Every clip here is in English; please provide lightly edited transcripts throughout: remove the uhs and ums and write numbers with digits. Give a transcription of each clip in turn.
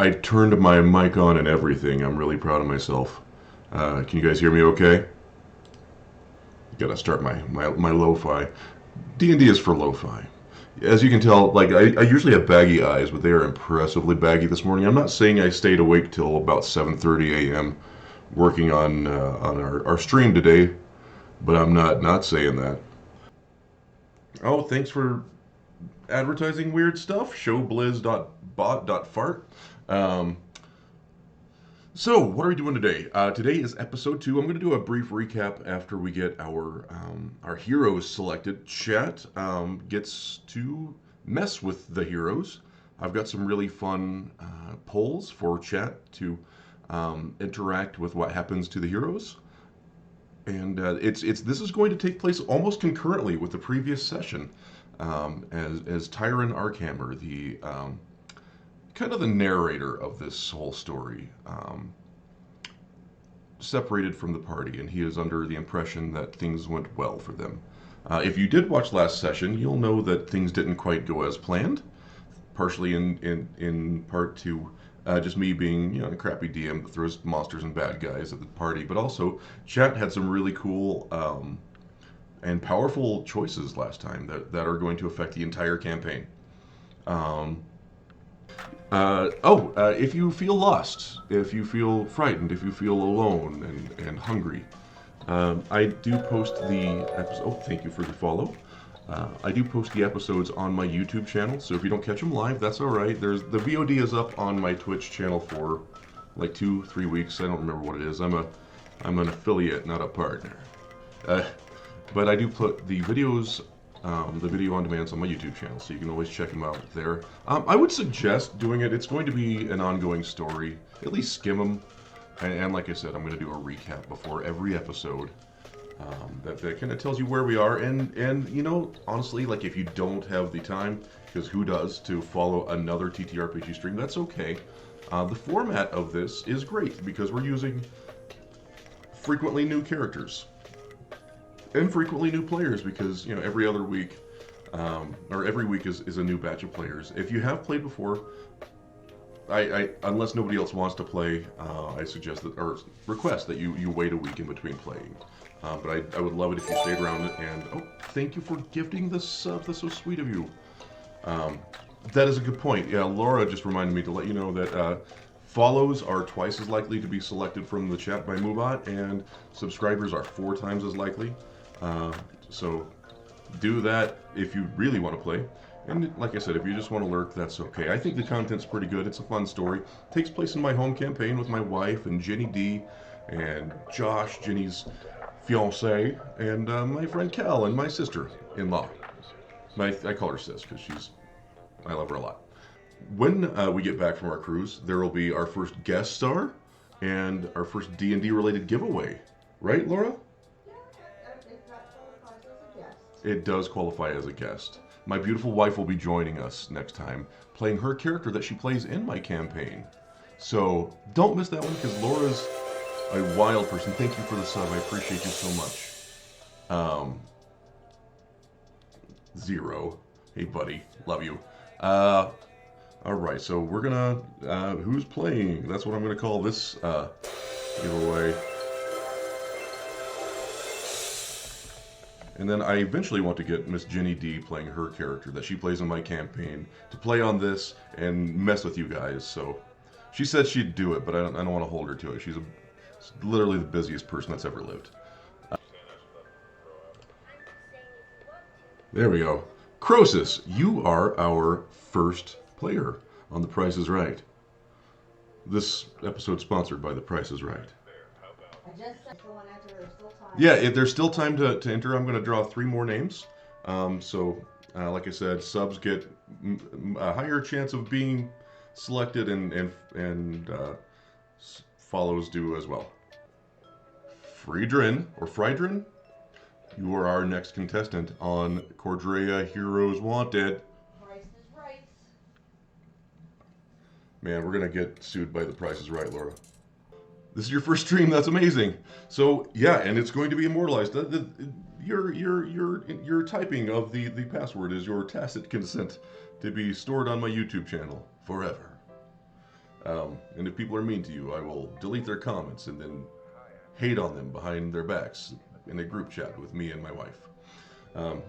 I turned my mic on and everything. I'm really proud of myself. Can you guys hear me okay? Gotta start my lo-fi. D&D is for lo-fi. As you can tell, like I usually have baggy eyes, but they are impressively baggy this morning. I'm not saying I stayed awake till about 7:30 a.m. working on our stream today, but I'm not saying that. Oh, thanks for advertising weird stuff. Showbliz.bot.fart. Um, So, what are we doing today? Today is episode 2. I'm going to do a brief recap after we get our heroes selected. Chat gets to mess with the heroes. I've got some really fun polls for chat to interact with what happens to the heroes, and it's this is going to take place almost concurrently with the previous session, as Tyron Arkhammer, the kind of the narrator of this whole story, separated from the party, and he is under the impression that things went well for them. If you did watch last session, you'll know that things didn't quite go as planned, partially in part to just me being a crappy DM that throws monsters and bad guys at the party, but also chat had some really cool and powerful choices last time that are going to affect the entire campaign. If you feel lost, if you feel frightened, if you feel alone and hungry, I do post the episode. Oh, thank you for the follow. I do post the episodes on my YouTube channel, so if you don't catch them live, that's all right. The VOD is up on my Twitch channel for like 2-3 weeks. I don't remember what it is. I'm an affiliate, not a partner. But I do put the videos, the video on demands on my YouTube channel, so you can always check them out there. I would suggest doing it. It's going to be an ongoing story. At least skim them. And like I said, I'm going to do a recap before every episode. That kind of tells you where we are. And honestly, like if you don't have the time, because who does, to follow another TTRPG stream, that's okay. The format of this is great because we're using frequently new characters. And frequently new players because, every other week, or every week is a new batch of players. If you have played before, unless nobody else wants to play, I suggest that, or request that you wait a week in between playing. But I would love it if you stayed around and, thank you for gifting the sub, that's so sweet of you. That is a good point. Yeah, Laura just reminded me to let you know that follows are twice as likely to be selected from the chat by Moobot, and subscribers are 4 times as likely. So do that if you really want to play. And like I said, if you just want to lurk, that's okay. I think the content's pretty good. It's a fun story. It takes place in my home campaign with my wife and Jenny D and Josh, Jenny's fiance, and my friend Cal and my sister-in-law. I call her sis because I love her a lot. When we get back from our cruise, there will be our first guest star and our first D&D related giveaway. Right, Laura? It does qualify as a guest. My beautiful wife will be joining us next time, playing her character that she plays in my campaign. So don't miss that one because Laura's a wild person. Thank you for the sub. I appreciate you so much. Zero. Hey, buddy. Love you. All right, so we're gonna. Who's playing? That's what I'm gonna call this giveaway. And then I eventually want to get Miss Jenny D playing her character that she plays in my campaign to play on this and mess with you guys. So she said she'd do it, but I don't want to hold her to it. She's literally the busiest person that's ever lived. There we go. Croesus, you are our first player on The Price is Right. This episode sponsored by The Price is Right. Yeah, if there's still time to enter, I'm going to draw 3 more names. Like I said, subs get a higher chance of being selected, and follows do as well. Friedrin, you are our next contestant on Cordreia Heroes Wanted. Price is right. Man, we're going to get sued by The Price is Right, Laura. This is your first stream. That's amazing. So yeah, and it's going to be immortalized. Your typing of the password is your tacit consent to be stored on my YouTube channel forever. And if people are mean to you, I will delete their comments and then hate on them behind their backs in a group chat with me and my wife. Um,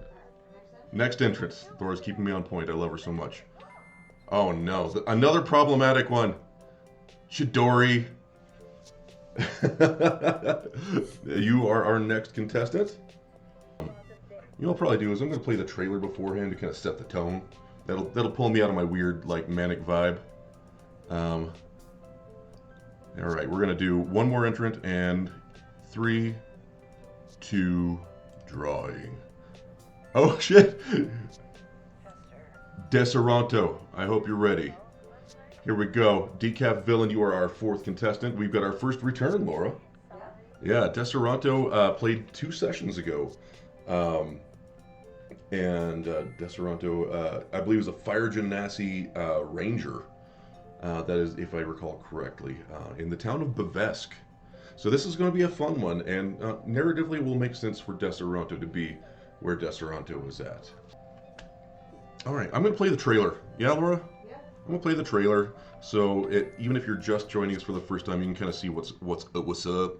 Next entrance. Thor's keeping me on point. I love her so much. Oh no, another problematic one. Chidori. You are our next contestant. You know what I'll probably do is I'm going to play the trailer beforehand to kind of set the tone. That'll pull me out of my weird, like, manic vibe. All right, we're going to do one more entrant and 3, 2, drawing. Oh shit! Deseranto, I hope you're ready. Here we go. Decaf Villain, you are our 4th contestant. We've got our first return, Laura. Yeah, Deseranto played 2 sessions ago. And Deseranto, I believe, is a Fire Genasi ranger. That is, if I recall correctly, in the town of Bavesque. So this is going to be a fun one, and narratively will make sense for Deseranto to be where Deseranto is at. All right, I'm going to play the trailer. Yeah, Laura? Yeah. I'm going to play the trailer, so even if you're just joining us for the first time, you can kind of see what's up.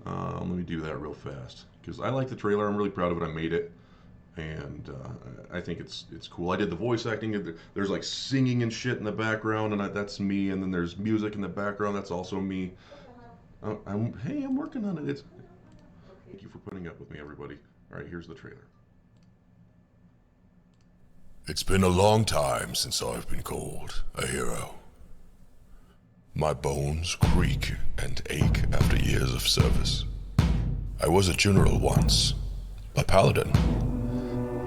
Let me do that real fast, because I like the trailer. I'm really proud of it. I made it, and I think it's cool. I did the voice acting. There's like singing and shit in the background, and that's me. And then there's music in the background. That's also me. I'm working on it. Thank you for putting up with me, everybody. All right, here's the trailer. It's been a long time since I've been called a hero. My bones creak and ache after years of service. I was a general once, a paladin,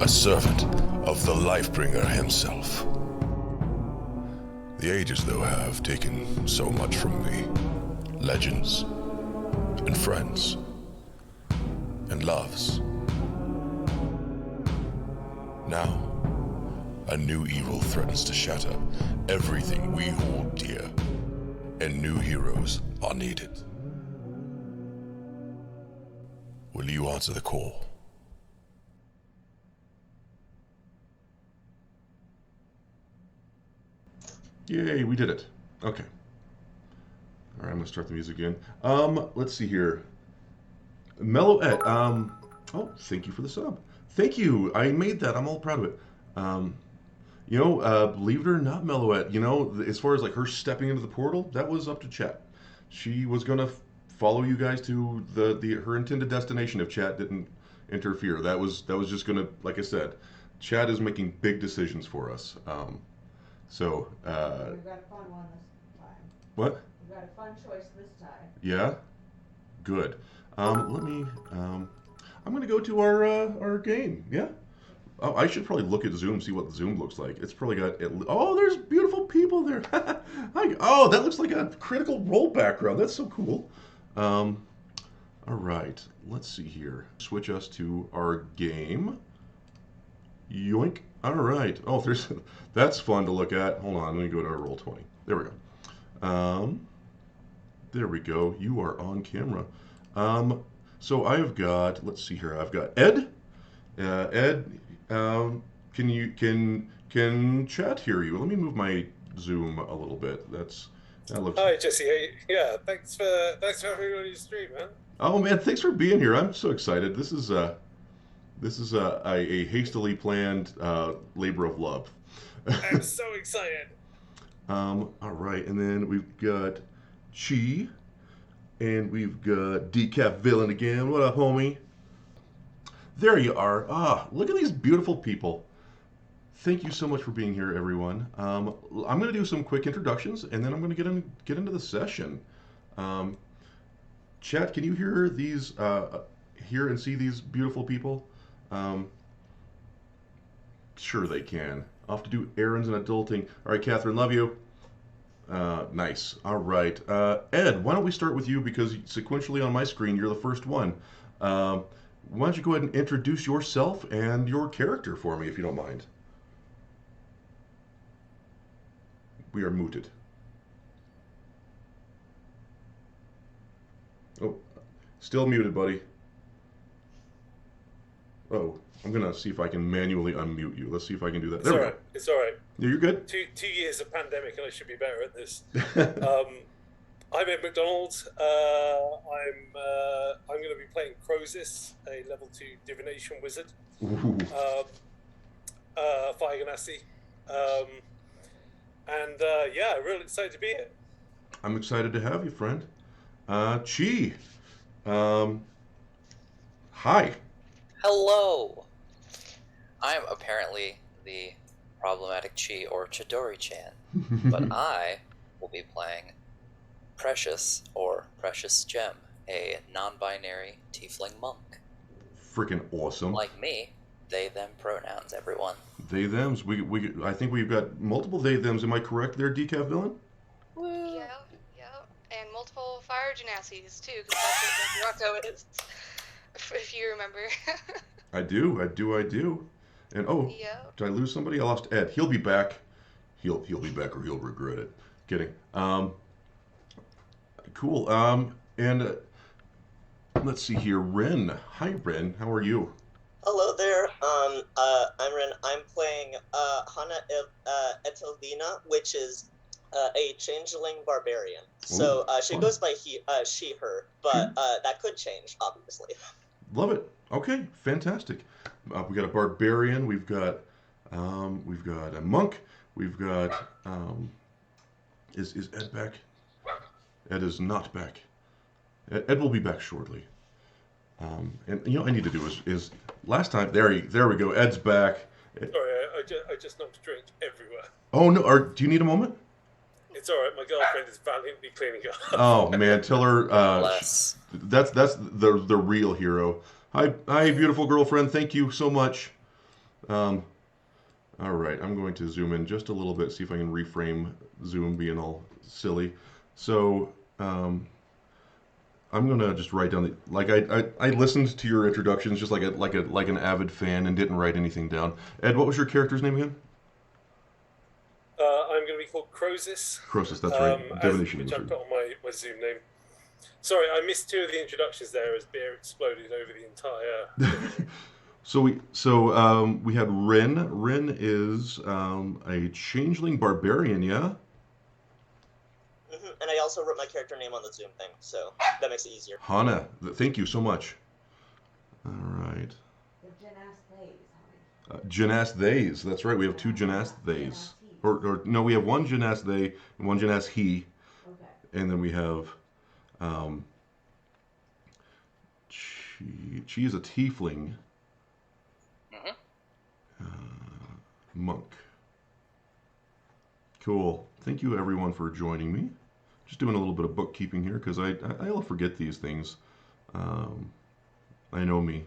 a servant of the Lifebringer himself. The ages, though, have taken so much from me. Legends, and friends, and loves. Now, a new evil threatens to shatter everything we hold dear, and new heroes are needed. Will you answer the call? Yay, we did it. Okay. All right, I'm gonna start the music again. Let's see here. Mellow oh, thank you for the sub. Thank you. I made that. I'm all proud of it. Believe it or not, Melloette, as far as like her stepping into the portal, that was up to chat. She was gonna follow you guys to her intended destination if chat didn't interfere. That was just gonna, like I said, chat is making big decisions for us. We've got a fun one this time. What? We've got a fun choice this time. Yeah? Good. I'm gonna go to our game, yeah? Oh, I should probably look at Zoom, see what Zoom looks like. It's probably got, oh, there's beautiful people there. Oh, that looks like a Critical Role background. That's so cool. All right, let's see here. Switch us to our game. Yoink. All right. Oh, that's fun to look at. Hold on, let me go to our Roll20. There we go. There we go. You are on camera. So I've got, let's see here. I've got Ed. Ed, can chat hear you? Let me move my Zoom a little bit. That looks. Hi Jesse. Hey, yeah, thanks for having me on your stream, man. Oh man, thanks for being here. I'm so excited. This is a hastily planned labor of love. I'm so excited. All right, and then we've got Chi, and we've got Decaf Villain again. What up, homie? There you are. Ah, look at these beautiful people. Thank you so much for being here, everyone. I'm going to do some quick introductions, and then I'm going to get into the session. Chat, can you hear these? Hear and see these beautiful people? Sure they can. Off to do errands and adulting. All right, Catherine, love you. Nice. All right. Ed, why don't we start with you, because sequentially on my screen, you're the first one. Why don't you go ahead and introduce yourself and your character for me, if you don't mind. We are muted. Oh, still muted, buddy. Oh, I'm gonna see if I can manually unmute you. Let's see if I can do that. It's There we alright. go. It's alright. Yeah, you're good. 2 years of pandemic, and I should be better at this. I'm Ed McDonald. I'm going to be playing Croesus, a level 2 divination wizard. Ooh. Fire Ganassi. Yeah, really excited to be here. I'm excited to have you, friend. Chi. Hi. Hello! I'm apparently the problematic Chi or Chidori-chan, but I will be playing Precious or Precious Gem, a non-binary tiefling monk. Freaking awesome. Like me, they, them pronouns, everyone. They thems. I think we've got multiple they thems. Am I correct there, Decaf Villain? Woo! Yep. And multiple fire genasies too, because that's what Rocco is, if you remember. I do. And Yep. did I lose somebody? I lost Ed. He'll be back. He'll be back or he'll regret it. Kidding. Cool. And let's see here. Ren. Hi, Ren. How are you? Hello there. I'm Ren. I'm playing Hana Etelvina, which is a changeling barbarian. So she goes by she, her, but that could change, obviously. Love it. Okay, fantastic. We got a barbarian. We've got a monk. We've got is Ed back? Ed is not back. Ed will be back shortly. And you know what I need to do is last time there we go. Ed's back. Sorry, I just knocked a drink everywhere. Oh no! Do you need a moment? It's alright, my girlfriend is valiantly cleaning up. Oh man, tell her Bless. that's the real hero. Hi, beautiful girlfriend. Thank you so much. All right, I'm going to zoom in just a little bit, see if I can reframe Zoom being all silly. So I'm gonna just write down I listened to your introductions just like an avid fan and didn't write anything down. Ed, what was your character's name again? I'm going to be called Croesus. Croesus, that's right. Divination which I wizard. put on my Zoom name. Sorry, I missed 2 of the introductions there as beer exploded over the entire. So we had Ren. Ren is a changeling barbarian, yeah. And I also wrote my character name on the Zoom thing, so that makes it easier. Hana, thank you so much. All right. The Genast Days, Genast Theys. That's right. We have 2 Genast Theys. Or no, we have 1 Genast They and 1 Genast He. Okay. And then we have She is a tiefling monk. Cool. Thank you everyone for joining me. Just doing a little bit of bookkeeping here because I'll forget these things. I know me.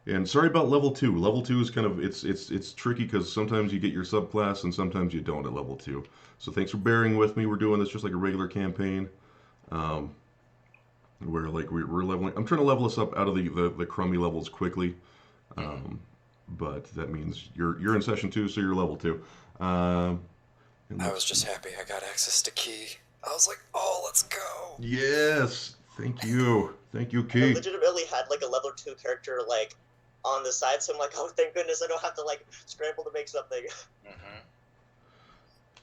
And sorry about level 2. Level 2 is kind of it's tricky because sometimes you get your subclass and sometimes you don't at level 2. So thanks for bearing with me. We're doing this just like a regular campaign. Where like we're leveling. I'm trying to level us up out of the crummy levels quickly. But that means you're in session 2, so you're level 2. I was just happy I got access to Key. I was like, oh, let's go. Yes, thank you, I Key. legitimately had like a level 2 character like on the side, so I'm like, oh, thank goodness I don't have to like scramble to make something.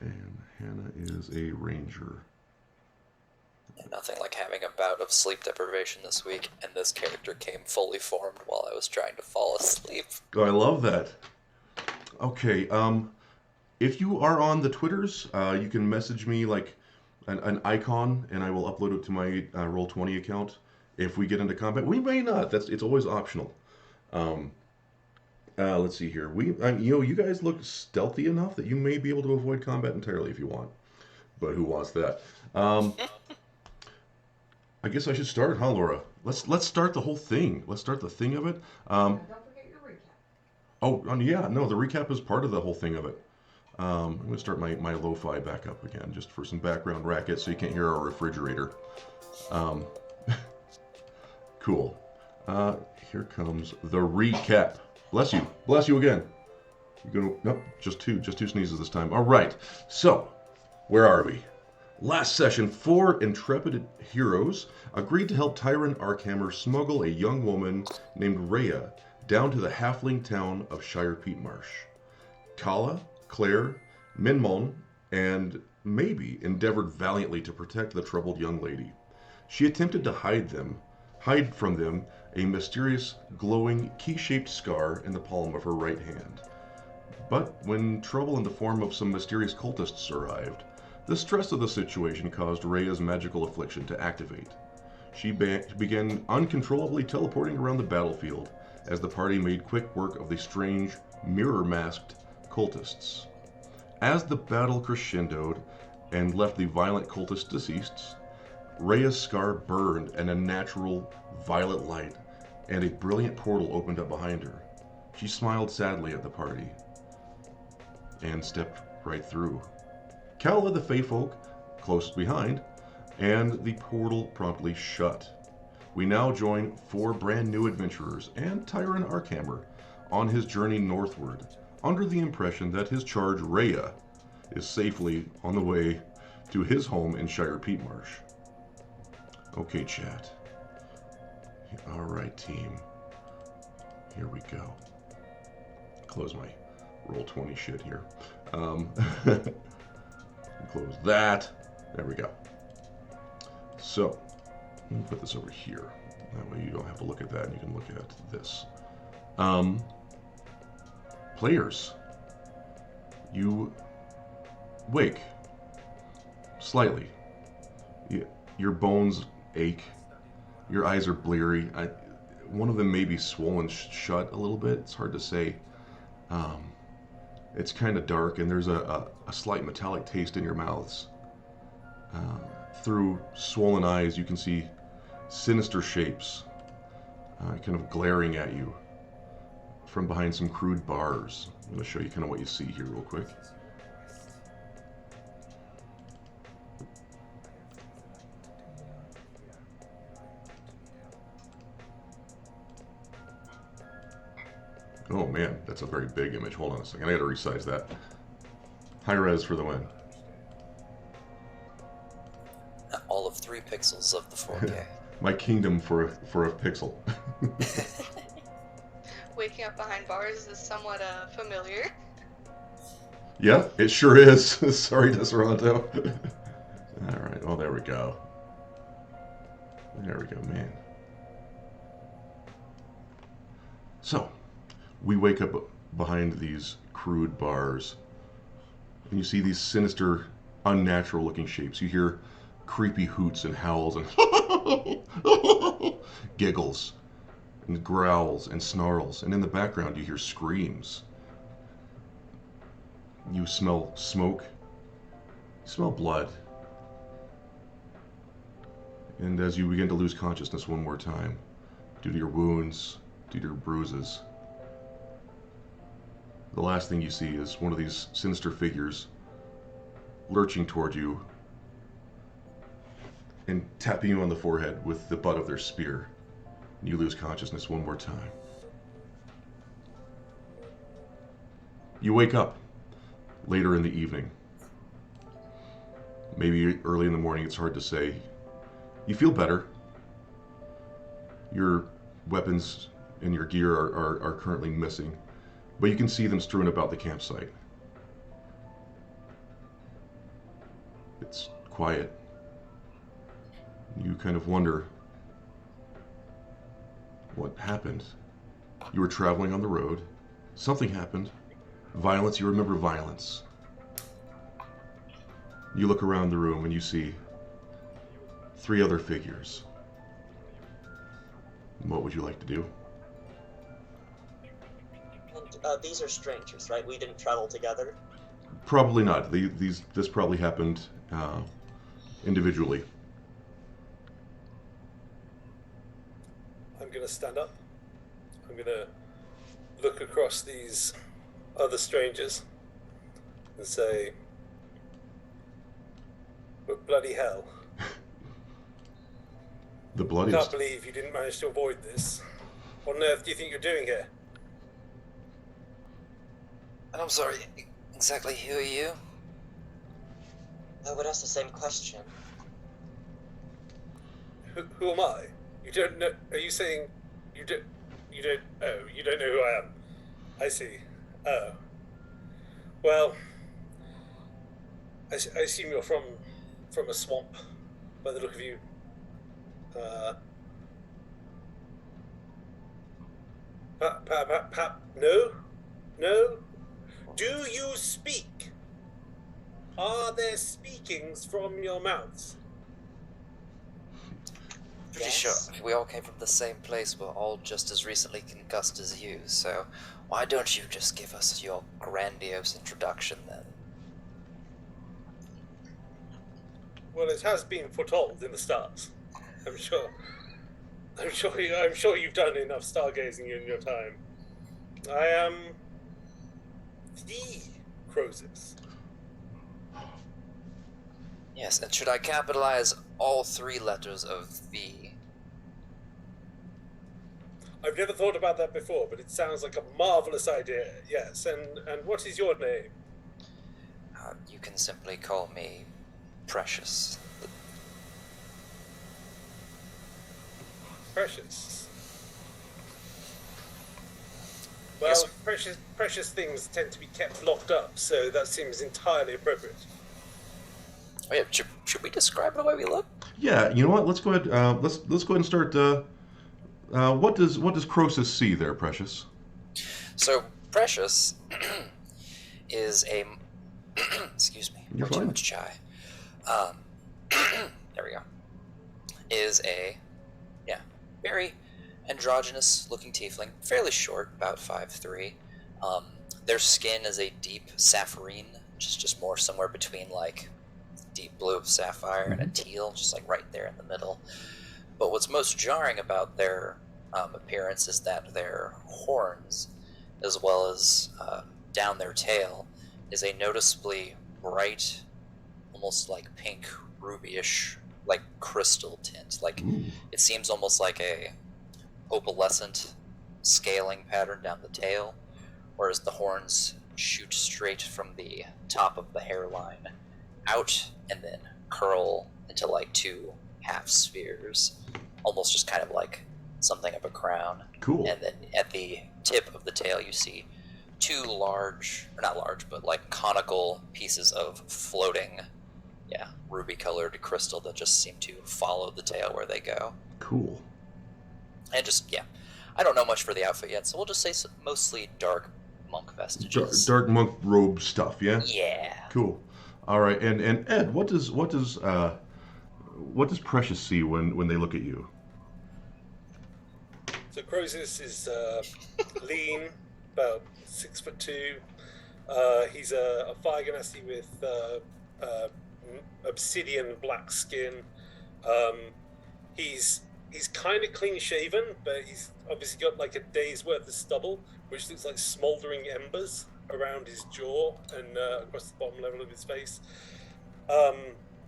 And Hannah is a ranger. Nothing like having a bout of sleep deprivation this week, and this character came fully formed while I was trying to fall asleep. Oh, I love that. Okay, if you are on the Twitters, you can message me like an icon, and I will upload it to my Roll20 account. If we get into combat, we may not. It's always optional. Let's see here. You guys look stealthy enough that you may be able to avoid combat entirely if you want. But who wants that? I guess I should start, huh, Laura? Let's start the whole thing. Let's start the thing of it. Don't forget your recap. Yeah, no, the recap is part of the whole thing of it. I'm going to start my lo-fi back up again, just for some background racket so you can't hear our refrigerator. Cool. Here comes the recap. Bless you. Bless you again. Nope, just two sneezes this time. All right, so, where are we? Last session, 4 intrepid heroes agreed to help Tyrant Arkhammer smuggle a young woman named Rhea down to the halfling town of Shire Peatmarsh. Kala, Claire, Minmon, and Maybe endeavored valiantly to protect the troubled young lady. She attempted to hide from them a mysterious, glowing, key-shaped scar in the palm of her right hand. But when trouble in the form of some mysterious cultists arrived, the stress of the situation caused Rhea's magical affliction to activate. She began uncontrollably teleporting around the battlefield as the party made quick work of the strange, mirror-masked cultists. As the battle crescendoed and left the violent cultists deceased, Rhea's scar burned in a natural violet light, and a brilliant portal opened up behind her. She smiled sadly at the party and stepped right through. Cal led the Fey folk close behind, and the portal promptly shut. We now join 4 brand new adventurers and Tyron Arkhammer on his journey northward, under the impression that his charge Rhea is safely on the way to his home in Shire Peatmarsh. Okay, chat. Alright, team. Here we go. Close my Roll20 shit here. Close that. There we go. So, let me put this over here. That way you don't have to look at that and you can look at this. Players, you wake slightly. Your bones ache. Your eyes are bleary. One of them may be swollen shut a little bit. It's hard to say. It's kind of dark, and there's a slight metallic taste in your mouths. Through swollen eyes, you can see sinister shapes kind of glaring at you from behind some crude bars. I'm going to show you kind of what you see here real quick. Oh man, that's a very big image. Hold on a second, I gotta resize that. High res for the win. All of 3 pixels of the 4K. My kingdom for a pixel. Waking up behind bars is somewhat familiar. Yeah, it sure is. Sorry, Desperanto. Alright, oh there we go. There we go, man. So, we wake up behind these crude bars, and you see these sinister, unnatural looking shapes. You hear creepy hoots and howls and giggles and growls and snarls, and in the background you hear screams. You smell smoke, you smell blood, and as you begin to lose consciousness one more time, due to your wounds, due to your bruises, the last thing you see is one of these sinister figures lurching toward you and tapping you on the forehead with the butt of their spear. And you lose consciousness one more time. You wake up later in the evening. Maybe early in the morning, it's hard to say. You feel better. Your weapons and your gear are currently missing, but you can see them strewn about the campsite. It's quiet. You kind of wonder what happened. You were traveling on the road. Something happened. Violence, you remember violence. You look around the room and you see 3 other figures. What would you like to do? And these are strangers, right? We didn't travel together. Probably not. This probably happened individually. I'm going to stand up. I'm going to look across these other strangers and say, but bloody hell. The I bloodiest. can't believe you didn't manage to avoid this. What on earth do you think you're doing here? I'm sorry, exactly who are you? I would ask the same question. Who am I? You don't know? Are you saying you don't? you don't. Oh, you don't know who I am. I see. Oh. Well, I assume you're from a swamp, by the look of you. No, no. Do you speak? Are there speakings from your mouths? Pretty Yes. sure if we all came from the same place, we're all just as recently concussed as you, so why don't you just give us your grandiose introduction then? Well, it has been foretold in the stars. I'm sure. I'm sure you've done enough stargazing in your time. I am the Croesus. Yes, and should I capitalize all 3 letters of the? I've never thought about that before, but it sounds like a marvelous idea. Yes, and what is your name? You can simply call me Precious. Precious. Well, Yes. precious things tend to be kept locked up, so that seems entirely appropriate. Oh yeah, should we describe the way we look? Yeah, you know what? Let's go ahead. Let's go ahead and start. What does Croesus see there, Precious? So Precious is a excuse me, You're way too fine. much chai. There we go. Is a very androgynous looking tiefling, fairly short, about 5'3". Their skin is a deep sapphirine, which is just more somewhere between like deep blue of sapphire and a teal, just like right there in the middle. But what's most jarring about their appearance is that their horns, as well as down their tail, is a noticeably bright, almost like pink, rubyish, like crystal tint. Like it seems almost like a opalescent scaling pattern down the tail, whereas the horns shoot straight from the top of the hairline out and then curl into like 2 half spheres, almost just kind of like something of a crown. Cool. And then at the tip of the tail you see 2 large, or not large, but like conical pieces of floating, ruby-colored crystal that just seem to follow the tail where they go. Cool. And just, I don't know much for the outfit yet, so we'll just say mostly dark monk vestiges. Dark monk robe stuff. Yeah. Yeah. Cool. All right. And Ed, what does Precious see when they look at you? So Croesus is lean, about 6'2". He's a fire ganassi with obsidian black skin. He's kind of clean shaven, but he's obviously got like a day's worth of stubble, which looks like smoldering embers around his jaw and across the bottom level of his face.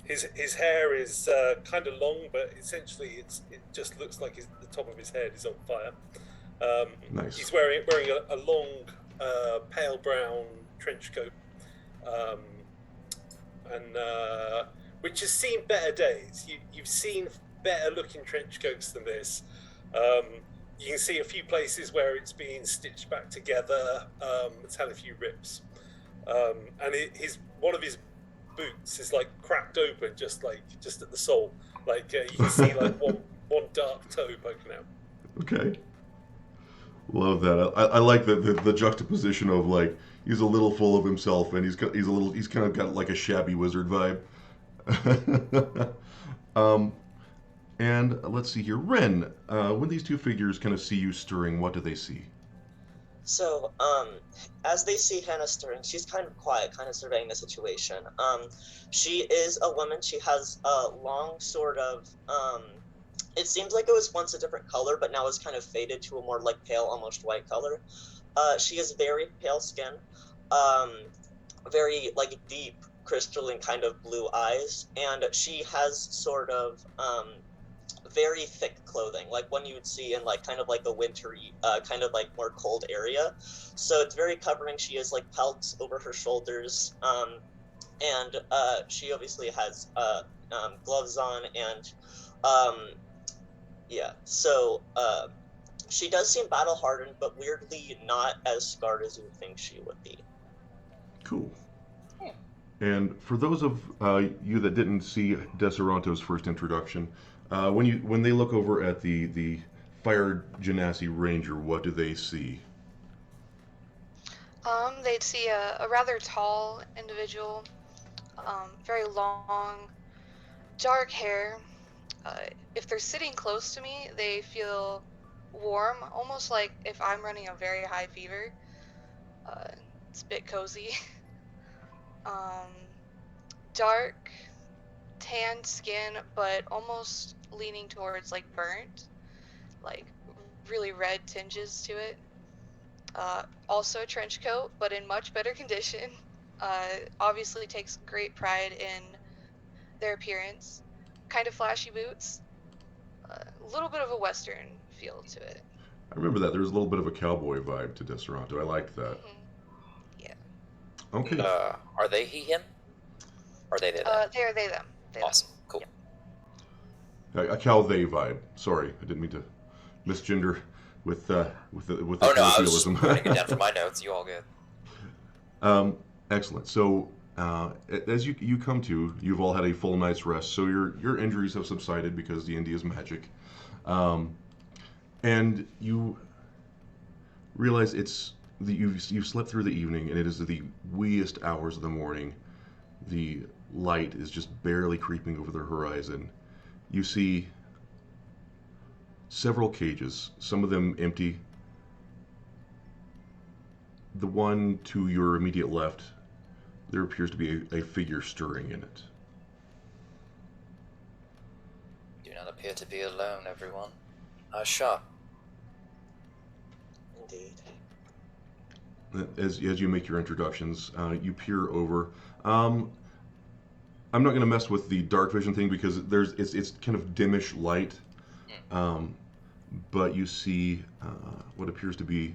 His hair is kind of long, but essentially it just looks like the top of his head is on fire. Nice. He's wearing a long pale brown trench coat, and which has seen better days. You've seen better looking trench coats than this. You can see a few places where it's been stitched back together. It's had a few rips, and one of his boots is like cracked open, just at the sole. Like you can see like one dark toe poking out. Okay. Love that. I like the juxtaposition of like he's a little full of himself and he's kind of got like a shabby wizard vibe. And let's see here, Ren. When these 2 figures kind of see you stirring, what do they see? So, as they see Hannah stirring, she's kind of quiet, kind of surveying the situation. She is a woman. She has a long sort of, it seems like it was once a different color, but now it's kind of faded to a more like pale, almost white color. She has very pale skin, very like deep crystalline kind of blue eyes, and she has sort of, very thick clothing, like one you would see in like kind of like a wintry, kind of like more cold area. So it's very covering. She has like pelts over her shoulders, and she obviously has gloves on, and so She does seem battle hardened, but weirdly not as scarred as you would think she would be. Cool. Hmm. And for those of you that didn't see Deseranto's first introduction, when they look over at the Fire Genasi Ranger, what do they see? They'd see a rather tall individual, very long, dark hair. If they're sitting close to me, they feel warm, almost like if I'm running a very high fever. Uh, it's a bit cozy. um, Dark, tanned skin, but almost leaning towards like burnt, like really red tinges to it. Also a trench coat, but in much better condition. Obviously takes great pride in their appearance. Kind of flashy boots. A little bit of a western feel to it. I remember that. There was a little bit of a cowboy vibe to Deseranto. I liked that. Yeah. Okay. Are they he, him? Or are they them? They are they them. They them. Awesome. Cool. Yep. A Calvé vibe. Sorry, I didn't mean to misgender with the Oh no, I was just colloquialism. writing it down for my notes. You all good? Excellent. So, as you come to, you've all had a full night's rest. So your injuries have subsided because D&D is magic, and you realize you've slept through the evening, and it is the weeest hours of the morning. The light is just barely creeping over the horizon. You see several cages, some of them empty. The one to your immediate left, there appears to be a figure stirring in it. Do not appear to be alone, everyone. Nice shot. Indeed. As you make your introductions, you peer over. I'm not going to mess with the dark vision thing because it's kind of dimmish light, but you see what appears to be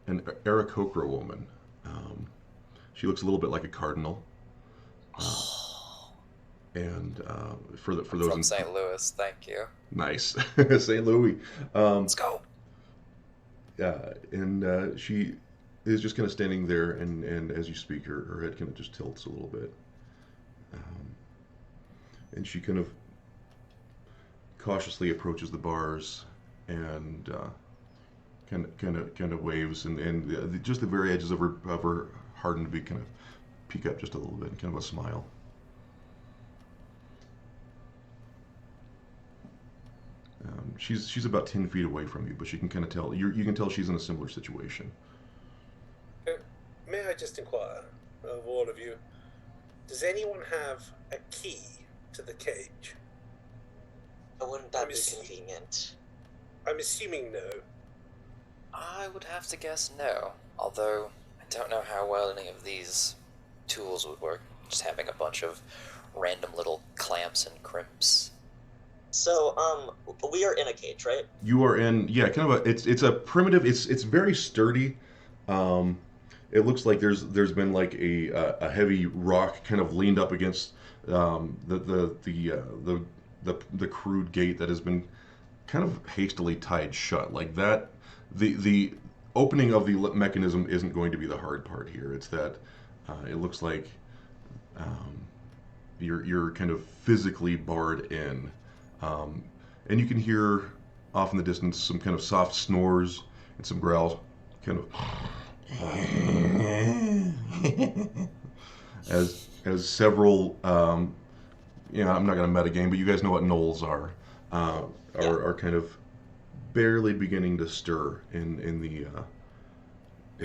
an Aarakocra woman. She looks a little bit like a cardinal. And for those From St. Louis, thank you. nice St. Louis. Let's go. And she is just kind of standing there, and as you speak, her head kind of just tilts a little bit. And she kind of cautiously approaches the bars and kind of waves, and just the very edges of her hardened beak kind of peek up just a little bit, and kind of a smile. She's about 10 feet away from you, but she can kind of tell you can tell she's in a similar situation. May I just inquire of all of you, does anyone have a key to the cage? Wouldn't that I'm be assuming- convenient? I'm assuming no. I would have to guess no, although I don't know how well any of these tools would work. Just having a bunch of random little clamps and crimps. So, we are in a cage, right? You are in, yeah, kind of it's a primitive. It's very sturdy. It looks like there's been like a heavy rock kind of leaned up against the crude gate that has been kind of hastily tied shut. Like that, the opening of the mechanism isn't going to be the hard part here. It's that it looks like you're kind of physically barred in. And you can hear off in the distance some kind of soft snores and some growls, kind of as several. I'm not going to metagame, but you guys know what gnolls are. Are kind of barely beginning to stir in the.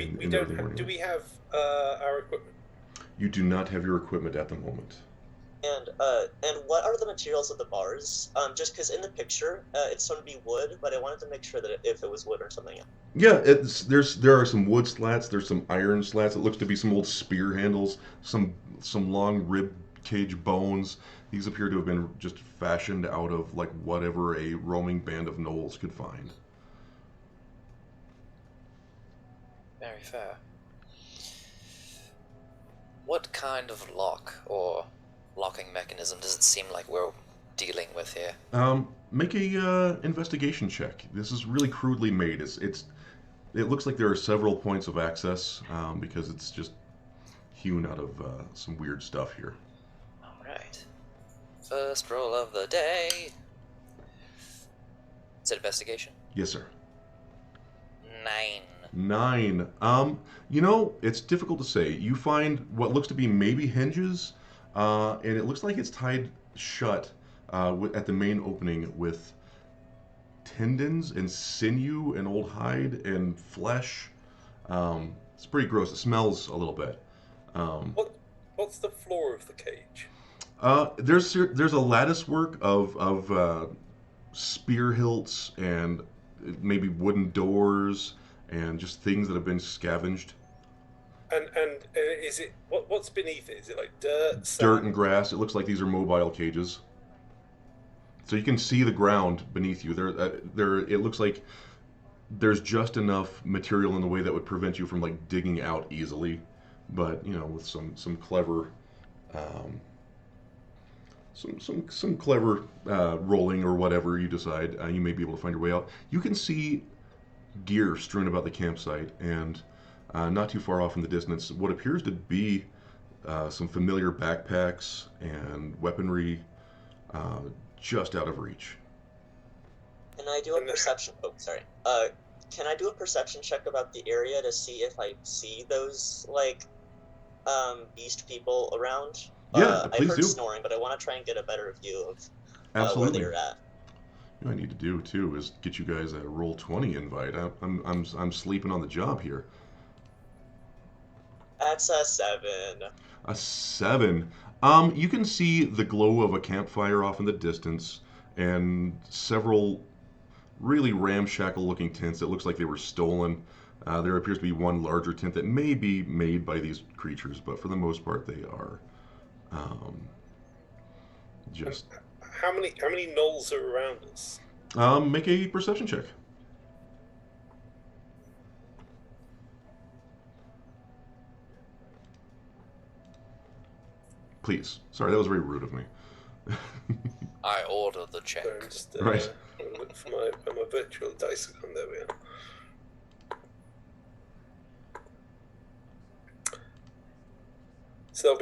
In We the don't early have, morning. do we have our equipment? You do not have your equipment at the moment. And what are the materials of the bars? Just because in the picture, it's going to be wood, but I wanted to make sure that if it was wood or something else. Yeah, there are some wood slats, there's some iron slats. It looks to be some old spear handles, some long rib cage bones. These appear to have been just fashioned out of like whatever a roaming band of gnolls could find. Very fair. What kind of lock or locking mechanism does it seem like we're dealing with here? Make a investigation check. This is really crudely made. It looks like there are several points of access because it's just hewn out of some weird stuff here. Alright. First roll of the day. Is it investigation? Yes, sir. 9. 9. It's difficult to say. You find what looks to be maybe hinges, and it looks like it's tied shut at the main opening with tendons and sinew and old hide and flesh. It's pretty gross. It smells a little bit. What's the floor of the cage? There's a lattice work of spear hilts and maybe wooden doors and just things that have been scavenged. And is it what's beneath it? Is it like dirt? Dirt and grass. It looks like these are mobile cages. So you can see the ground beneath you. It looks like there's just enough material in the way that would prevent you from like digging out easily, but with some clever, some clever rolling or whatever you decide, you may be able to find your way out. You can see gear strewn about the campsite, and not too far off in the distance, what appears to be some familiar backpacks and weaponry just out of reach. Can I do a perception? Oh, sorry. Can I do a perception check about the area to see if I see those beast people around? Yeah, I please heard do. snoring, but I want to try and get a better view of where Absolutely. they're at. What I need to do too is get you guys a roll 20 invite. I'm sleeping on the job here. That's a 7. A 7. You can see the glow of a campfire off in the distance, and several really ramshackle-looking tents. It looks like they were stolen. There appears to be one larger tent that may be made by these creatures, but for the most part, they are just. How many gnolls are around us? Make a perception check. Please. Sorry, that was very rude of me. I order the check. So I'm just Right. look for my virtual dice gun. There we are. So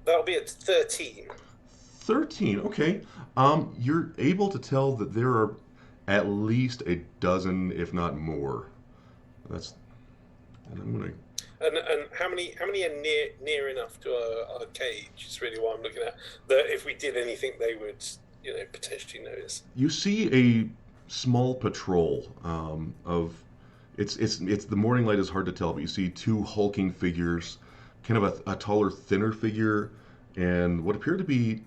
that'll be at 13. 13. Okay. You're able to tell that there are at least a dozen, if not more. And I'm gonna. And how many are near enough to our cage is really what I'm looking at. That if we did anything, they would potentially notice. You see a small patrol of. It's the morning light is hard to tell, but you see two hulking figures, kind of a taller, thinner figure, and what appear to be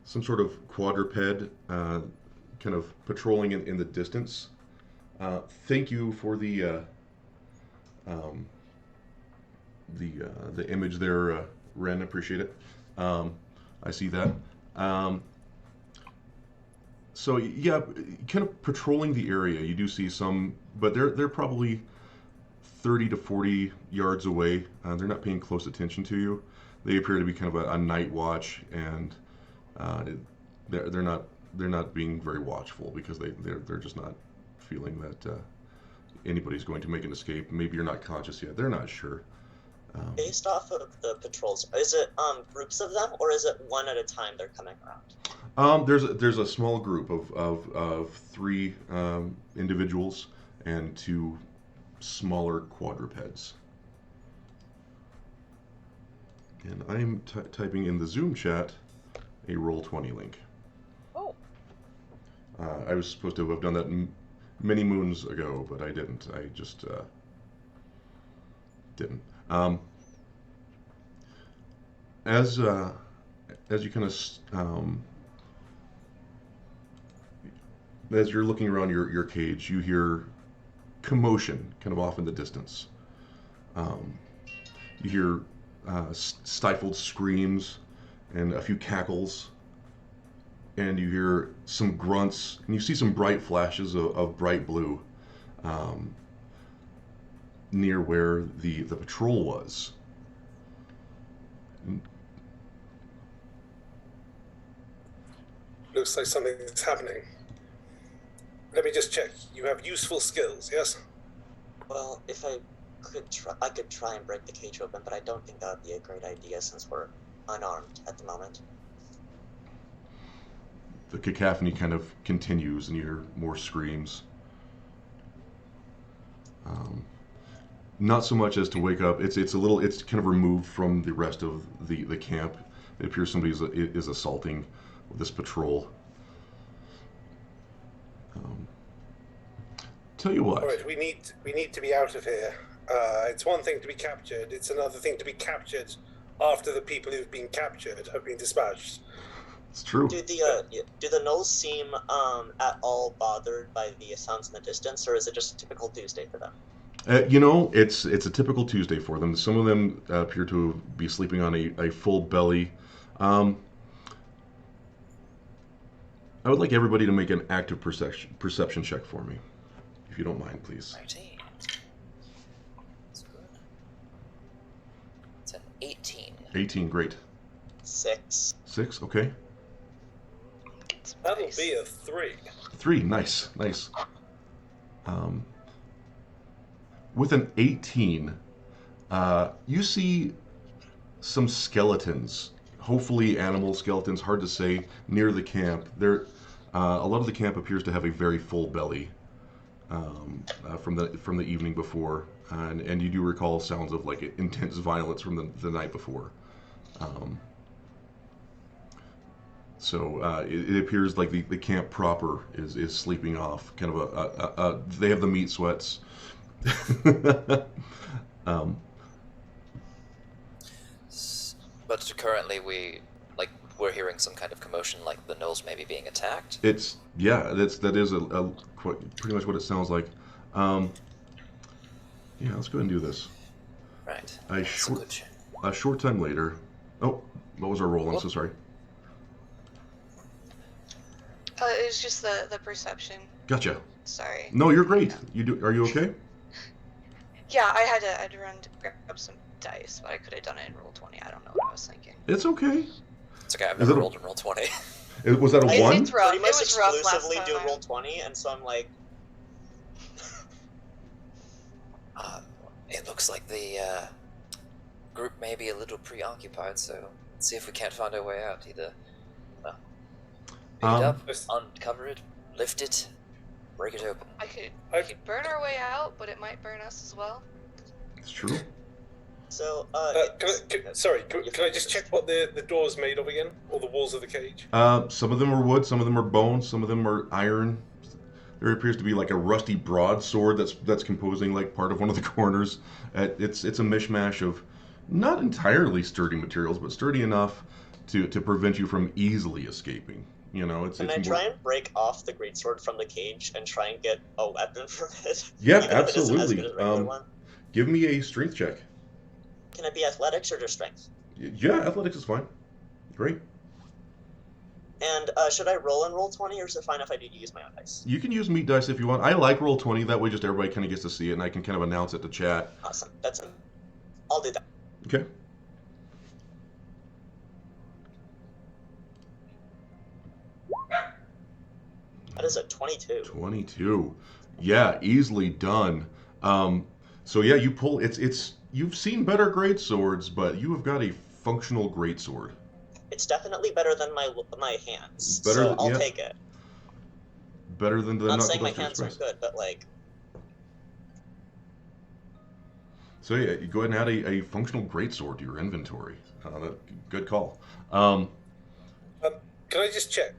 some sort of quadruped, kind of patrolling in the distance. Thank you for the image there, Ren. Appreciate it. I see that. So yeah, kind of patrolling the area. You do see some, but they're probably 30 to 40 yards away. They're not paying close attention to you. They appear to be kind of a night watch, and they're not being very watchful because they're just not feeling that anybody's going to make an escape. Maybe you're not conscious yet. They're not sure. Based off of the patrols, is it groups of them, or is it one at a time they're coming around? There's a small group of 3 individuals and 2 smaller quadrupeds. And I'm typing in the Zoom chat a Roll20 link. Oh. I was supposed to have done that many moons ago, but I didn't. I just didn't. As you kind of as you're looking around your cage, you hear commotion kind of off in the distance. You hear stifled screams and a few cackles, and you hear some grunts, and you see some bright flashes of bright blue near where the patrol was. looks like something's happening. Let me just check. You have useful skills, yes? Well, if I could try and break the cage open, but I don't think that would be a great idea since we're unarmed at the moment. The cacophony kind of continues, and you hear more screams. Not so much as to wake up. It's kind of removed from the rest of the camp. It appears somebody is assaulting this patrol. Tell you what. All right, we need to be out of here. It's one thing to be captured. It's another thing to be captured after the people who've been captured have been dispatched. It's true. Do the gnolls seem at all bothered by the sounds in the distance, or is it just a typical Tuesday for them? It's a typical Tuesday for them. Some of them appear to be sleeping on a full belly. I would like everybody to make an active perception check for me, if you don't mind, please. 19. That's good. It's an 18. 18, great. 6. 6, okay. That'll be a 3. 3, nice. With an 18, you see some skeletons, hopefully animal skeletons, hard to say, near the camp. A lot of the camp appears to have a very full belly from the evening before, and you do recall sounds of like intense violence from the night before. So it appears like the camp proper is sleeping off. Kind of they have the meat sweats. But currently we're hearing some kind of commotion, like the gnolls maybe being attacked. That is pretty much what it sounds like. Yeah, let's go ahead and do this. Right. A short time later. Oh, what was our roll? I'm so sorry. It was just the perception. Gotcha. Sorry. No, you're great. Are you okay? Yeah, I had to run to grab some dice, but I could have done it in roll 20. I don't know what I was thinking. It's okay. It's okay. I've never rolled in roll 20. Was that a 1? It's rough. Pretty much It was rough exclusively last do time. roll 20, and so I'm like, It looks like the group may be a little preoccupied, so let's see if we can't find our way out. Either pick it up, uncover it, lift it, break it open. We could burn our way out, but it might burn us as well. It's true. so, Can I just check what the door's made of again? Or the walls of the cage? Some of them are wood, some of them are bone, some of them are iron. There appears to be like a rusty broadsword that's composing like part of one of the corners. It's a mishmash of not entirely sturdy materials, but sturdy enough to prevent you from easily escaping. Can I try and break off the greatsword from the cage and try and get a weapon from it? Yeah, Even if it isn't as absolutely. good as a regular one? Give me a strength check. Can it be athletics or just strength? Yeah, athletics is fine. Great. And should I roll and roll 20, or is it fine if I do use my own dice? You can use meat dice if you want. I like roll 20. That way, just everybody kind of gets to see it, and I can kind of announce it to chat. Awesome. I'll do that. Okay. That is a 22. 22. Yeah, easily done. So yeah, you pull. You've seen better greatswords, but you have got a functional greatsword. It's definitely better than my hands, Better so than- I'll yeah. take it. Better than the I'm not saying my Knucklebuster hands are Express. good, but like, So yeah, you go ahead and add a functional greatsword to your inventory. Good call. Can I just check?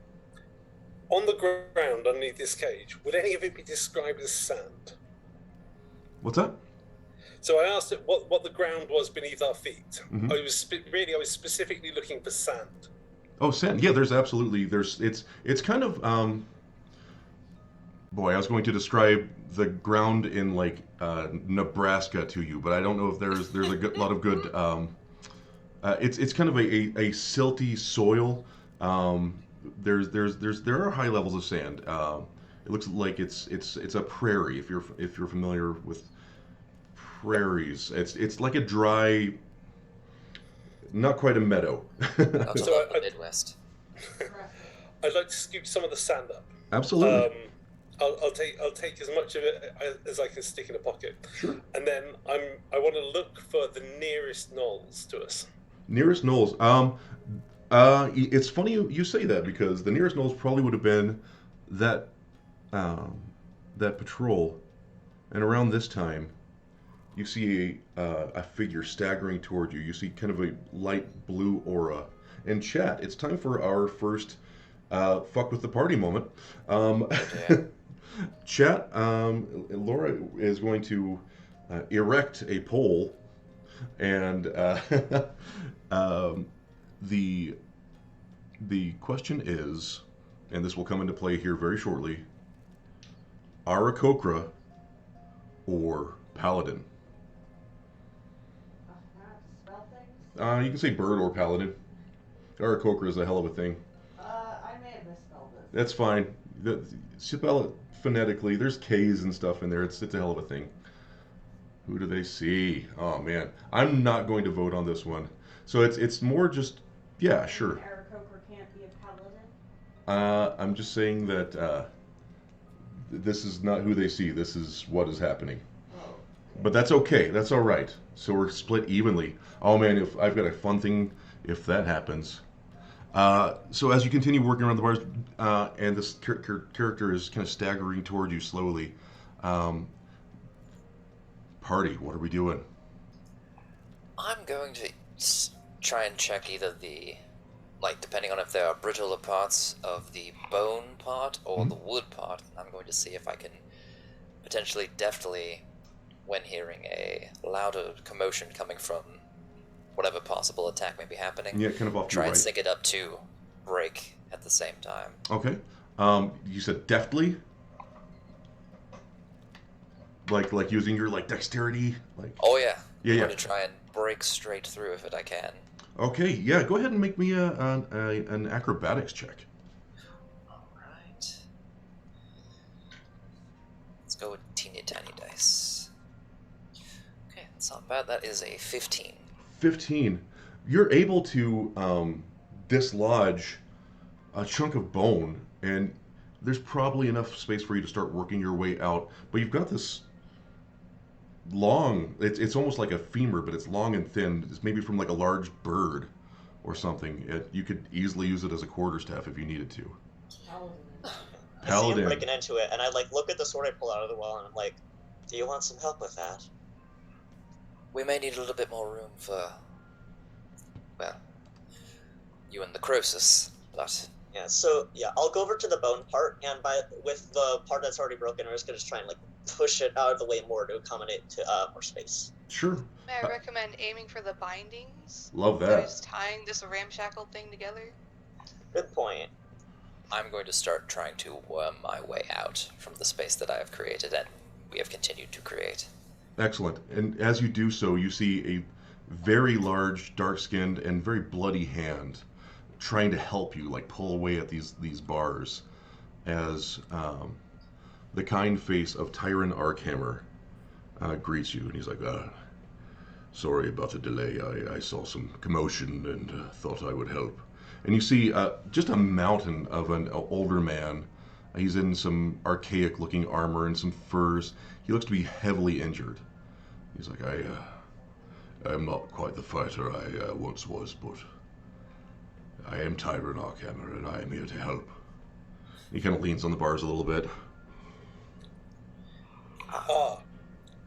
On the ground underneath this cage, would any of it be described as sand? What's that? So I asked it what the ground was beneath our feet. Mhm. I was specifically looking for sand. Oh, sand. Yeah, there's absolutely. It's kind of. Boy, I was going to describe the ground in like Nebraska to you, but I don't know if there's a lot of good. It's kind of a silty soil. There are high levels of sand. It looks like it's a prairie. If you're familiar with prairies, it's like a dry, not quite a meadow. That's So the Midwest. I'd like to scoop some of the sand up. Absolutely. I'll take as much of it as I can stick in a pocket. Sure. And then I want to look for the nearest knolls to us. Nearest Knolls. It's funny you say that because the nearest Knolls probably would have been that um, that patrol, and around this time, you see a figure staggering toward you. You see kind of a light blue aura. And chat, it's time for our first fuck with the party moment. Yeah. Chat, Laura is going to erect a pole, and the question is, and this will come into play here very shortly, Arakokra or Paladin? I have to spell things? You can say bird or paladin. Arakokra is a hell of a thing. I may have misspelled it. That's fine. Spell it phonetically. There's K's and stuff in there. It's a hell of a thing. Who do they see? Oh man, I'm not going to vote on this one. So it's more just yeah, sure. Aarakocra can't be a paladin? I'm just saying that this is not who they see. This is what is happening. Oh. But that's okay. That's all right. So we're split evenly. Oh man, if I've got a fun thing if that happens. So as you continue working around the bars, and this character is kind of staggering toward you slowly. Party, what are we doing? I'm going to try and check either the, like, depending on if there are brittler parts of the bone part or the wood part. I'm going to see if I can potentially deftly, when hearing a louder commotion coming from whatever possible attack may be happening, Yeah, kind of off to try your and right. sync it up to break at the same time. Okay. You said deftly? Like using your dexterity? Oh yeah. Yeah, I'm yeah. going to try and break straight through if I can. Okay, yeah, go ahead and make me an acrobatics check. Alright. Let's go with teeny tiny dice. Okay, that's not bad. That is a 15. 15. You're able to dislodge a chunk of bone, and there's probably enough space for you to start working your way out. But you've got this long, it's almost like a femur, but it's long and thin. It's maybe from like a large bird or something. You could easily use it as a quarterstaff if you needed to. Paladin. I see Paladin. him breaking into it, and I look at the sword I pull out of the wall, and I'm like, "Do you want some help with that?" We may need a little bit more room for, well, you and the Croesus, but Yeah. So yeah, I'll go over to the bone part, and with the part that's already broken, I'm just gonna try and push it out of the way more to accommodate to more space. Sure. May I recommend aiming for the bindings? Love Instead of that. just tying this ramshackle thing together. Good point. I'm going to start trying to worm my way out from the space that I have created and we have continued to create. Excellent. And as you do so, you see a very large, dark-skinned, and very bloody hand trying to help you, pull away at these bars, as the kind face of Tyron Arkhammer greets you, and he's like, sorry about the delay. I saw some commotion and thought I would help. And you see just a mountain of an older man. He's in some archaic-looking armor and some furs. He looks to be heavily injured. He's like, I'm not quite the fighter I once was, but I am Tyron Arkhammer, and I am here to help. He kind of leans on the bars a little bit.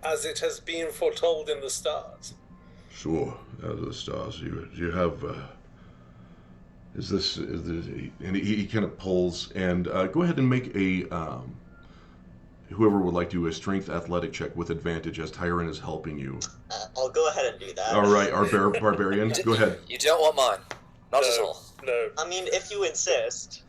As it has been foretold in the stars. Sure, out of the stars. You have. Is this? And he kind of pulls and go ahead and make a. Whoever would like to a strength athletic check with advantage as Tyron is helping you. I'll go ahead and do that. All right, our barbarian, go ahead. You don't want mine. Not at No, all. no. I mean, if you insist.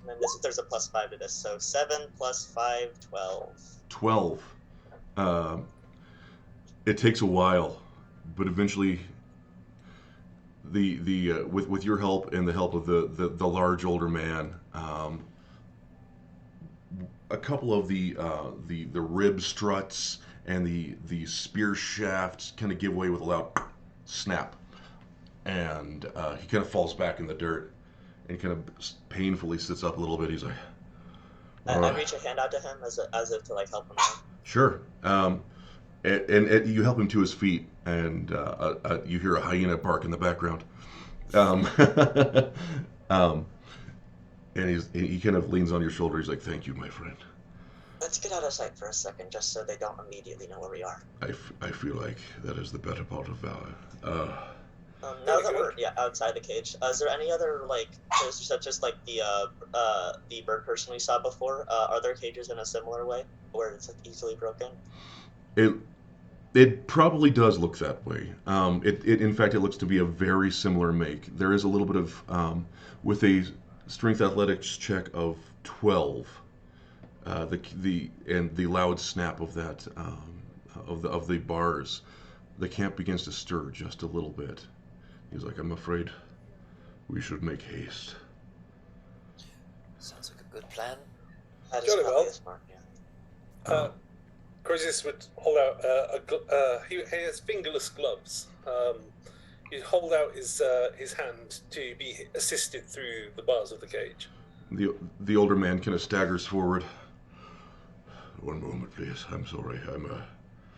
And then there's a +5 to this, so 7 + 5, 12. 12. It takes a while, but eventually, with your help and the help of the large older man, a couple of the rib struts and the spear shafts kind of give way with a loud snap, and he kind of falls back in the dirt, and kind of painfully sits up a little bit. He's like, I reach a hand out to him as if to like help him out. Sure. And you help him to his feet, and you hear a hyena bark in the background. And he kind of leans on your shoulder. He's like, "Thank you, my friend." Let's get out of sight for a second, just so they don't immediately know where we are. I feel like that is the better part of valor. Now that we're outside the cage, is there any other like cages such as like the bird person we saw before? Are there cages in a similar way where it's like easily broken? It probably does look that way. In fact, it looks to be a very similar make. There is a little bit of with a strength athletics check of 12. The loud snap of that of the bars, the camp begins to stir just a little bit. He's like, "I'm afraid we should make haste." Sounds like a good plan. That is Jolly probably well. a smart plan. Croesus would hold out he has fingerless gloves. He'd hold out his hand to be assisted through the bars of the cage. The older man kind of staggers forward. "One moment, please. I'm sorry.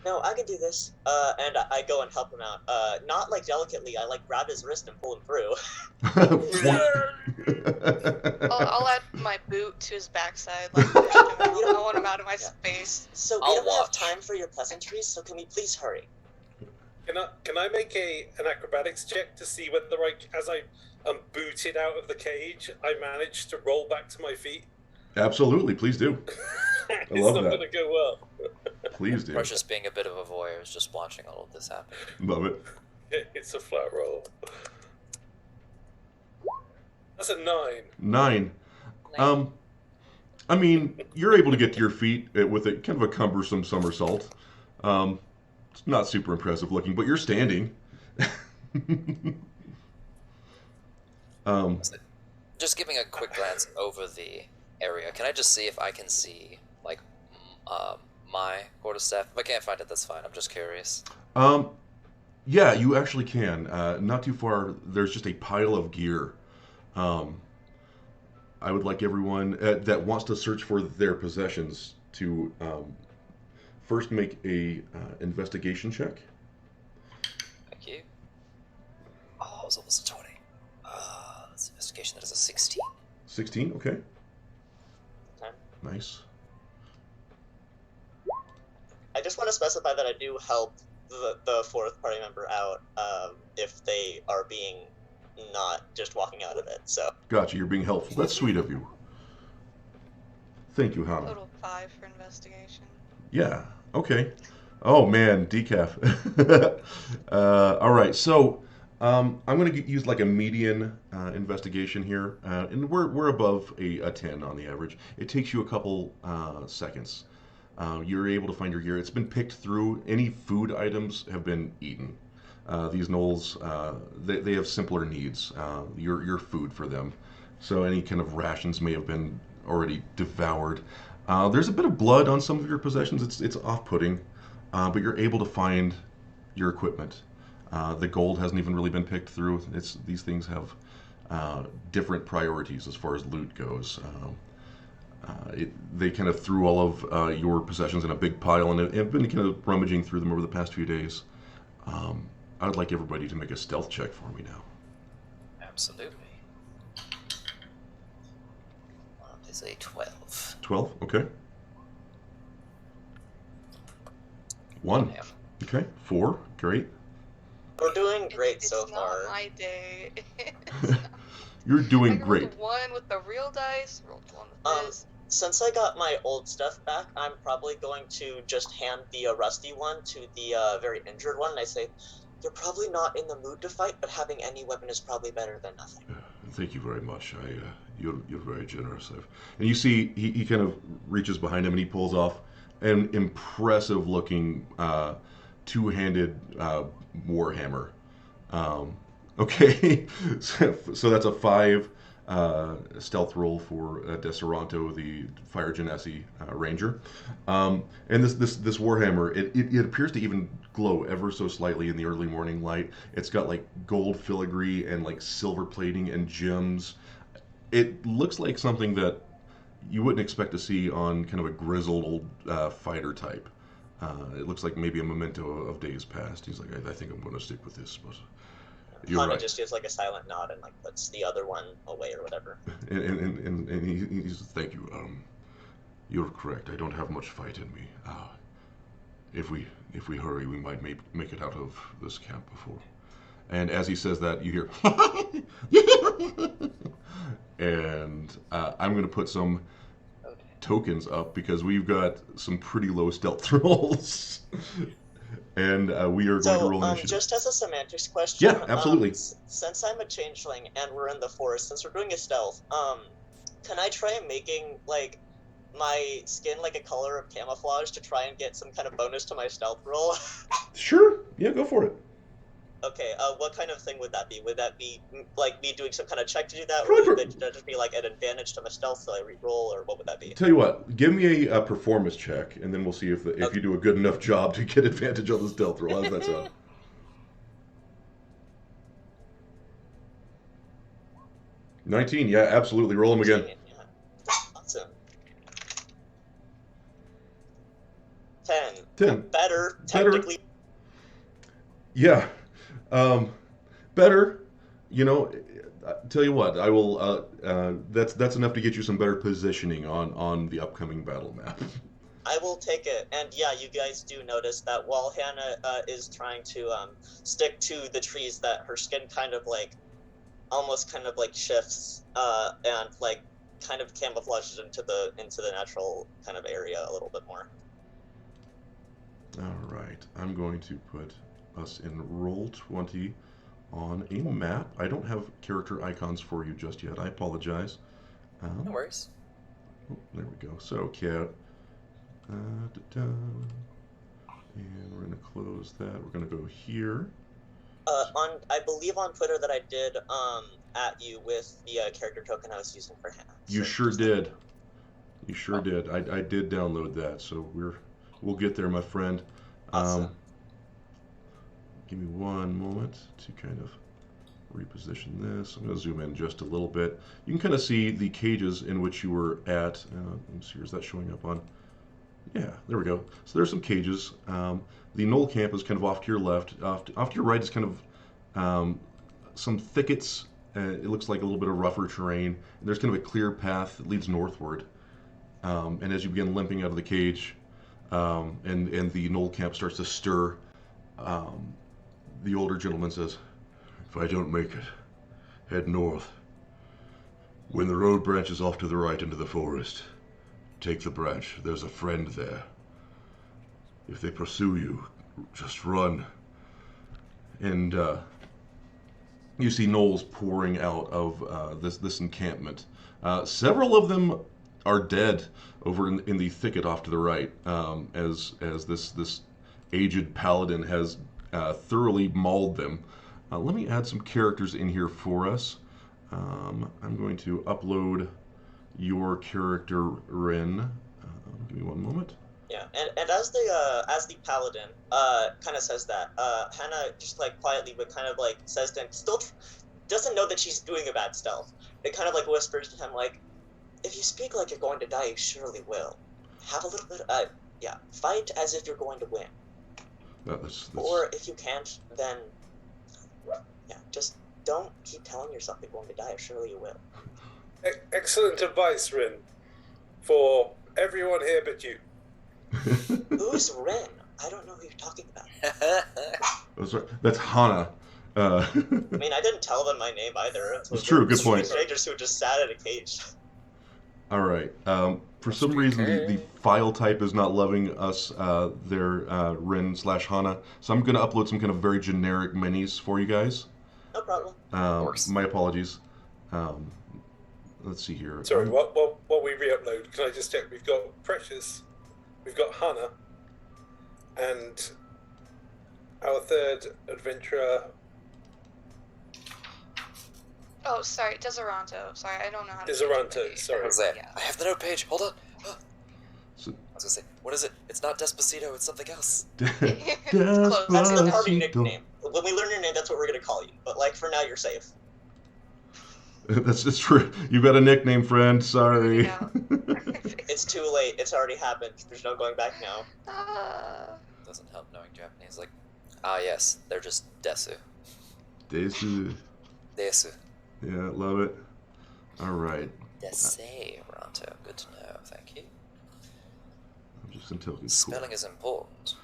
No, I can do this. And I go and help him out. Not like delicately. I like grab his wrist and pull him through. I'll add my boot to his backside, like push him. I don't want him out of my space. So we I'll don't have watch. time for your pleasantries. So can we please hurry? Can I make an acrobatics check to see whether as I am booted out of the cage, I manage to roll back to my feet? Absolutely, please do. It's love not that. going to go well. Please do. Precious being a bit of a voyeur is just watching all of this happen. Love it. It's a flat roll. That's a 9. 9. I mean, you're able to get to your feet with a kind of a cumbersome somersault. It's not super impressive looking, but you're standing. Just giving a quick glance over the area, can I just see if I can see, like, my quarterstaff? If I can't find it, that's fine. I'm just curious. Yeah, you actually can. Not too far, there's just a pile of gear. I would like everyone that wants to search for their possessions to first make a investigation check. Thank you. Oh, it was almost a 20. That's investigation. That is a 16. 16, okay. Okay. Nice. I just want to specify that I do help the fourth party member out if they are being not just walking out of it. So Gotcha, you're being helpful. That's sweet of you. Thank you, Hannah. Total 5 for investigation. Yeah, okay. Oh man, decaf. All right, so I'm going to use like a median investigation here, and we're above a 10 on the average. It takes you a couple seconds. You're able to find your gear. It's been picked through. Any food items have been eaten. These gnolls, they have simpler needs. You're food for them. So any kind of rations may have been already devoured. There's a bit of blood on some of your possessions. It's off-putting, but you're able to find your equipment. The gold hasn't even really been picked through. These things have different priorities as far as loot goes. They kind of threw all of your possessions in a big pile and have been kind of rummaging through them over the past few days. I'd like everybody to make a stealth check for me now. Absolutely. That is a 12. 12, okay. 1, Damn. okay. 4, great. we're doing great It's so not far. my day. You're doing I great. rolled 1 with the real dice, rolled 1 with this. Since I got my old stuff back, I'm probably going to just hand the rusty one to the very injured one, and I say, "You're probably not in the mood to fight, but having any weapon is probably better than nothing." Thank you very much. You're very generous. And you see, he kind of reaches behind him and he pulls off an impressive-looking two-handed warhammer. Okay, so that's a 5. stealth roll for Deseranto, the Fire Genasi ranger. And this warhammer, it appears to even glow ever so slightly in the early morning light. It's got like gold filigree and like silver plating and gems. It looks like something that you wouldn't expect to see on kind of a grizzled old fighter type. It looks like maybe a memento of days past. He's like, I think I'm going to stick with this. But you're Hana right. just gives like a silent nod and like puts the other one away or whatever. And he says, thank you. You're correct. I don't have much fight in me. If we hurry, we might make it out of this camp before. And as he says that, you hear, and I'm going to put some tokens up because we've got some pretty low stealth rolls. And we are going to roll initiative. Just as a semantics question, yeah, absolutely. Since I'm a changeling and we're in the forest, since we're doing a stealth, can I try making like my skin like a color of camouflage to try and get some kind of bonus to my stealth roll? Sure. Yeah, go for it. Okay, what kind of thing would that be? Would that be like me doing some kind of check to do that, or would it just be like an advantage to my stealth so I re-roll, or what would that be? Tell you what, give me a performance check, and then we'll see if you do a good enough job to get advantage on the stealth roll. How's that sound? $19, yeah, absolutely. Roll them again. Yeah. Awesome. 10. 10. Better, technically. Yeah. Better. You know, tell you what, I will. That's enough to get you some better positioning on the upcoming battle map. I will take it. And yeah, you guys do notice that while Hannah is trying to stick to the trees, that her skin kind of like, almost kind of like shifts and like kind of camouflages into the natural kind of area a little bit more. All right, I'm going to put us in Roll20 on a map. I don't have character icons for you just yet. I apologize. No worries. Oh, there we go. So, cat. And we're going to close that. We're going to go here. I believe on Twitter that I did at you with the character token I was using for Hannah. You sure did. You sure did. I did download that, so we'll get there, my friend. Awesome. Give me one moment to kind of reposition this. I'm going to zoom in just a little bit. You can kind of see the cages in which you were at. Let me see, is that showing up on? Yeah, there we go. So there's some cages. The Knoll camp is kind of off to your left. Off to your right is kind of some thickets. It looks like a little bit of rougher terrain. And there's kind of a clear path that leads northward. And as you begin limping out of the cage, and the Knoll camp starts to stir, the older gentleman says, "If I don't make it, head north. When the road branches off to the right into the forest, take the branch. There's a friend there. If they pursue you, just run." And you see gnolls pouring out of this encampment. Several of them are dead over in the thicket off to the right, as this aged paladin has thoroughly mauled them. Let me add some characters in here for us. I'm going to upload your character, Rin. Give me one moment. Yeah, and as the paladin kind of says that, Hannah just like quietly but kind of like says to him, still doesn't know that she's doing a bad stealth. It kind of like whispers to him like, "If you speak like you're going to die, you surely will. Have a little bit fight as if you're going to win. That's... Or if you can't, then just don't keep telling yourself you're going to die, or surely you will." Excellent advice, Rin, for everyone here but you. Who's Rin? I don't know who you're talking about. That's Hana. I mean, I didn't tell them my name either. It's true, good point. Strangers who just sat in a cage. All right. For some reason, the file type is not loving us there, Rin/Hana. So I'm going to upload some kind of very generic minis for you guys. No problem. My apologies. Let's see here. Sorry, while we re-upload, can I just check? We've got Precious, we've got Hana, and our third adventurer. Oh, sorry, Deseranto. Sorry, I don't know how to. Deseranto, sorry. What was that? Yeah. I have the note page. Hold on. So, I was gonna say, what is it? It's not Despacito. It's something else. It's close. That's the party Despacito. nickname. When we learn your name, that's what we're gonna call you. But like for now, you're safe. That's true. You've got a nickname, friend. Sorry. Yeah. It's too late. It's already happened. There's no going back now. Doesn't help knowing Japanese. Like, ah, yes, they're just Desu. Desu. Desu. Yeah, love it. All right. Deseranto. Good to know. Thank you. I'm just until it's cool. Spelling is important.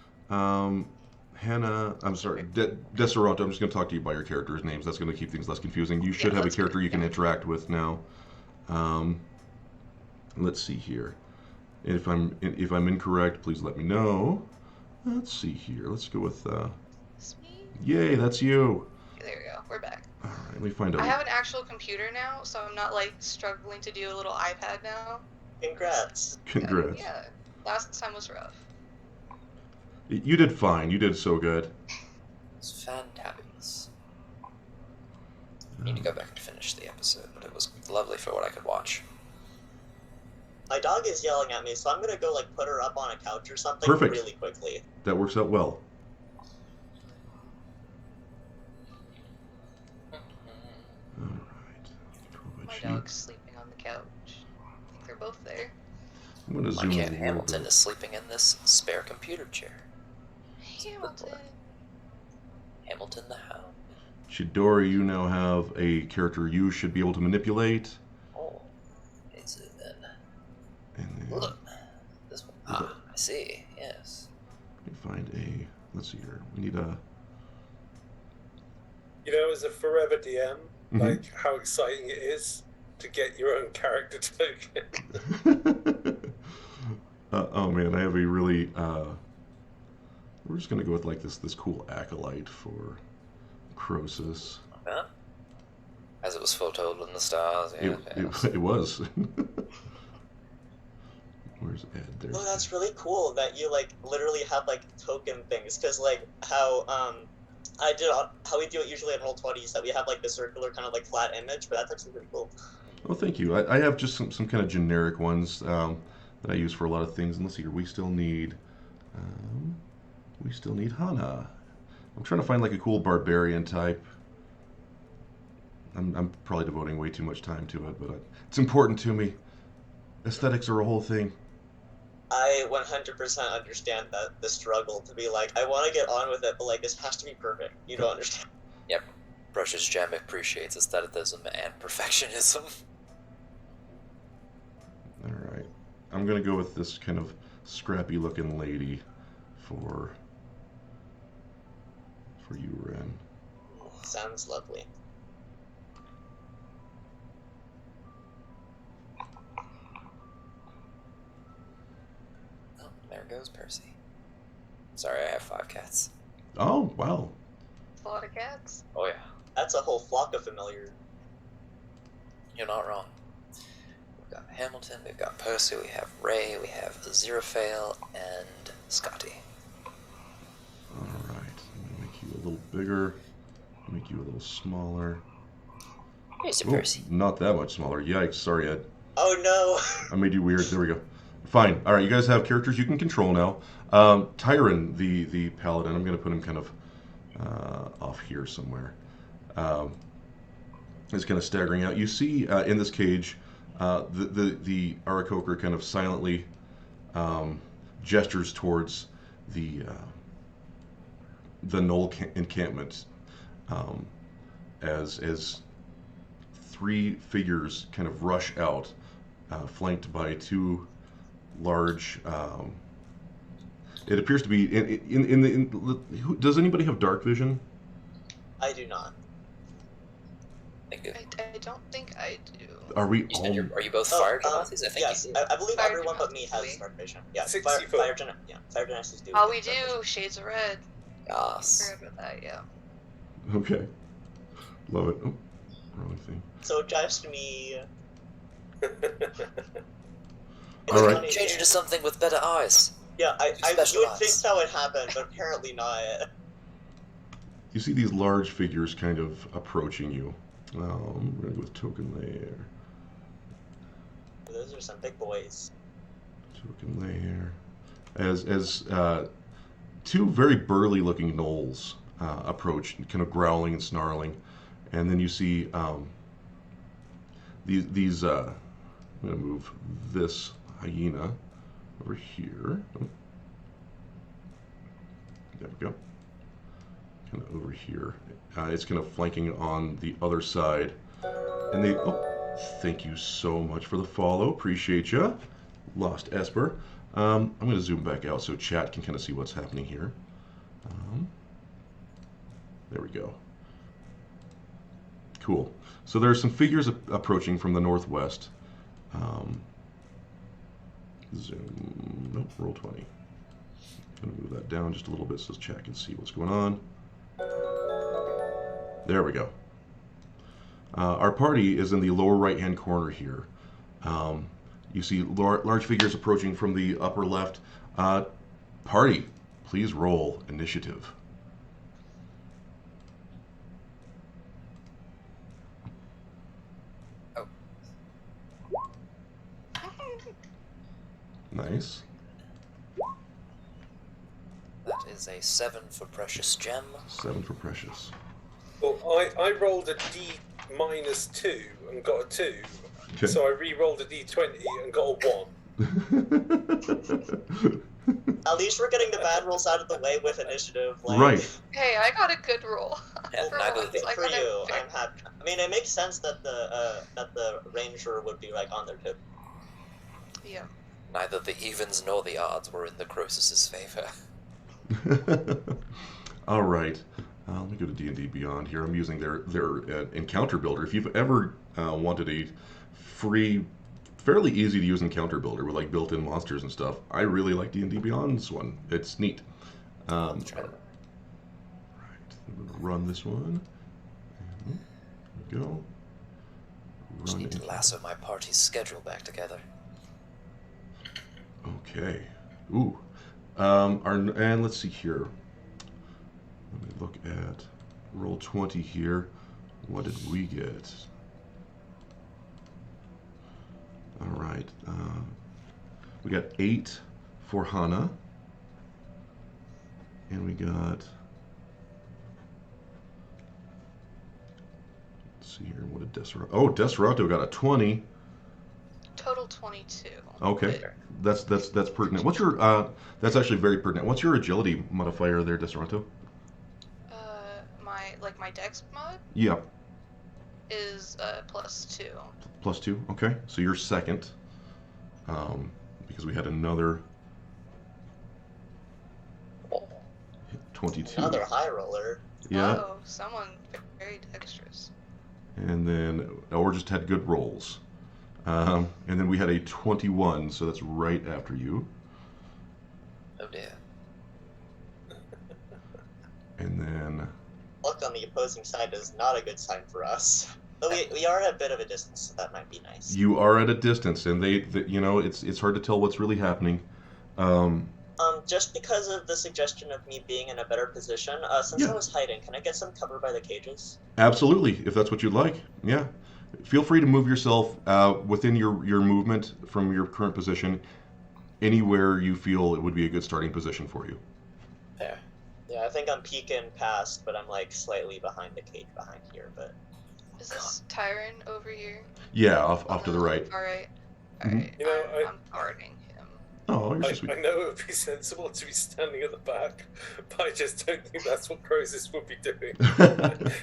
Hannah, I'm sorry, Deseranto, I'm just going to talk to you by your characters' names. That's going to keep things less confusing. You should have a that's character good, you can yeah. interact with now. Let's see here. If I'm incorrect, please let me know. Let's see here. Let's go with. It's me. Yay, that's you. Okay, there we go. We're back. All right, let me find out. I have an actual computer now, so I'm not like struggling to do a little iPad now. Congrats. Congrats. Yeah. Last time was rough. You did fine. You did so good. It's fantabulous. I need to go back and finish the episode, but it was lovely for what I could watch. My dog is yelling at me, so I'm gonna go like put her up on a couch or something Perfect. really quickly. That works out well. All right. My dog's sleeping on the couch. I think they're both there. I'm going to My zoom cat in. Hamilton is sleeping in this spare computer chair. Hamilton. Hamilton the Hound. Chidori, you now have a character you should be able to manipulate. Oh, is it then? And then Look, this one. Ah, I see. Yes. let me find a. Let's see here. We need a. You know, as a forever DM, Mhm. like how exciting it is to get your own character token. Oh man, I have a really. We're just gonna go with like this cool acolyte for Croesus. Huh? As it was foretold in the stars. Yeah, It was. Where's Ed? There's Oh, that's really cool that you like literally have like token things, because like how how we do it usually in Roll20 is that we have like the circular kind of like flat image, but that's actually pretty cool. Oh, thank you. I have just some kind of generic ones that I use for a lot of things. And let's see here. We still need Hana. I'm trying to find like a cool barbarian type. I'm probably devoting way too much time to it, but it's important to me. Aesthetics are a whole thing. I 100% understand the struggle to be like, I want to get on with it, but like this has to be perfect. You don't understand. Yep. Brush's Gem appreciates aestheticism and perfectionism. All right. I'm going to go with this kind of scrappy looking lady for you, Ren. Sounds lovely. Oh, there goes Percy. Sorry, I have 5 cats. Oh, wow. A lot of cats. Oh yeah, That's a whole flock of familiar. you're not wrong. We've got Hamilton, we've got Percy, we have Ray, we have Aziraphale, and Scotty. All right. I'm going to make you a little bigger. Make you a little smaller. Here's your Oh, Percy. not that much smaller. Yikes. Sorry, Ed. Oh no! I made you weird. There we go. Fine. All right, you guys have characters you can control now. Tyron, the paladin, I'm going to put him kind of off here somewhere. Is kind of staggering out. You see in this cage, the Aarakocra kind of silently gestures towards the knoll encampment as 3 figures kind of rush out, flanked by 2 large. It appears to be does anybody have dark vision? I do not. Thank you. I don't think I do. Are we You said all? are you both fire genasi? I think Yes, you do. I believe Fire everyone but me has genasi. dark vision. Yeah, 60 foot. fire genasies do. Oh, we have dark vision. do. Shades of Red. Yes. Forgot about that. Yeah. Okay, love it. Oh, wrong thing. So just me. All right. Change into something with better eyes. Yeah, you would Specialized. think that would happen, but apparently not. You see these large figures kind of approaching you. We're gonna go with token layer. Those are some big boys. Token layer. As two very burly looking gnolls approach, kind of growling and snarling, and then you see these. I'm gonna move this hyena over here. Oh. There we go. Kind of over here. It's kind of flanking on the other side, and they. Oh, thank you so much for the follow. Appreciate ya. Lost Esper. I'm going to zoom back out so chat can kind of see what's happening here. There we go. Cool. So there are some figures approaching from the northwest. Zoom. Nope, roll 20. I'm going to move that down just a little bit so chat can see what's going on. There we go. Our party is in the lower right-hand corner here. You see large figures approaching from the upper left. Party, please roll initiative. Oh. Nice. That is a 7 for Precious Gem. 7 for Precious. Well, I rolled a D-2 and got a 2. Okay. So I re-rolled a D20 and got a 1. At least we're getting the bad rolls out of the way with initiative. Like, Right. Hey, I got a good roll. Yeah, For neither once, did I for got a you, very- I'm happy. I mean, it makes sense that the ranger would be like on their tip. Yeah. Neither the evens nor the odds were in the Croesus's favor. All right. Let me go to D&D Beyond here. I'm using their encounter builder. If you've ever wanted a free, fairly easy to use encounter builder with like built-in monsters and stuff, I really like D&D Beyond's one. It's neat. Let's try that. Right. I'm going to run this one. There we go. Just Run need to in. lasso my party's schedule back together. Okay. Ooh. And let's see here. Let me look at roll 20 here. What did we get? All right. We got 8 for Hana. And we got... Let's see here. What did Deserato... Oh, Deserato got a 20. Total 22. Okay. That's pertinent. What's your... that's actually very pertinent. What's your agility modifier there, Deserato? My dex mod Yeah. is +2. +2. Okay. So you're second. Because we had another 22. Another high roller. Yeah. Oh, someone very dexterous. And then or just had good rolls. And then we had a 21, so that's right after you. Oh dear. And then Luck on the opposing side is not a good sign for us. But we are at a bit of a distance, so that might be nice. you are at a distance, and it's hard to tell what's really happening. Just because of the suggestion of me being in a better position, since Yeah. I was hiding, can I get some cover by the cages? Absolutely, if that's what you'd like. Yeah. Feel free to move yourself within your movement from your current position anywhere you feel it would be a good starting position for you. There. Yeah, I think I'm peeking past, but I'm like slightly behind the cage behind here, but... Is this Tyron over here? Yeah, off to the right. Alright. Mhm. Alright. You know, I'm guarding him. Oh, you're so I sweet. know it would be sensible to be standing at the back, but I just don't think that's what Croesus would be doing.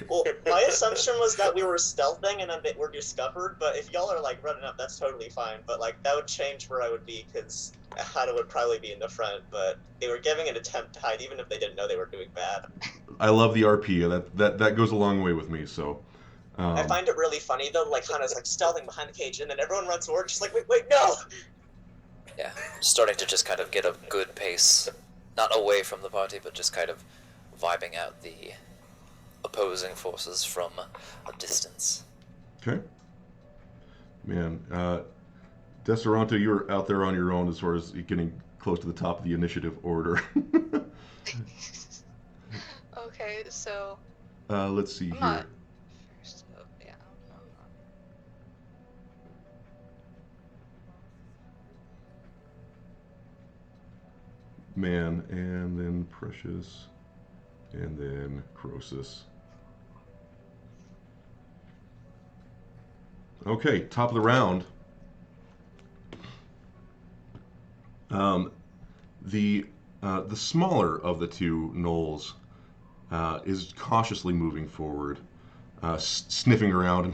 Well, my assumption was that we were stealthing and then they were discovered, but if y'all are like running up, that's totally fine. But like that would change where I would be, because Hana would probably be in the front, but they were giving an attempt to hide even if they didn't know they were doing bad. I love the RP. That goes a long way with me. So. I find it really funny though, like Hana's like stealthing behind the cage and then everyone runs forward, she's like, wait, no! Yeah, I'm starting to just kind of get a good pace, not away from the party, but just kind of vibing out the opposing forces from a distance. Okay. Man, Deserato, you were out there on your own as far as getting close to the top of the initiative order. Okay, so Let's see I'm here. not first. Oh, yeah. Man, and then Precious, and then Croesus. Okay, top of the round. The smaller of the two gnolls is cautiously moving forward, sniffing around, and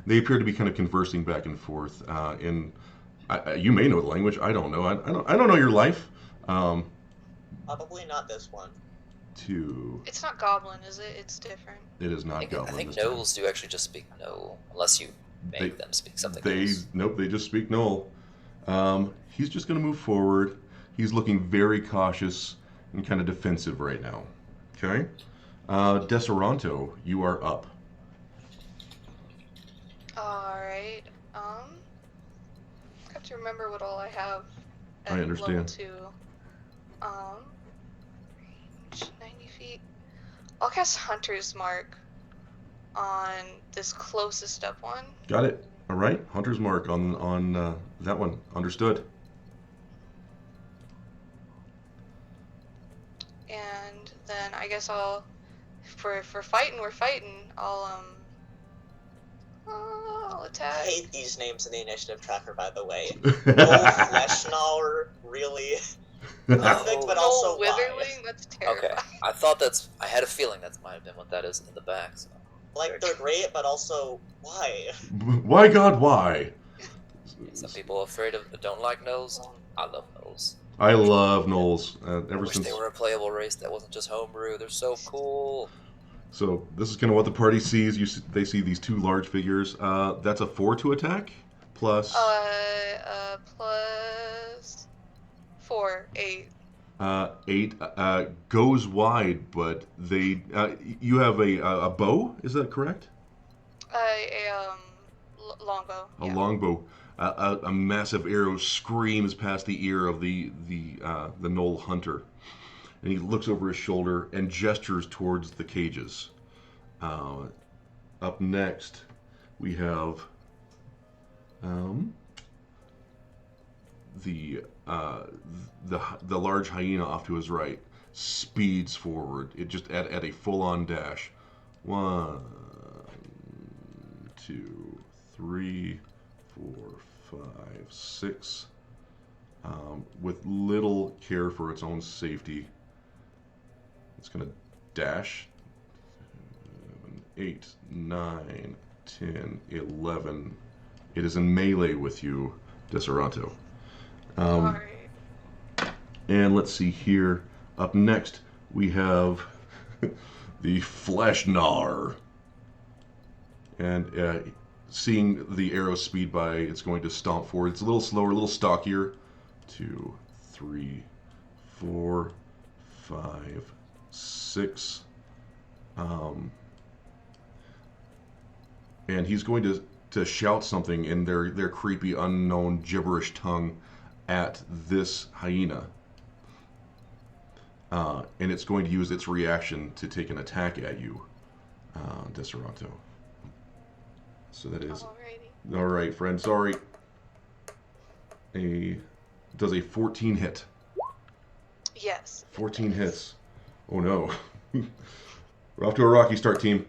they appear to be kind of conversing back and forth. You may know the language. I don't know. I don't know your life. Probably not this one. It's not goblin, is it? It's different. It is not goblin. I think this time. gnolls do actually just speak gnoll, unless you make them speak something else. Nope, they just speak gnoll. He's just going to move forward. He's looking very cautious and kind of defensive right now. Okay? Deseranto, you are up. Alright. I have to remember what all I have at I understand. level 2. Range 90 feet. I'll cast Hunter's Mark on this closest up one. Got it. All right. Hunter's Mark on that one. Understood. And then I guess I'll, for fighting, we're fighting. I'll attack. I hate these names in the initiative tracker, by the way. Gnoll Fleshgnawer, really? Perfect, but also why? Witherling? That's terrifying. Okay, I had a feeling that might have been what that is in the back. So. Like, they're great, but also, why? Why, God, why? Some people don't like gnolls. I love gnolls. I love gnolls. I wish they were a playable race that wasn't just homebrew. They're so cool. So this is kind of what the party sees. They see these two large figures. That's a 4 to attack, plus... Plus 4, 8. 8 goes wide, but they... you have a bow, is that correct? Longbow. A longbow. A massive arrow screams past the ear of the gnoll hunter. And he looks over his shoulder and gestures towards the cages. Up next, we have the large hyena off to his right speeds forward. It just at a full-on dash. 1, 2, 3, 4, 5, 6. With little care for its own safety. It's going to dash 7, 8, 9, 10, 11. It is in melee with you, Deseranto. Alright. And let's see here. Up next, we have the Fleshgnawer. And seeing the arrow speed by, it's going to stomp forward. It's a little slower, a little stockier. 2, 3, 4, 5, 6. And he's going to shout something in their creepy, unknown, gibberish tongue at this hyena. And it's going to use its reaction to take an attack at you, Deseranto. So that is... Alrighty. All right, friend. Sorry. Does a 14 hit? Yes. 14 hits. Oh no. We're off to a rocky start, team.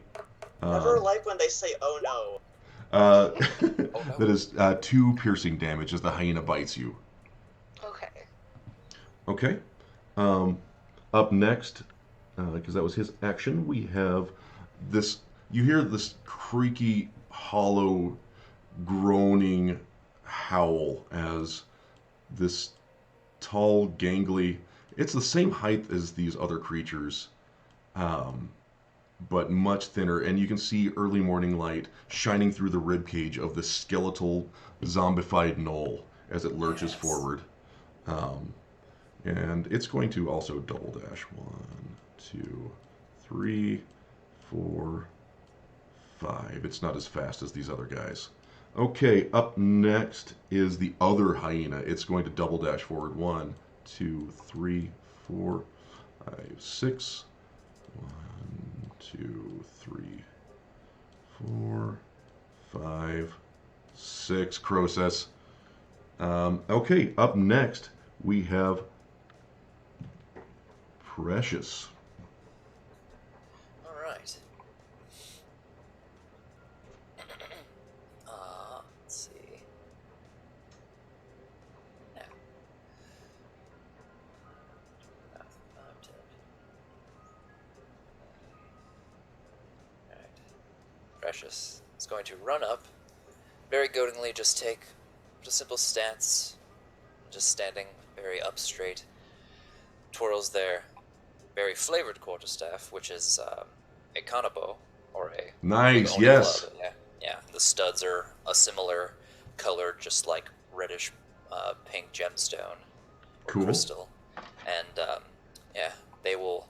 Never like when they say, oh no. That is 2 piercing damage as the hyena bites you. Okay. Okay. Up next, because that was his action, we have this. You hear this creaky, hollow, groaning howl as this tall, gangly. It's the same height as these other creatures, but much thinner. And you can see early morning light shining through the rib cage of the skeletal, zombified gnoll as it lurches forward. And it's going to also double dash. 1, 2, 3, 4, 5. It's not as fast as these other guys. Okay, up next is the other hyena. It's going to double dash forward. 1, 2, 3, 4, 5, 6. 1, 2, 3, 4, 5, 6. Croesus. Okay, up next we have Precious. All right. Let's see. Yeah. 5, 10. All right. Precious is going to run up, very goadingly just take a simple stance, just standing very up straight, twirls their very flavored quarterstaff, which is a kanabo, or a Nice, oni yes. club. Yeah. The studs are a similar color, just like reddish pink gemstone or Cool. crystal, and yeah, they will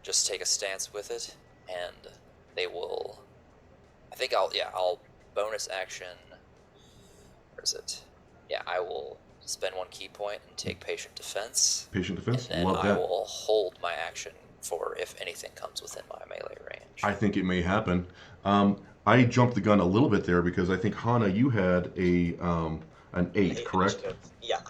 just take a stance with it, and they will. I think I'll bonus action. Where is it? Yeah, I will spend 1 key point and take patient defense. Patient defense, And then love I that. will hold my action for if anything comes within my melee range. I think it may happen. I jumped the gun a little bit there because I think Hana, you had an 8, correct? Initiative. Yeah,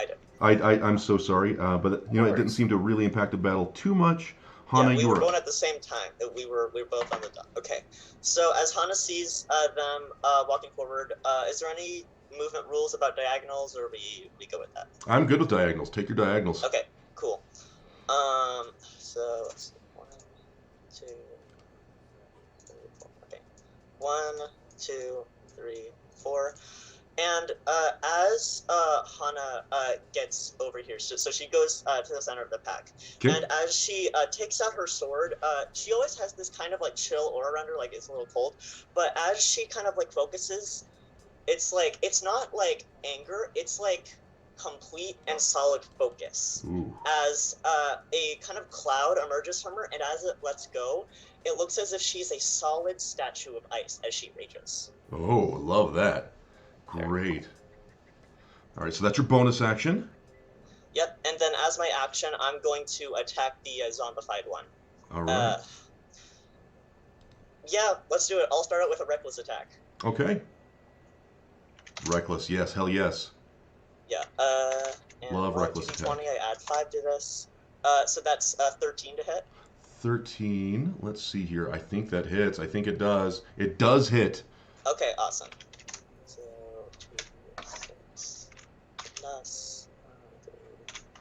I did. I'm so sorry, but it didn't seem to really impact the battle too much. Hana, Yeah, we you were were going at the same time. We were both on the dot. Okay, so as Hana sees them walking forward, is there any movement rules about diagonals, or we go with that? I'm good with diagonals. Take your diagonals. Okay, cool. So let's see. 1, 2, 3, 4. Okay, 1, 2, 3, 4. And as Hana gets over here, so she goes to the center of the pack, Okay. and as she takes out her sword, she always has this kind of like chill aura around her, like it's a little cold. But as she kind of like focuses, it's like it's not like anger, it's like complete and solid focus. Ooh. As a kind of cloud emerges from her, and as it lets go, it looks as if she's a solid statue of ice as she rages. Oh, love that. Great. All right, so that's your bonus action. Yep, and then as my action, I'm going to attack the zombified one. All right. Yeah, let's do it. I'll start out with a reckless attack. Okay. Reckless, yes, hell yes. Yeah. And Love reckless attack. 20, I add 5 to this. So that's 13 to hit. 13. Let's see here. I think that hits. I think it does. It does hit. Okay, awesome. So 2d6 plus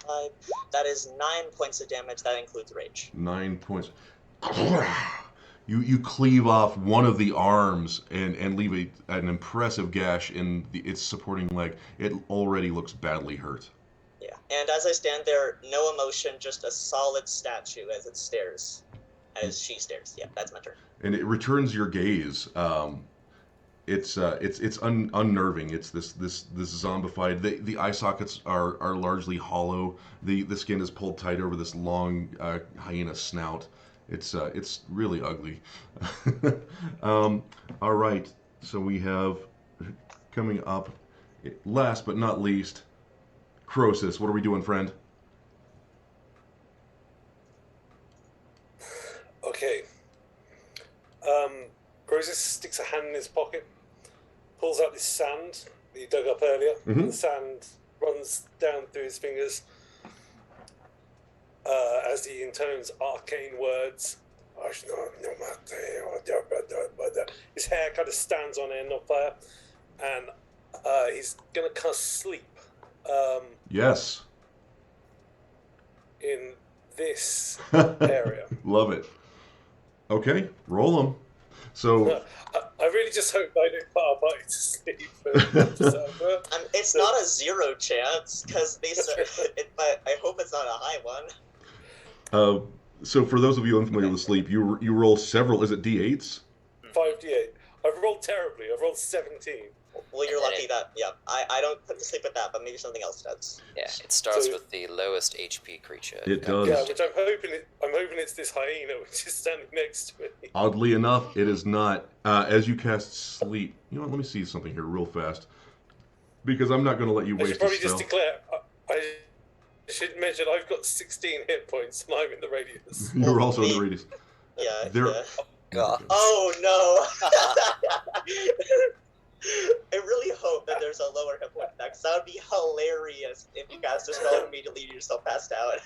5. That is 9 points of damage. That includes rage. 9 points. You cleave off one of the arms and leave an impressive gash in its supporting leg. It already looks badly hurt. Yeah, and as I stand there, no emotion, just a solid statue as it stares. As she stares. Yeah, that's my turn. And it returns your gaze. It's unnerving. It's this zombified. The eye sockets are largely hollow. The skin is pulled tight over this long hyena snout. It's really ugly. All right, so we have coming up, last but not least, Croesus. What are we doing, friend? Okay. Croesus sticks a hand in his pocket, pulls out this sand that he dug up earlier, and the sand runs down through his fingers as he intones arcane words. His hair kind of stands on end on fire, and he's going to cast sleep. Yes. In this area. Love it. Okay, roll them. So Uh, I really just hope I don't put our body to sleep. It's not a 0 chance, because they said it, but I hope it's not a high one. So for those of you unfamiliar with sleep, you roll several. Is it d8s? 5d8. I've rolled terribly. I've rolled 17. Well, you're lucky that, yeah. I don't put to sleep with that, but maybe something else does. Yeah, it starts So- with the lowest HP creature. It does. Yeah, which I'm hoping it's this hyena which is standing next to me. Oddly enough, it is not. As you cast sleep, you know what? Let me see something here real fast, because I'm not going to let you I should waste a probably spell. just declare. I should mention I've got 16 hit points and I'm in the radius. You're also in the radius. Yeah. There- yeah. God. Oh, no! I really hope that there's a lower hit point because that would be hilarious if you cast a spell and immediately yourself passed out.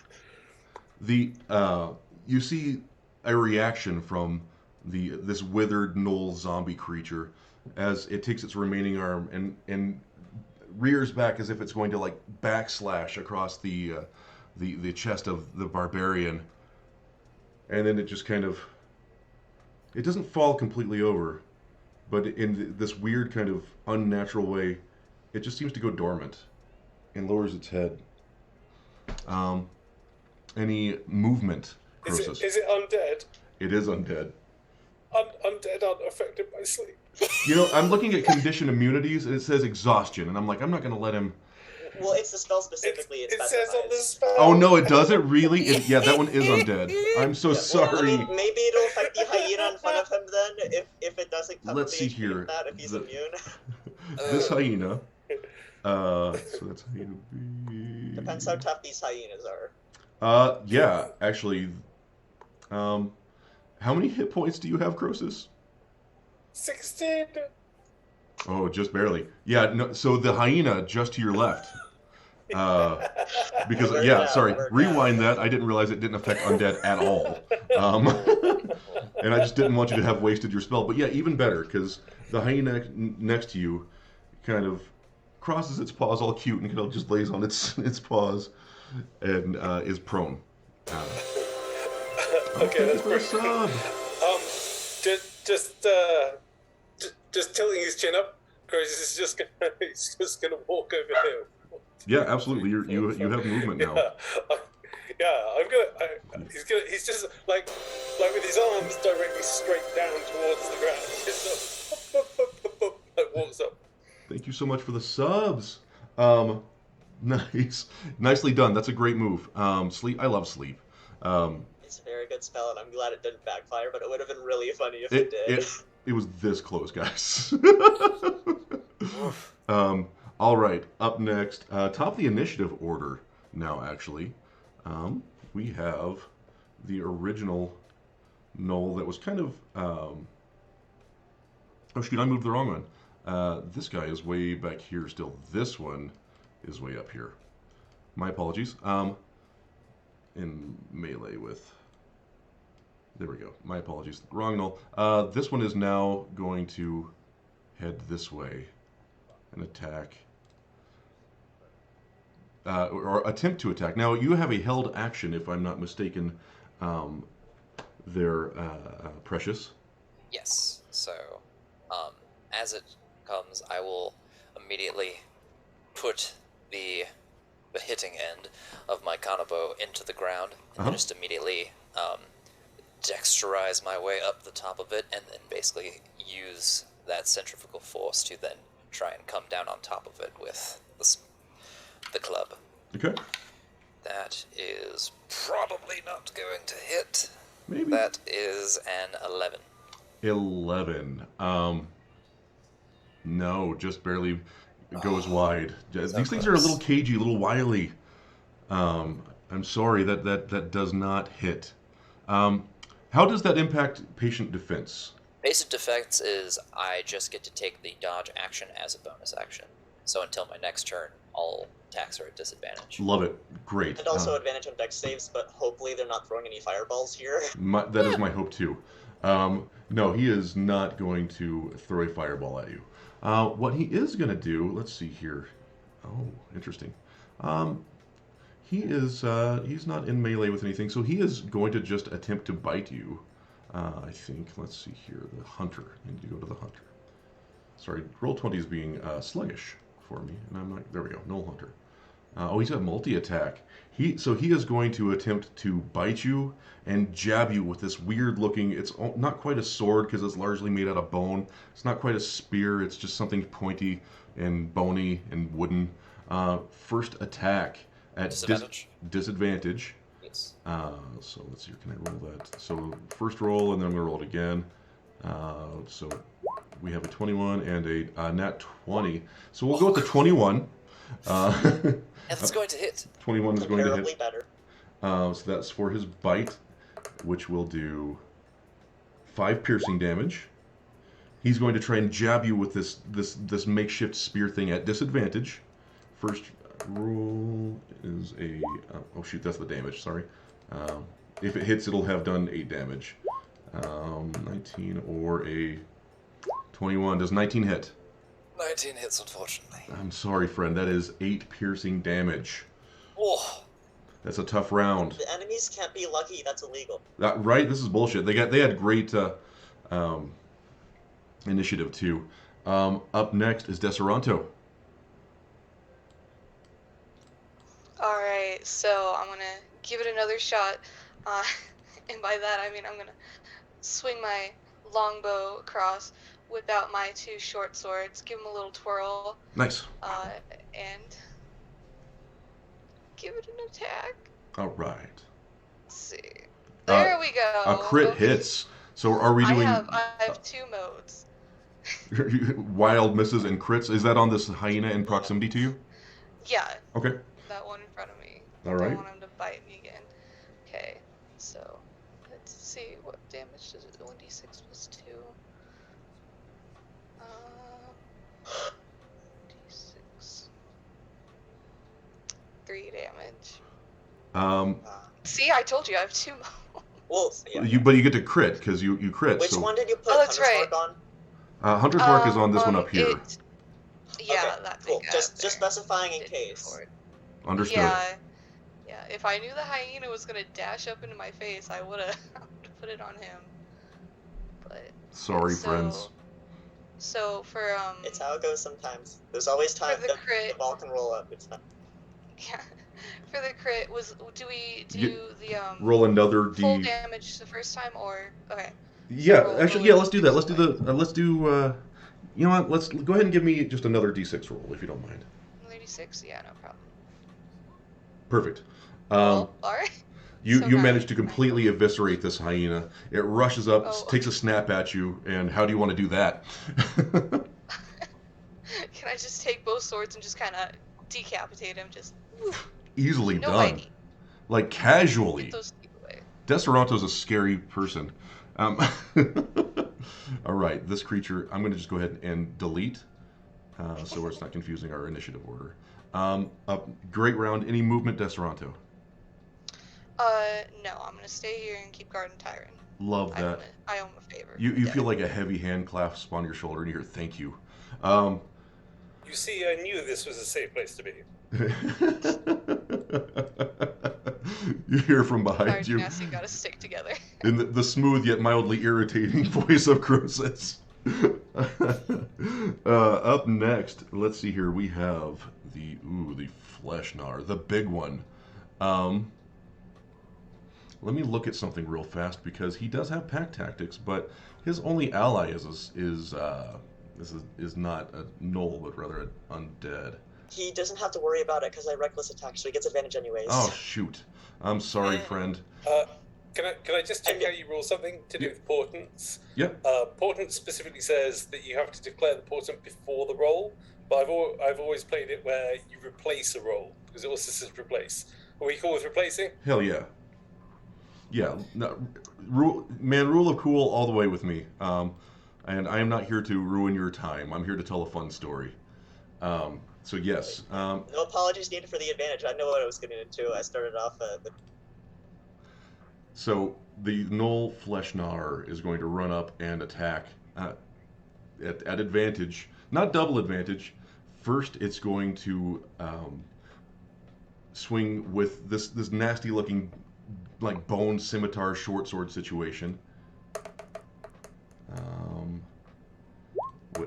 You see a reaction from this withered gnoll zombie creature as it takes its remaining arm and rears back as if it's going to like backslash across the chest of the barbarian, and then it just kind of, it doesn't fall completely over, but in this weird kind of unnatural way, it just seems to go dormant and lowers its head. Any movement, Croesus? Is it undead? It is undead. Undead aren't affected by sleep. You know, I'm looking at condition immunities, and it says exhaustion, and I'm like, I'm not going to let him... Well, it's the spell specifically. It says on the spell. Oh, no, it doesn't really? Yeah, that one is undead. I'm so sorry. Well, maybe it'll affect the hyena in front of him then, if it doesn't cover Let's the see HP here. of that, if he's immune. This hyena... so that's hyena B... Depends how tough these hyenas are. Yeah, actually... how many hit points do you have, Croesus? 16. Oh, just barely. Yeah, no, so the hyena just to your left. Because, yeah, sorry, rewind that. I didn't realize it didn't affect undead at all. And I just didn't want you to have wasted your spell. But yeah, even better, because the hyena next to you kind of crosses its paws all cute and kind of just lays on its paws and is prone. Okay, that's for pretty. sub. Just tilting his chin up. Croesus is he's just gonna walk over here. Yeah, absolutely. You have movement now. He's just like with his arms directly straight down towards the ground. Just like walks up. Thank you so much for the subs. Nice, nicely done. That's a great move. Sleep. I love sleep. It's a very good spell, and I'm glad it didn't backfire. But it would have been really funny if it did. It was this close, guys. All right. Up next, top of the initiative order now. Actually, we have the original Knoll that was kind of. Oh shoot! I moved the wrong one. This guy is way back here still. This one is way up here. My apologies. In melee with... There we go. My apologies. Wrong Knoll. This one is now going to head this way and attack. Or attempt to attack. Now, you have a held action, if I'm not mistaken, there, Precious. Yes. So, as it comes, I will immediately put the hitting end of my kanabo into the ground and then just immediately dexterize my way up the top of it and then basically use that centrifugal force to then try and come down on top of it with the club. Okay. That is probably not going to hit. Maybe. That is an 11. 11. No, just barely goes wide. These things are a little cagey, a little wily. I'm sorry, that does not hit. How does that impact patient defense? Basic defense is I just get to take the dodge action as a bonus action. So until my next turn, all attacks are at disadvantage. Love it. Great. And also advantage on dex saves, but hopefully they're not throwing any fireballs here. That is my hope too. No, he is not going to throw a fireball at you. What he is going to do, let's see here. Oh, interesting. He's not in melee with anything, so he is going to just attempt to bite you. I think, let's see here, the hunter. I need to go to the hunter. Sorry, Roll20 is being sluggish for me, and I'm not, there we go, Knoll Hunter. He's got multi-attack. So he is going to attempt to bite you and jab you with this weird-looking, it's not quite a sword because it's largely made out of bone. It's not quite a spear, it's just something pointy and bony and wooden. First attack at disadvantage. Yes. So let's see, can I roll that? So first roll, and then I'm going to roll it again. So we have a 21 and a nat 20. So we'll go with the 21. And it's going to hit. 21 is going to hit. Better. So that's for his bite, which will do 5 piercing damage. He's going to try and jab you with this makeshift spear thing at disadvantage. First roll is a... oh shoot, that's the damage, sorry. If it hits, it'll have done 8 damage. 19 or a 21. Does 19 hit? 19 hits, unfortunately. I'm sorry, friend. That is 8 piercing damage. Oh. That's a tough round. The enemies can't be lucky. That's illegal. Right? This is bullshit. They had great initiative too. Up next is Deseranto. All right, so I'm gonna give it another shot, and by that I mean I'm gonna swing my longbow across, whip out my 2 short swords, give them a little twirl, Nice. and give it an attack. All right. Let's see. There Uh, we go. A crit Okay. hits. So are we doing I have 2 modes. wild misses and crits? Is that on this hyena in proximity to you? Yeah, Okay. that one in front of me. All right. Don't want him to bite me again. Okay, so let's see what damage does it. 1d6 plus 2. D6. 3 damage. See, I told you I have 2 modes. Well, yeah. But you get to crit because you crit. Which so, one did you put Oh, that's Hunter's right. Mark on? Hunter's Mark is on this one up here. Yeah, Okay, that cool. thing. Just specifying in did case. before. Understood. Yeah, yeah. If I knew the hyena was gonna dash up into my face, I would've put it on him. But Sorry, friends. So for It's how it goes sometimes. There's always time the that crit- the ball can roll up. It's fine. yeah, for the crit do we do the Roll another d. full damage the first time or okay? Yeah, roll- actually, roll yeah. it Let's do that. Let's do six the. Let's do. You know what? Let's go ahead and give me just another d6 roll if you don't mind. 86? Yeah, no problem. Perfect. All right. You So you nine. managed to completely eviscerate this hyena. It rushes up, Oh. takes a snap at you, and how do you want to do that? Can I just take both swords and just kind of decapitate him? Just Easily no done. bitey. Like casually. Get those teeth away. Deseranto's a scary person. All right, this creature, I'm going to just go ahead and delete, so it's not confusing our initiative order. A great round. Any movement, Deseranto? No, I'm gonna stay here and keep guarding Tyron. Love that. I owe him a favor. You feel like a heavy hand clasp on your shoulder, and you hear "thank you." You see, I knew this was a safe place to be. You hear from behind Tyron you. and Cassie gotta stick together. In the smooth yet mildly irritating voice of Croesus. Up next, let's see here. We have the Fleshnar, the big one. Let me look at something real fast because he does have pack tactics, but his only ally is not a gnoll, but rather an undead. He doesn't have to worry about it because I reckless attack, so he gets advantage anyways. Oh shoot! I'm sorry, friend. Can I just check how you roll something to do with portents? Yep. Portent specifically says that you have to declare the portent before the roll, but I've always played it where you replace a roll because it also says replace. Are we cool with replacing? Hell yeah. Yeah, no, rule of cool all the way with me. And I am not here to ruin your time. I'm here to tell a fun story. So yes. No apologies needed for the advantage. I know what I was getting into. I started off So the Gnoll Fleshnar is going to run up and attack at advantage, not double advantage. First, it's going to swing with this nasty looking like bone scimitar short sword situation.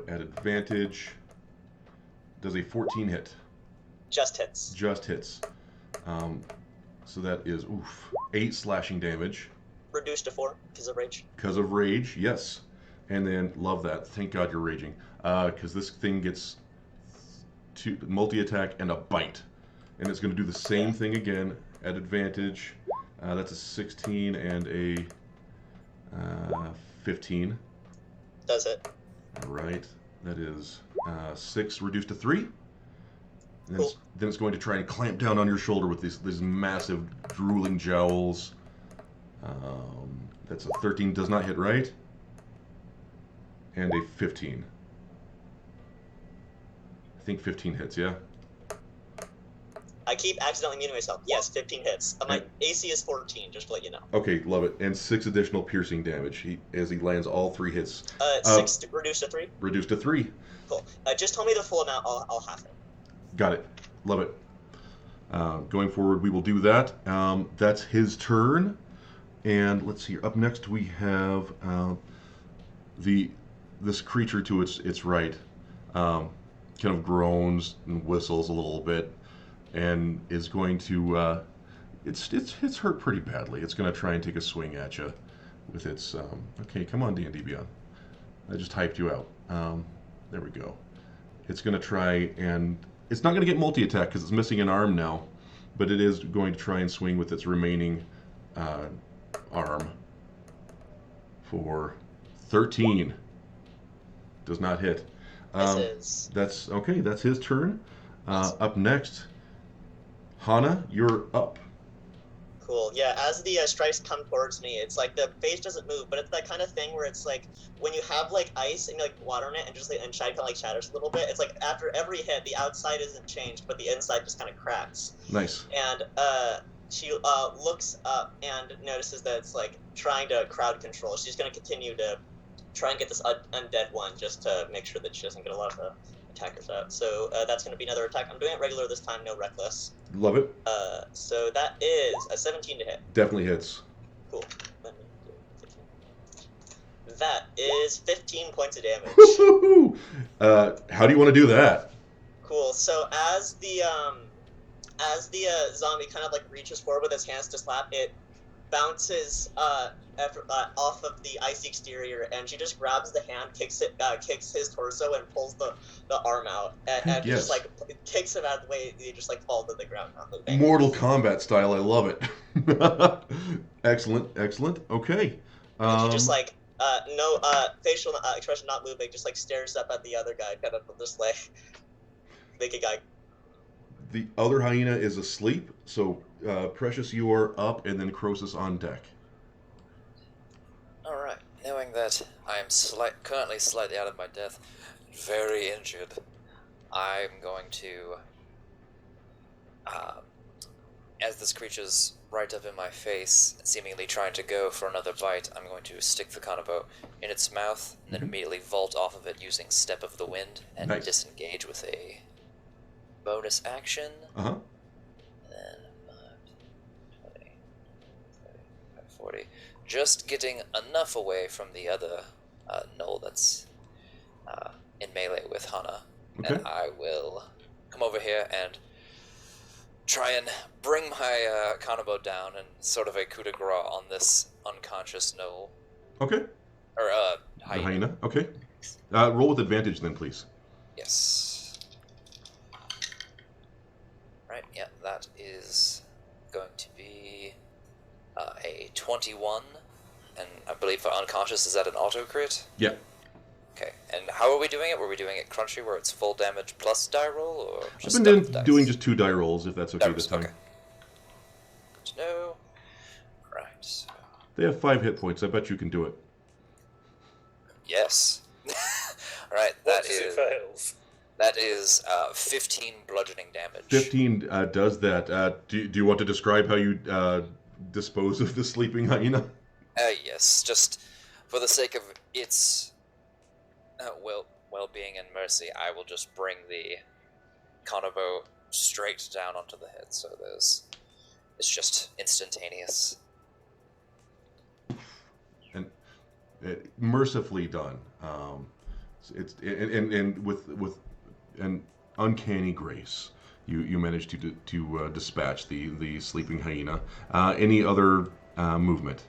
At advantage, does a 14 hit? just hits. Just hits. So that is 8 slashing damage. Reduced to 4 because of rage. Because of rage, yes. And then, love that. Thank God you're raging. Because this thing gets multi-attack and a bite. And it's going to do the same thing again at advantage. That's a 16 and a 15. Does it? All right. That is 6 reduced to 3. And Cool. then it's going to try and clamp down on your shoulder with these massive drooling jowls. That's a 13, does not hit, right? and a 15. I think 15 hits, yeah? I keep accidentally muting myself. Yes, 15 hits. My AC is 14, just to let you know. Okay, love it. And 6 additional piercing damage as he lands all 3 hits. 6 reduced to 3? Reduced to 3. Cool. Just tell me the full amount, I'll half it. Got it. Love it. Going forward, we will do that. That's his turn. And let's see. Up next, we have this creature to its right. Kind of groans and whistles a little bit, and is going to. It's hurt pretty badly. It's going to try and take a swing at you with its. Okay, come on, D&D Beyond. I just hyped you out. There we go. It's going to try and. It's not going to get multi-attack because it's missing an arm now, but it is going to try and swing with its remaining arm for 13. Does not hit. That's okay. That's his turn. Up next, Hana, you're up. Cool. Yeah, as the strikes come towards me, it's like the face doesn't move, but it's that kind of thing where it's like when you have like ice and you like water in it and just like and shine kind of like shatters a little bit. It's like after every hit, the outside isn't changed, but the inside just kind of cracks. Nice. And she looks up and notices that it's like trying to crowd control. She's going to continue to try and get this undead one just to make sure that she doesn't get a lot of attackers out. So that's going to be another attack. I'm doing it regular this time, no reckless. Love it. So that is a 17 to hit. Definitely hits. Cool. Let me do 15. That is 15 points of damage. How do you want to do that? Cool. So as the zombie kind of like reaches forward with his hands to slap, it bounces off of the icy exterior, and she just grabs the hand, kicks his torso, and pulls the arm out, and Yes. just like kicks him out of the way. He just like falls to the ground, not moving. Mortal Kombat style. I love it. Excellent. Okay. And she just like no facial expression, not moving, just like stares up at the other guy, kind of just like make a guy. The other hyena is asleep, so Precious, you are up, and then Croesus on deck. Alright, knowing that I am currently slightly out of my depth, very injured, I'm going to, as this creature's right up in my face, seemingly trying to go for another bite, I'm going to stick the Kanabo in its mouth, and then immediately vault off of it using Step of the Wind, and Nice. disengage with a bonus action. Uh-huh. Then 20, 30, 40. Just getting enough away from the other gnoll that's in melee with Hana. Okay. And I will come over here and try and bring my Kanabo down in sort of a coup de grace on this unconscious gnoll. Okay. Or The hyena. hyena. Okay. Roll with advantage then, please. Yes. Right, yeah, that is going to be a 21, and I believe for unconscious, is that an auto crit? Yeah. Okay, and how are we doing it? Were we doing it crunchy, where it's full damage plus die roll, or just I've been double dice? doing just 2 die rolls, if that's okay Dice, this time. okay. Good to know. Right, so... They have 5 hit points. I bet you can do it. Yes. Alright, What if it fails? that is 15 bludgeoning damage. 15 does that. Do you want to describe how you dispose of the sleeping hyena? Yes, just for the sake of its well-being and mercy, I will just bring the Kanabo straight down onto the head, so it's just instantaneous. And mercifully done. It's and with an uncanny grace, you managed to dispatch the sleeping hyena. Any other movement?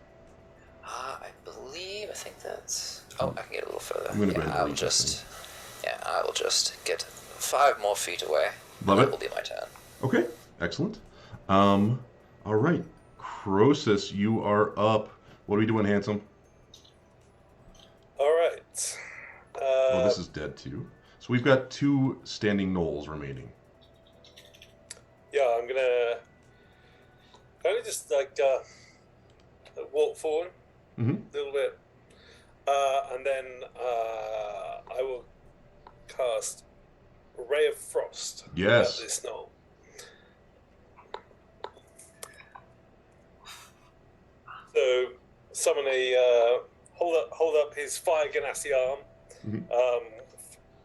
I think that's... Oh, I can get a little further. I'm gonna go ahead and I will read just... Yeah, I will just get 5 more feet away. Love That it. will be my turn. Okay, excellent. All right, Croesus, you are up. What are we doing, handsome? All right. Oh, this is dead too. So we've got 2 standing gnolls remaining. Yeah, I'm gonna kind of just like walk forward Mm-hmm. a little bit, And then I will cast Ray of Frost Yes. at this knoll. So summon a hold up his fire ganassi arm,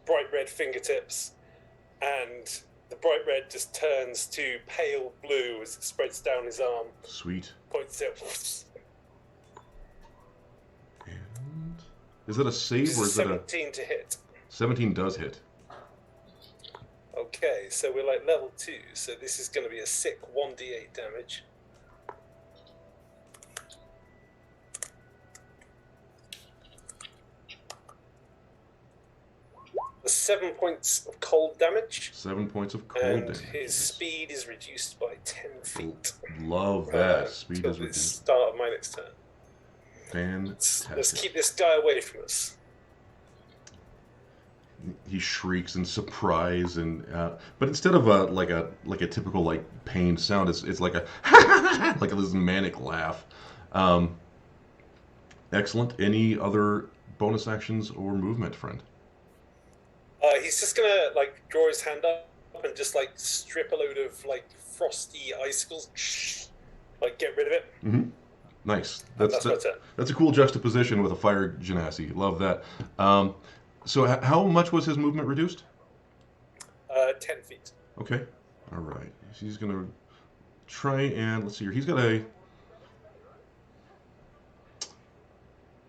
bright red fingertips, and the bright red just turns to pale blue as it spreads down his arm. Sweet. Points it. And is that a save or is that a 17 to hit? 17 does hit. Okay, so we're like level 2, so this is going to be a sick 1d8 damage. There's 7 points of cold damage. 7 points of cold And damage. his speed is reduced by 10 feet. Love that. Speed till is the reduced. start of my next turn. Fantastic. Let's keep this guy away from us. He shrieks in surprise, and but instead of like a typical like pained sound, it's like a like this manic laugh. Excellent. Any other bonus actions or movement, friend? He's just gonna like draw his hand up and just like strip a load of like frosty icicles, like get rid of it. Mm-hmm. Nice. That's my turn. That's a cool juxtaposition with a fire genasi. Love that. So how much was his movement reduced? 10 feet. Okay. All right. So he's going to try and, let's see here. He's got a...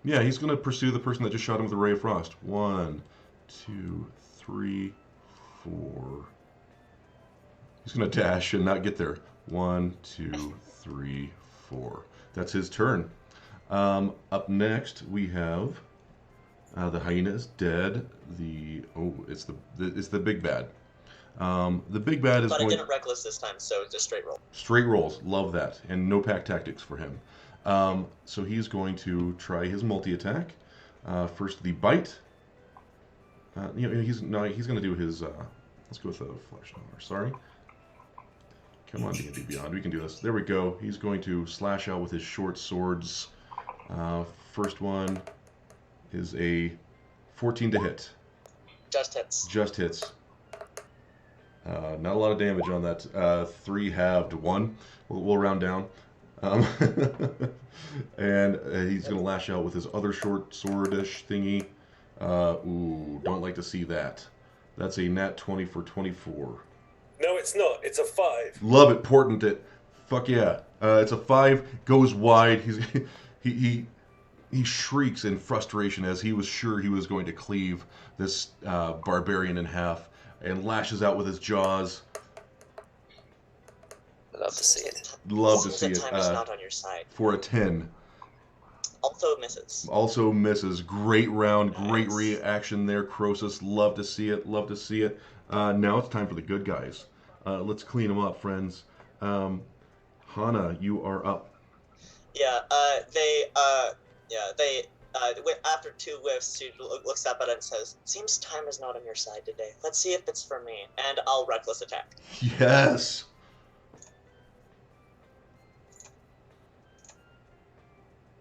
Yeah, he's going to pursue the person that just shot him with a ray of frost. 1, 2, 3, 4. He's going to dash and not get there. 1, 2, 3, 4. That's his turn. Up next, we have... the hyena is dead. It's the big bad. The big bad is But going. I didn't reckless this time, so just straight roll. Straight rolls, love that, and no pack tactics for him. So he's going to try his multi attack. First the bite. He's going to do his. Let's go with the flesh armor. Sorry. Come on, D&D Beyond, we can do this. There we go. He's going to slash out with his short swords. First one is a 14 to hit. Just hits. Just hits. Not a lot of damage on that. 3 halved. 1. We'll round down. And he's going to lash out with his other short swordish thingy. Don't like to see that. That's a nat 20 for 24. No, it's not. It's a 5. Love it, portent it. Fuck yeah. It's a 5, goes wide. He shrieks in frustration as he was sure he was going to cleave this barbarian in half and lashes out with his jaws. Love to see it. Love to see The it. time is not on your side. For a 10. Also misses. Also misses. Great round, great Nice. reaction there, Croesus. Love to see it. Love to see it. Now it's time for the good guys. Let's clean them up, friends. Hana, you are up. Yeah, after 2 whiffs, she looks up at it and says, "Seems time is not on your side today. Let's see if it's for me." And I'll reckless attack. Yes.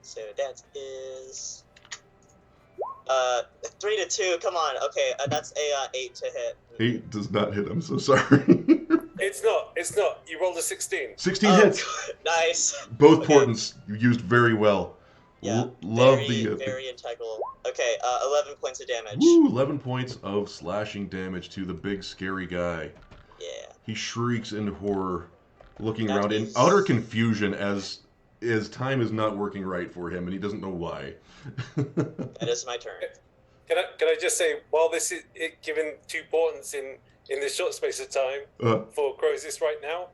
So that is 3 to 2. Come on. Okay, that's a 8 to hit. 8 does not hit. I'm so sorry. It's not. It's not. You rolled a 16. 16 hits. Good. Nice. Both Okay. portents used very well. Yeah. Love very integral. Okay, 11 points of damage. Woo, 11 points of slashing damage to the big scary guy. Yeah. He shrieks in horror, looking That around in is- utter confusion as time is not working right for him, and he doesn't know why. That is my turn. Can I just say, while this is given 2 portents in this short space of time for Croesus right now,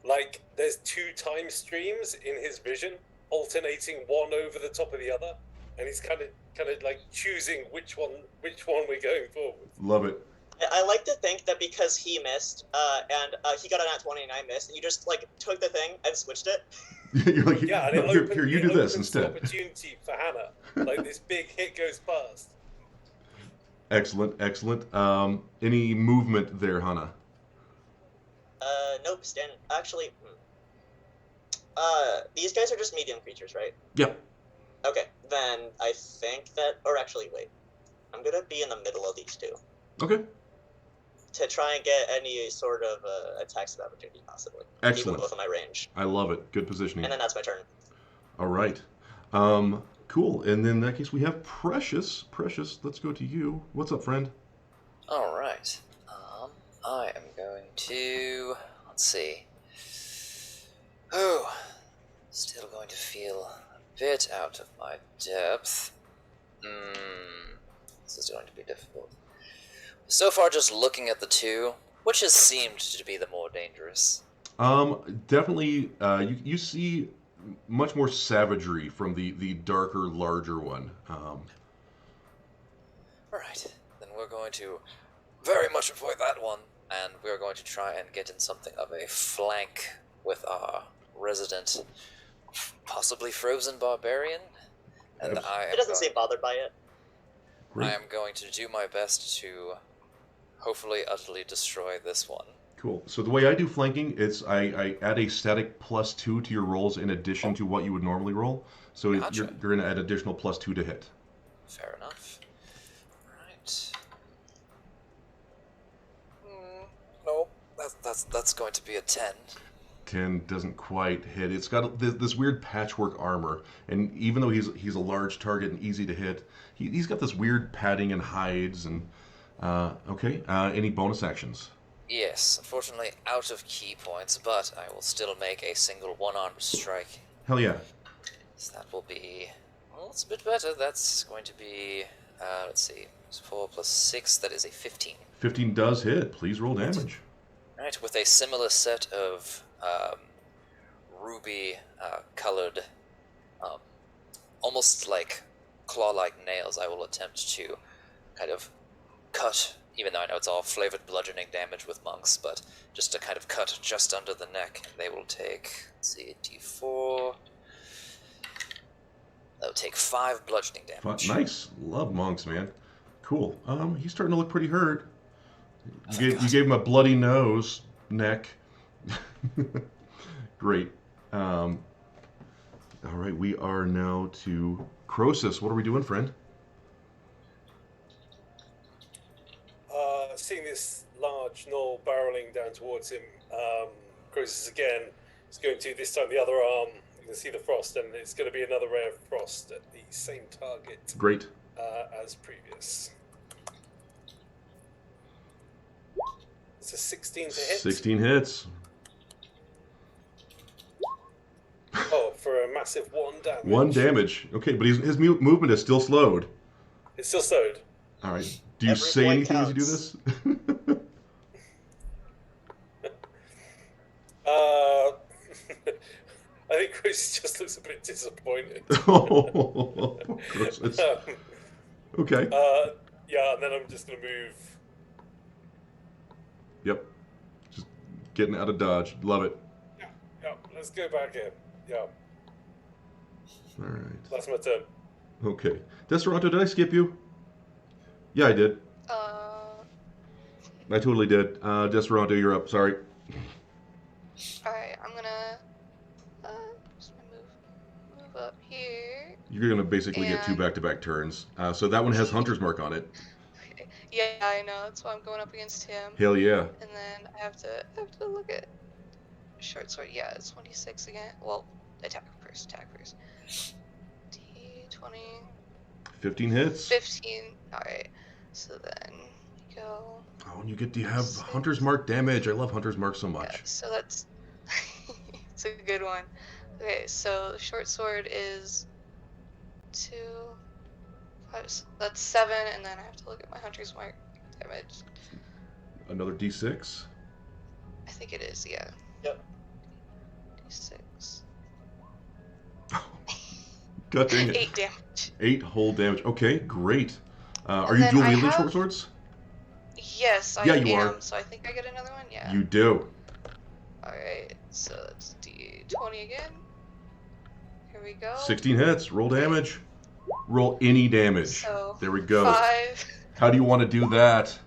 like there's 2 time streams in his vision, alternating one over the top of the other, and he's kind of like choosing which one we're going for. Love it. I like to think that because he missed, and he got a nat 20 and I missed, and you just like took the thing and switched it. You're like, Yeah, and no, here, you do this opens instead. the opportunity for Hannah. Like this big hit goes past. Excellent, excellent. Any movement there, Hana? Nope, stand. Actually, these guys are just medium creatures, right? Yep. Okay, then I think that, or actually, wait. I'm gonna be in the middle of these two Okay. to try and get any sort of attacks of opportunity, possibly. Keep them Excellent. both in my range. I love it. Good positioning. And then that's my turn. All right. Cool. And then in that case, we have Precious. Precious, let's go to you. What's up, friend? All right. I am going to. Let's see. Oh, still going to feel a bit out of my depth. This is going to be difficult. So far, just looking at the two, which has seemed to be the more dangerous? Definitely, you see much more savagery from the darker, larger one. Alright, then we're going to very much avoid that one, and we're going to try and get in something of a flank with our resident, possibly frozen barbarian. And It doesn't seem bothered by it. I am going to do my best to hopefully utterly destroy this one. Cool. So the way I do flanking, it's I add a static +2 to your rolls in addition to what you would normally roll. So Gotcha. you're going to add additional +2 to hit. Fair enough. Right. No, that's going to be a 10. 10 doesn't quite hit. It's got this weird patchwork armor, and even though he's a large target and easy to hit, he's got this weird padding and hides and okay. Any bonus actions? Yes, unfortunately out of key points, but I will still make a single one-armed strike. Hell yeah. So that will be, well, it's a bit better. That's going to be, let's see, 4 plus 6, that is a 15. 15 does hit. Please roll damage. Right, with a similar set of ruby colored, almost like claw-like nails, I will attempt to kind of cut, even though I know it's all flavored bludgeoning damage with monks, but just to kind of cut just under the neck, and they will take, let's see, a d4. They'll take 5 bludgeoning damage. Nice. Love monks, man. Cool. He's starting to look pretty hurt. You gave him a bloody nose, neck. Great. All right, we are now to Croesus. What are we doing, friend? Seeing this large gnoll barreling down towards him, Croesus again is going to, this time the other arm, you can see the frost, and it's going to be another ray of frost at the same target Great. as previous. It's a 16 to hit. 16 hits. Oh, for a massive 1 damage. 1 damage. Okay, but his movement is still slowed. It's still slowed. All right. Do you Every say point anything as you do counts. this? I think Chris just looks a bit disappointed. Oh, Croesus. Okay. Yeah, and then I'm just going to move. Yep. Just getting out of dodge. Love it. Yeah, let's go back in. Yeah, All right. that's my turn. Okay. Desperanto, did I skip you? Yeah, I did. I totally did. Desperanto, you're up. Sorry. Alright, I'm gonna just move up here. You're going to basically get 2 And- back-to-back turns. So that one has Hunter's Mark on it. Okay. Yeah, I know. That's why I'm going up against him. Hell yeah. And then I have to look at short sword. Yeah, it's 26 again. Well, attack first. D20. 15 hits. 15. Alright. So then you go. Oh, and you get to have Hunter's Mark damage. I love Hunter's Mark so Yeah, much. so that's it's a good one. Okay, so short sword is 2, 5. That's 7, and then I have to look at my hunter's mark damage. Another D6. I think it is, yeah. Yep. D6. God dang it. 8 damage. 8 whole damage. Okay, great. Are And you then dual I wielding have- short swords? Yes, I Yeah, am. you are. So I think I get another one. Yeah. You do. All right. So that's D20 again. Here we go. 16 hits. Roll damage. Roll any damage. So There we go. 5, How do you want to do that?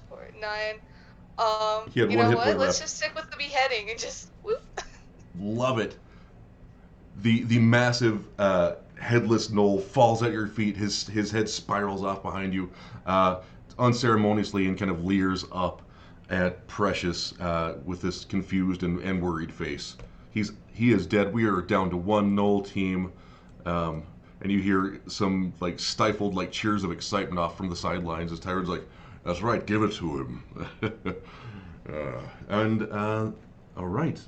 4, 9. He had you one know hit what? point Let's left. just stick with the beheading and just whoop. Love it. the massive headless gnoll falls at your feet. His head spirals off behind you, unceremoniously, and kind of leers up at Precious with this confused and worried face. He is dead. We are down to one gnoll team, and you hear some like stifled like cheers of excitement off from the sidelines as Tyron's like, "That's right, give it to him." All right,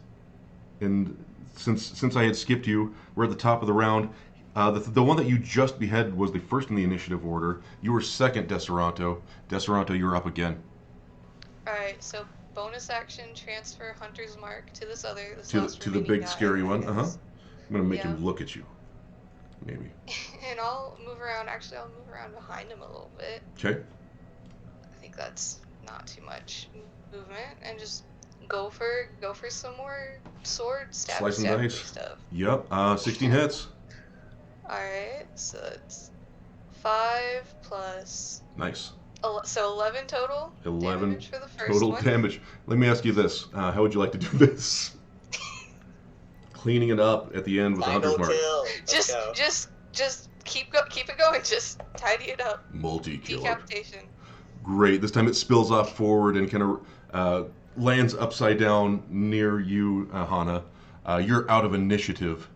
and since I had skipped you, we're at the top of the round. The one that you just beheaded was the first in the initiative order. You were second, Deseranto. Deseranto, you're up again. Alright, so bonus action, transfer Hunter's Mark to this To the big guy, scary one. I Uh huh. guess. I'm gonna make Yeah. him look at you. Maybe. And I'll move around. Actually, I'll move around behind him a little bit. Okay. I think that's not too much movement, and just go for some more sword Slice and stabby dice. stuff. Yep. 16 hits. All right, so it's 5 plus Nice. so 11 total. 11 damage for the first total one. damage. Let me ask you this: how would you like to do this? Cleaning it up at the end with the Final Hunter's Mark. kill. Let's go. Just keep it going. Just tidy it up. Multi-killer. Decapitation. Great. This time it spills off forward and kind of lands upside down near you, Hana. You're out of initiative,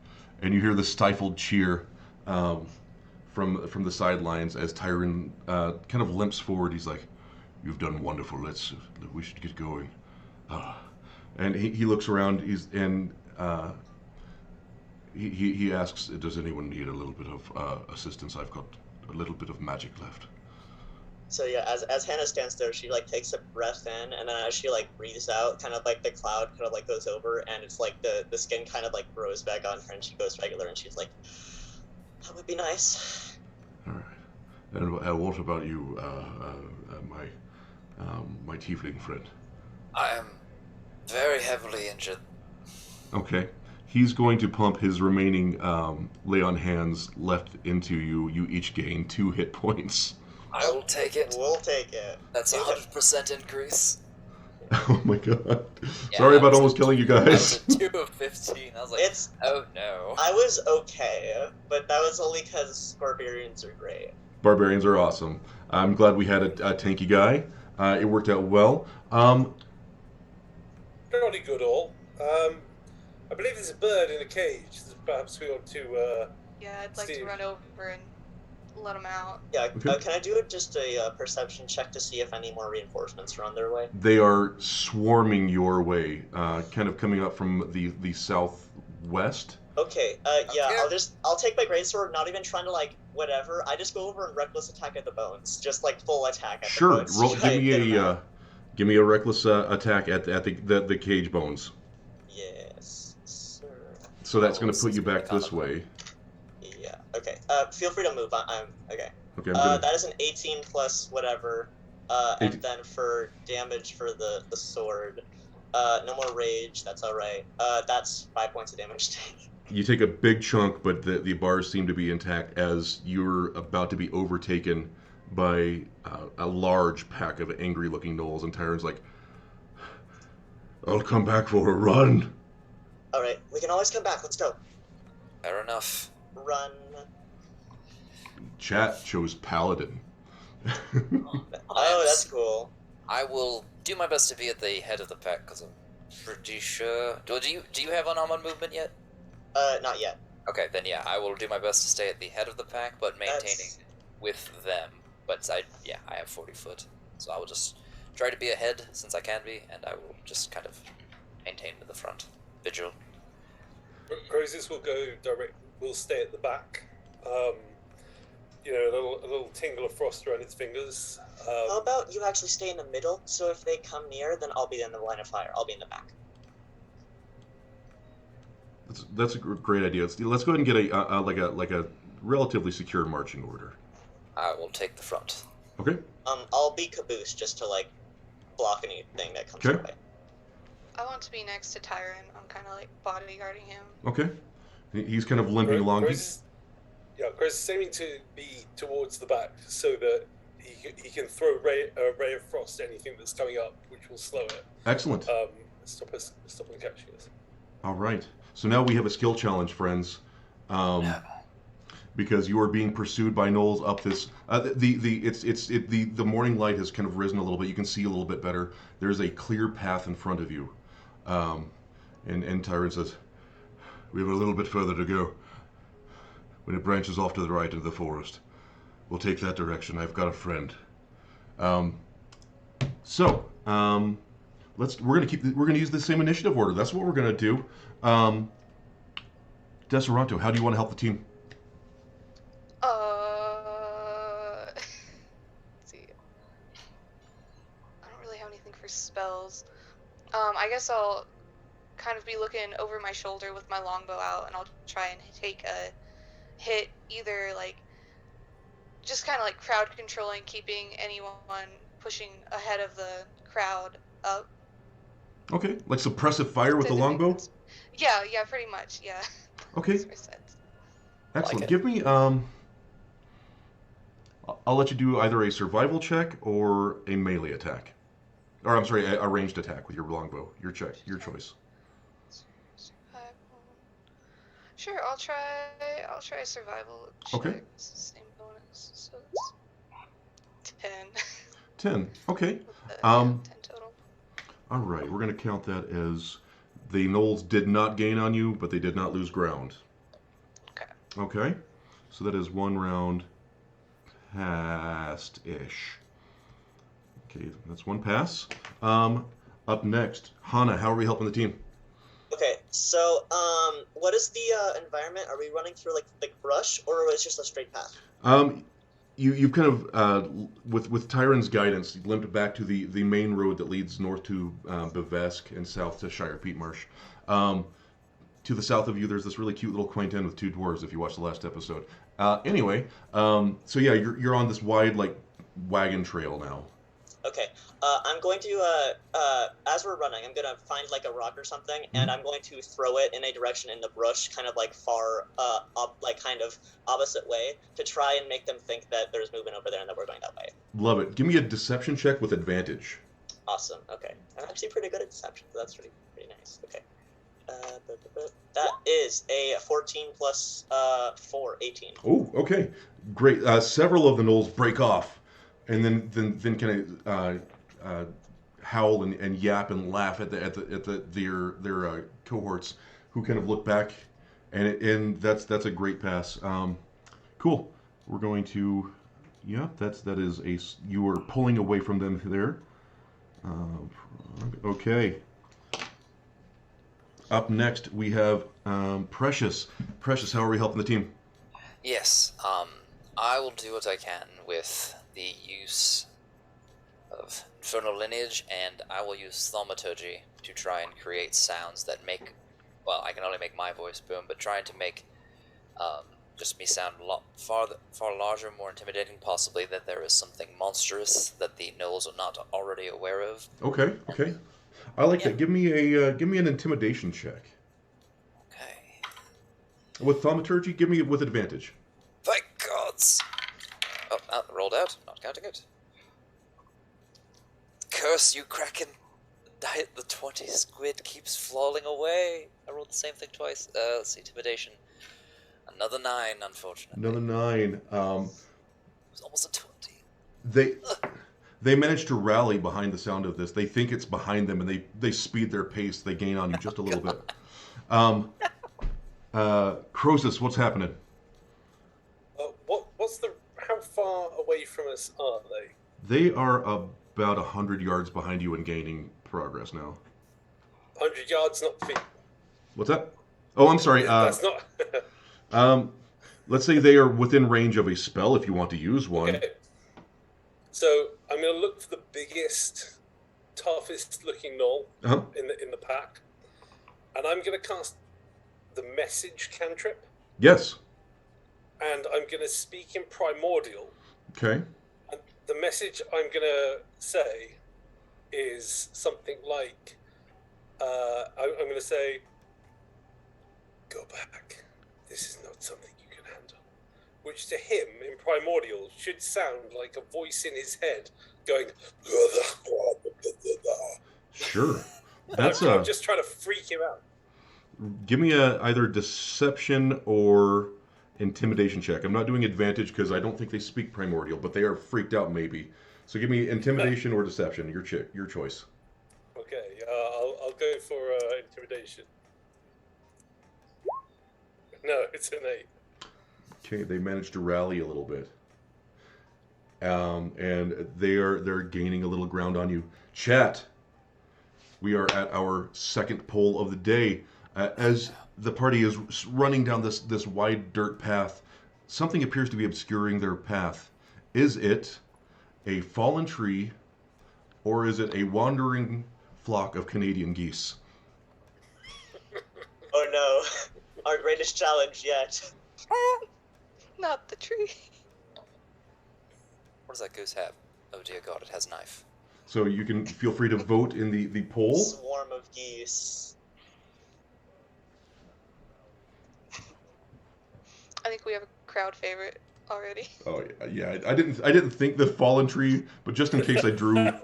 and you hear the stifled cheer from the sidelines as Tyron kind of limps forward. He's like, "You've done wonderful. We should get going." And he looks around. He asks, "Does anyone need a little bit of assistance? I've got a little bit of magic left." So yeah, as Hannah stands there, she like takes a breath in, and then as she like breathes out, kind of like the cloud kind of like goes over, and it's like the skin kind of like grows back on her, and she goes regular, and she's like, "That would be nice." All right. And what about you, my tiefling friend? I am very heavily injured. Okay. He's going to pump his remaining lay on hands left into you. You each gain 2 hit points. I will take it. We'll take it. That's a 100% increase. Oh my god. Yeah, Sorry I about was almost killing you I guys. was a 2 of 15. I was like, It's- oh no. I was okay, but that was only because barbarians are great. Barbarians are awesome. I'm glad we had a tanky guy. It worked out well. Jolly good all. I believe there's a bird in a cage. Perhaps we ought to. Yeah, I'd like Steve. to run over and let him out. Yeah, Okay. can I do just a perception check to see if any more reinforcements are on their way? They are swarming your way, kind of coming up from the southwest. Okay, yeah, Okay. I'll take my greatsword, not even trying to like whatever. I just go over and reckless attack at the bones, just like full attack at Sure. the bones. Roll, Try and get 'em out. give me a reckless attack at the cage bones. Yes, sir. So that's Oh, going to put you this is back this comical. way. Yeah. Okay. Feel free to move. I'm okay. Okay. I'm gonna, That is an 18 plus whatever. 18. And then for damage for the sword, no more rage. That's all right. That's 5 points of damage. you take a big chunk, but the bars seem to be intact as you're about to be overtaken by a large pack of angry-looking gnolls, and Tyron's like, "I'll come back for a run." All right, we can always come back. Let's go. Fair enough. Run. Chat chose Paladin. Oh, that's cool. I will do my best to be at the head of the pack because I'm pretty sure. Do you have unarmored movement yet? Not yet. Okay, then yeah, I will do my best to stay at the head of the pack, but maintaining That's- with them. But I have 40 foot, so I will just try to be ahead since I can be, and I will just kind of maintain to the front, vigil. Roses will go direct. Will stay at the back. A little tingle of frost around its fingers. How about you actually stay in the middle? So if they come near, then I'll be in the line of fire. I'll be in the back. That's a great idea. Let's go ahead and get a relatively secure marching order. I will take the front. Okay. I'll be caboose just to like block anything that comes Okay. our way. I want to be next to Tyron. I'm kind of like bodyguarding him. Okay. He's kind of limping along. Rose is aiming to be towards the back so that he can throw a ray of frost at anything that's coming up, which will slow it. Excellent. Stop them catching us. All right. So now we have a skill challenge, friends. Because you are being pursued by gnolls up this. The morning light has kind of risen a little bit. You can see a little bit better. There's a clear path in front of you, and Tyrant says, "We have a little bit further to go. When it branches off to the right into the forest, we'll take that direction. I've got a friend." We're gonna use the same initiative order. That's what we're gonna do. Deseranto, how do you want to help the team? Let's see. I don't really have anything for spells. I guess I'll kind of be looking over my shoulder with my longbow out, and I'll try and take a hit, either like just kind of like crowd controlling, keeping anyone pushing ahead of the crowd up. Okay, like suppressive fire with the longbow? Yeah, pretty much, yeah. Okay. Excellent. Like Give me, I'll let you do either a survival check or a melee attack. Or, I'm sorry, a ranged attack with your longbow. Your choice. Survival. Sure, I'll try a survival check. Okay. It's the same bonus, so it's 10. 10. Okay. 10 total. All right, we're going to count that as the gnolls did not gain on you, but they did not lose ground. Okay. Okay. So that is one round past-ish. Okay, that's one pass. Up next, Hana, how are we helping the team? Okay, so what is the environment? Are we running through like brush, or is it just a straight path? You've kind of with Tyron's guidance, you limped back to the main road that leads north to Bevesk and south to Shire Peat Marsh. To the south of you, there's this really cute little quaint inn with two dwarves. If you watched the last episode, anyway, so yeah, you're on this wide like wagon trail now. Okay, I'm going to, as we're running, I'm going to find like a rock or something, and I'm going to throw it in a direction in the brush, kind of like far up, like kind of opposite way, to try and make them think that there's movement over there and that we're going that way. Love it. Give me a deception check with advantage. Awesome, okay. I'm actually pretty good at deception, so that's pretty nice. Okay. That is a 14 plus 4, 18. Oh, okay. Great. Several of the gnolls break off, and then kind of howl and yap and laugh at their cohorts, who kind of look back, and that's a great pass. Cool. We're going to, yeah, you are pulling away from them there. Okay. Up next we have Precious. Precious, how are we helping the team? Yes, I will do what I can with the use of Infernal Lineage, and I will use Thaumaturgy to try and create sounds that make, well, I can only make my voice boom, but trying to make just me sound far larger, more intimidating, possibly that there is something monstrous that the gnolls are not already aware of. Okay. I like that. Give me an intimidation check. Okay. With Thaumaturgy, give me it with advantage. Thank gods! Oh, rolled out. Not counting it. Curse you, Kraken! I hit the 20. Squid keeps falling away. I rolled the same thing twice. Let's see, intimidation. Another 9, unfortunately. Another 9. It was almost a 20. They manage to rally behind the sound of this. They think it's behind them, and they speed their pace. They gain on you just a little bit. Croesus, what's happening? How far away from us are they? They are about 100 yards behind you and gaining progress now. 100 yards, not feet. What's that? Oh, I'm sorry. That's not. Let's say they are within range of a spell if you want to use one. Okay. So I'm going to look for the biggest, toughest looking gnoll in the pack, and I'm going to cast the message cantrip. Yes. And I'm going to speak in primordial. Okay. And the message I'm going to say is something like, I'm going to say, "Go back. This is not something you can handle." Which to him, in primordial, should sound like a voice in his head going, Sure. I'm just trying to freak him out. Give me a either deception or intimidation check. I'm not doing advantage because I don't think they speak primordial, but they are freaked out maybe. So give me intimidation or deception. Your choice. Okay, I'll go for intimidation. No, it's an 8. Okay, they managed to rally a little bit, and they're gaining a little ground on you. Chat. We are at our second poll of the day. As the party is running down this wide dirt path, something appears to be obscuring their path. Is it a fallen tree, or is it a wandering flock of Canadian geese? Oh no, our greatest challenge yet. Not the tree. What does that goose have? Oh dear God, it has a knife. So you can feel free to vote in the poll. Swarm of geese. I think we have a crowd favorite already. Oh yeah. I didn't think the fallen tree, but just in case I drew. Yeah,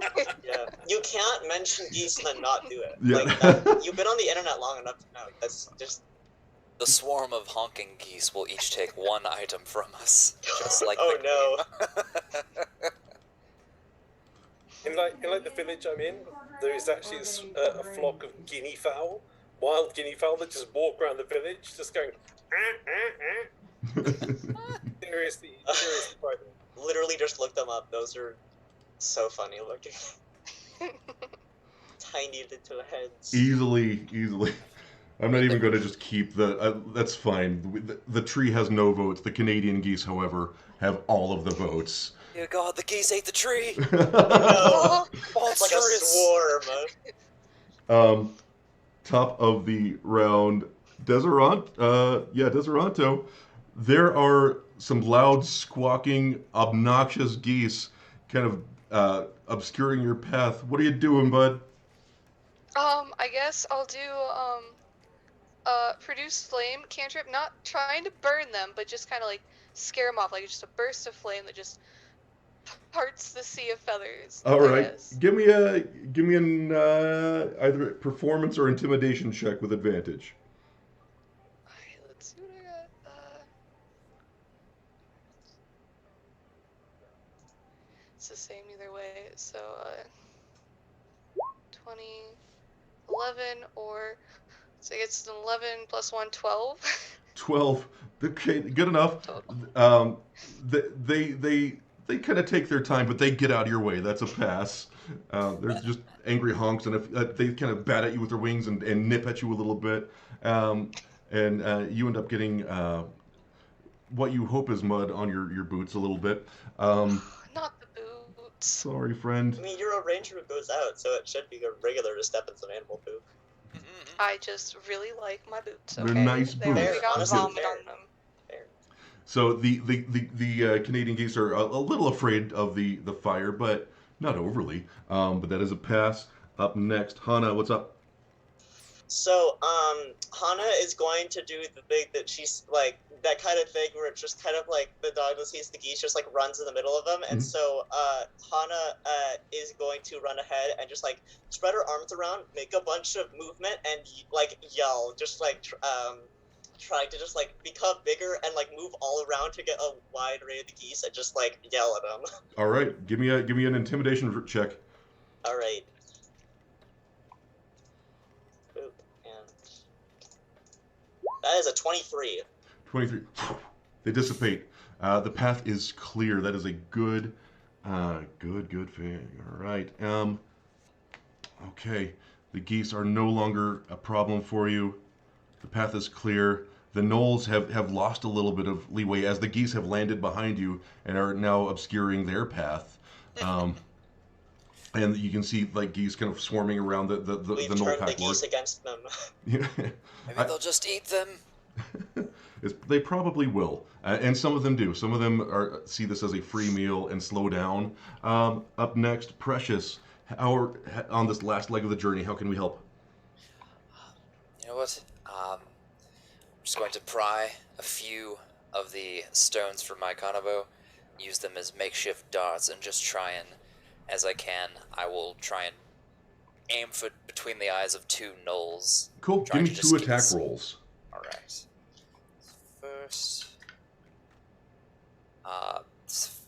you can't mention geese and then not do it. Yeah. Like that, you've been on the internet long enough to know. That's just. The swarm of honking geese will each take one item from us, just like Oh the no. In like the village I'm in, there is actually a flock of guinea fowl, wild guinea fowl that just walk around the village, just going. Seriously, frightening. Literally just look them up. Those are so funny looking. Tiny little heads. Easily. I'm not even going to just keep the. That's fine. The tree has no votes. The Canadian geese, however, have all of the votes. Dear God, the geese ate the tree! No, it's like a Monstrous! swarm. Top of the round, Deseranto. There are some loud, squawking, obnoxious geese kind of obscuring your path. What are you doing, bud? I guess I'll do produce flame cantrip, not trying to burn them, but just kind of like scare them off, like just a burst of flame that just parts the sea of feathers. All I right, guess. give me an either performance or intimidation check with advantage. Alright, let's see what I got. It's the same either way. So 20, 11, or so it's an 11 plus 1, 12. 12. Okay, good enough. Total. They kind of take their time, but they get out of your way. That's a pass. They're just angry honks, and if, they kind of bat at you with their wings and nip at you a little bit. And you end up getting what you hope is mud on your boots a little bit. Not the boots. Sorry, friend. I mean, you're a ranger who goes out, so it should be regular to step in some animal poop. I just really like my boots. They're Okay? nice They already boots. got Honestly, vomit fair. on them. Fair. So the Canadian geese are a little afraid of the fire, but not overly. But that is a pass. Up next, Hana, what's up? So, Hana is going to do the thing that she's like, that kind of thing where it's just kind of like the dog that sees the geese just like runs in the middle of them. And so, Hana is going to run ahead and just like spread her arms around, make a bunch of movement, and like yell, just like trying to just like become bigger and like move all around to get a wide array of the geese and just like yell at them. All right, give me an intimidation check. All right. Boop, and that is a 23. 23. They dissipate. The path is clear. That is a good thing. All right. Okay. The geese are no longer a problem for you. The path is clear. The gnolls have lost a little bit of leeway as the geese have landed behind you and are now obscuring their path. And you can see like geese kind of swarming around the We've gnoll turned pack the lord. geese against them. Yeah. Maybe they'll just eat them. They probably will, and some of them do. Some of them see this as a free meal and slow down. Up next, Precious. On this last leg of the journey, how can we help? You know what? I'm just going to pry a few of the stones from my kanabo, use them as makeshift darts, and just try and, as I can, I will try and aim for between the eyes of two gnolls. Cool. Give trying me to 2 just keep attack this- rolls. All right. First, it's,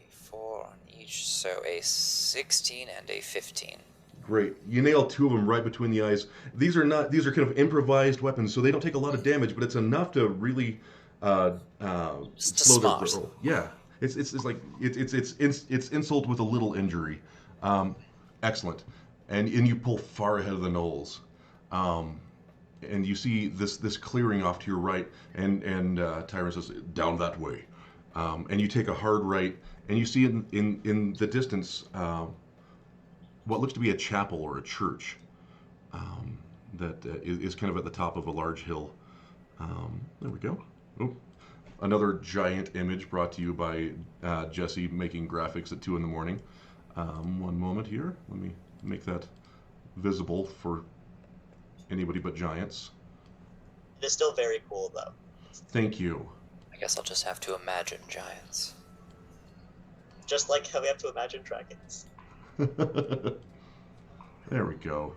4 on each, so a 16 and a 15. Great. You nail 2 of them right between the eyes. These are kind of improvised weapons, so they don't take a lot of damage, but it's enough to really Just to slow their smart. roll. Yeah. It's insult with a little injury. Excellent. And you pull far ahead of the gnolls. And you see this clearing off to your right, and Tyron says, "Down that way." And you take a hard right, and you see in the distance what looks to be a chapel or a church that is kind of at the top of a large hill. There we go. Oh, another giant image brought to you by Jesse making graphics at 2 in the morning. One moment here. Let me make that visible for anybody but giants. It is still very cool, though. Thank you. I guess I'll just have to imagine giants. Just like how we have to imagine dragons. There we go.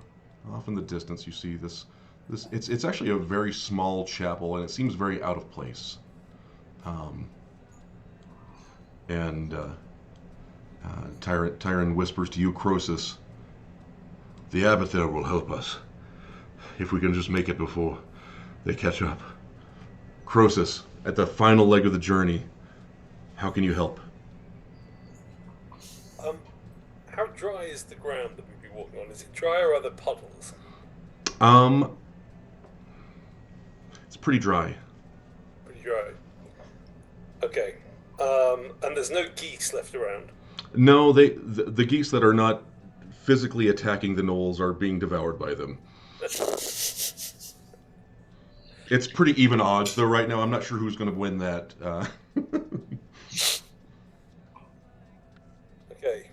Off in the distance, you see this. It's actually a very small chapel, and it seems very out of place. Tyron whispers to you, Croesus, "The abbot there will help us, if we can just make it before they catch up." Croesus, at the final leg of the journey, how can you help? How dry is the ground that we'd be walking on? Is it dry or are there puddles? It's pretty dry. Pretty dry. Okay. And there's no geese left around. No, the geese that are not physically attacking the gnolls are being devoured by them. It's pretty even odds, though, right now. I'm not sure who's going to win that. Okay.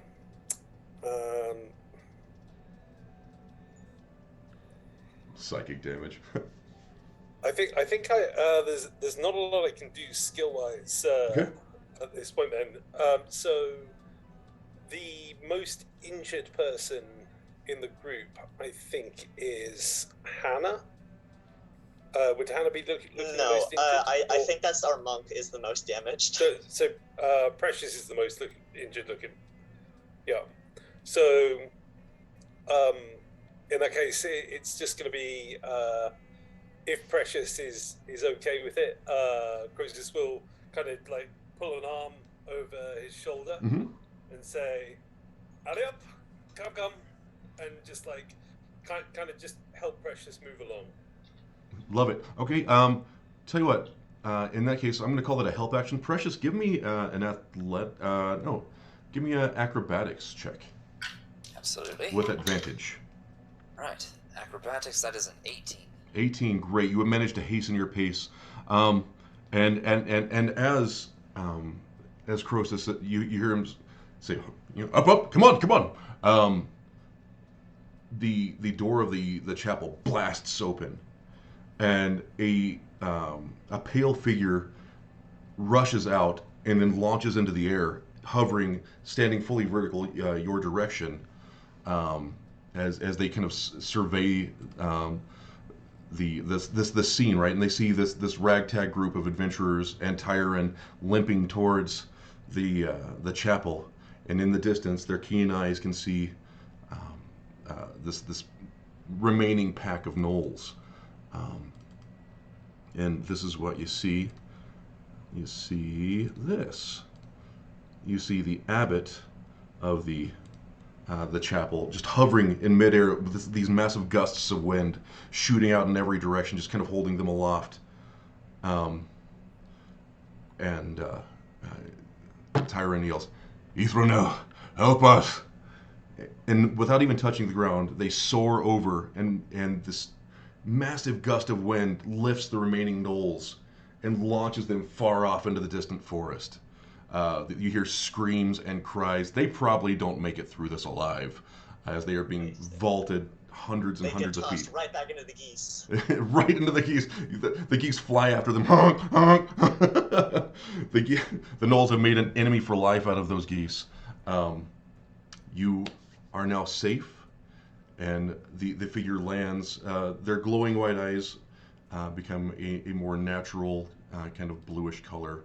Psychic damage. I think there's not a lot I can do skill wise Okay. at this point. Then, so the most injured person in the group, I think, is Hannah. Would Hannah be looking the No, most injured? I think that's our monk is the most damaged. So Precious is the most injured looking. Yeah. So in that case, it's just going to be if Precious is okay with it, Croesus will kind of like pull an arm over his shoulder Mm-hmm. and say, "Alley up, come," and just like kind of just help Precious move along. Love it. Okay. Tell you what. In that case, I'm going to call that a help action. Precious, give me give me an acrobatics check Absolutely. with advantage. Right. Acrobatics, that is an 18. 18, great. You have managed to hasten your pace, and as Croesus, you hear him say, "Up, come on." The door of the chapel blasts open, and a pale figure rushes out and then launches into the air, hovering, standing fully vertical your direction, as they kind of survey the scene, right? And they see this ragtag group of adventurers and Tyron limping towards the chapel, and in the distance, their keen eyes can see this remaining pack of gnolls. And this is what you see. You see this. You see the abbot of the chapel just hovering in midair with these massive gusts of wind shooting out in every direction, just kind of holding them aloft. Tyron yells, "Ithronel, help us!" And without even touching the ground, they soar over, and this massive gust of wind lifts the remaining gnolls and launches them far off into the distant forest. You hear screams and cries. They probably don't make it through this alive, as they are being vaulted hundreds and hundreds of feet. They get tossed right back into the geese. Right into the geese. The geese fly after them. Honk, honk. The gnolls have made an enemy for life out of those geese. You are now safe, and the figure lands. Their glowing white eyes become a more natural kind of bluish color,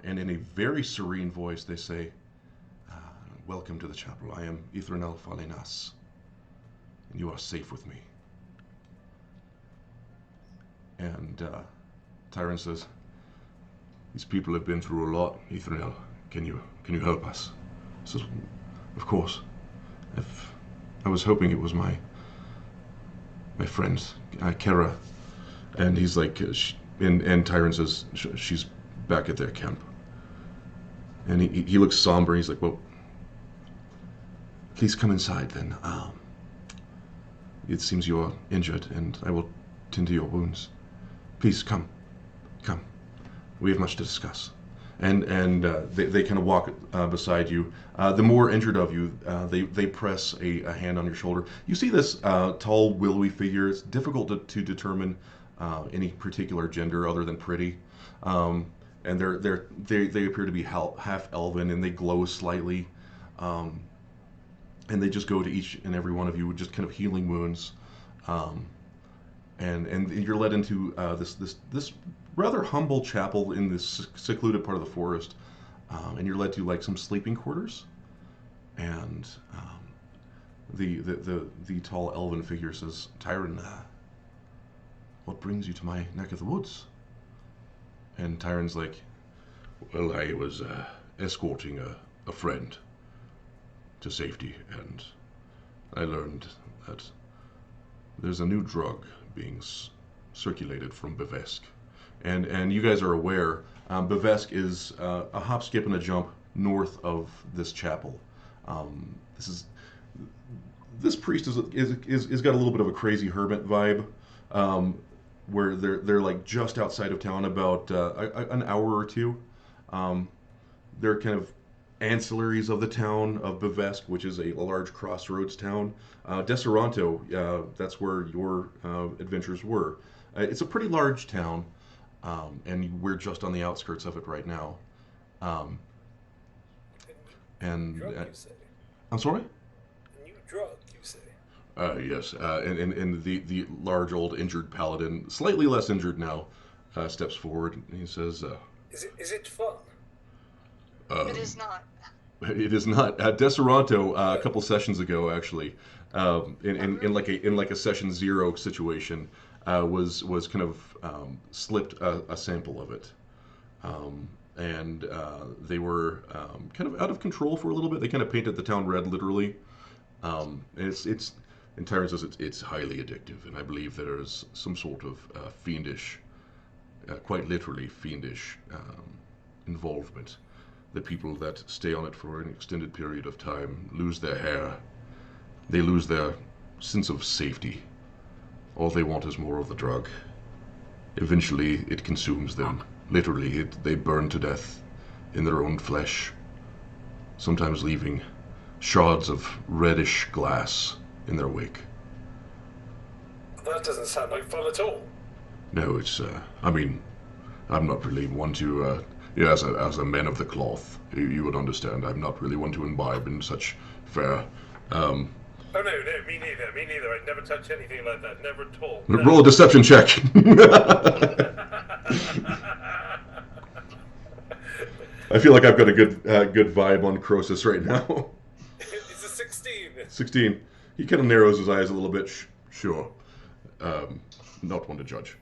and in a very serene voice they say, "Welcome to the chapel. I am Ithranel Falenas, and you are safe with me." And Tyron says, "These people have been through a lot, Ithranel. Can you help us?" He says, "Of course. I was hoping it was my friend, Kara." And he's like, and Tyron says, "She's back at their camp." And he looks somber. He's like, "Well, please come inside then. It seems you're injured, and I will tend to your wounds. Please come. We have much to discuss." And they kind of walk beside you. The more injured of you, they press a hand on your shoulder. You see this tall, willowy figure. It's difficult to determine any particular gender other than pretty. And they appear to be half elven, and they glow slightly. And they just go to each and every one of you with just kind of healing wounds. And you're led into this rather humble chapel in this secluded part of the forest, and you're led to like some sleeping quarters. And the tall elven figure says, "Tyron, what brings you to my neck of the woods?" And Tyron's like, "Well, I was escorting a friend to safety, and I learned that there's a new drug being circulated from Bevesk." And you guys are aware, Bevesk is a hop, skip, and a jump north of this chapel. This priest is got a little bit of a crazy hermit vibe, where they're like just outside of town, about an hour or two. They're kind of ancillaries of the town of Bevesk, which is a large crossroads town. Deseranto, that's where your adventures were. It's a pretty large town, and we're just on the outskirts of it right now. And Drug, you say? I'm sorry? A new drug, you say? Yes, and the large old injured paladin, slightly less injured now, steps forward and he says, Is it fun? It is not. It is not. Deseranto, a couple sessions ago, actually, in like a session 0 situation, was kind of slipped a sample of it, and they were kind of out of control for a little bit. They kind of painted the town red, literally. And it's in Tyron says it's highly addictive, and I believe there is some sort of fiendish, quite literally fiendish, involvement. The people that stay on it for an extended period of time lose their hair. They lose their sense of safety. All they want is more of the drug. Eventually, it consumes them. Literally, they burn to death in their own flesh, sometimes leaving shards of reddish glass in their wake. That doesn't sound like fun at all. No, it's, I mean, I'm not really one to, as a man of the cloth, you would understand, I'm not really one to imbibe in such fare. Oh no, me neither. I'd never touch anything like that, never at all. Roll a deception check. I feel like I've got a good vibe on Croesus right now. It's a 16. 16. He kind of narrows his eyes a little bit. Sure. Not one to judge.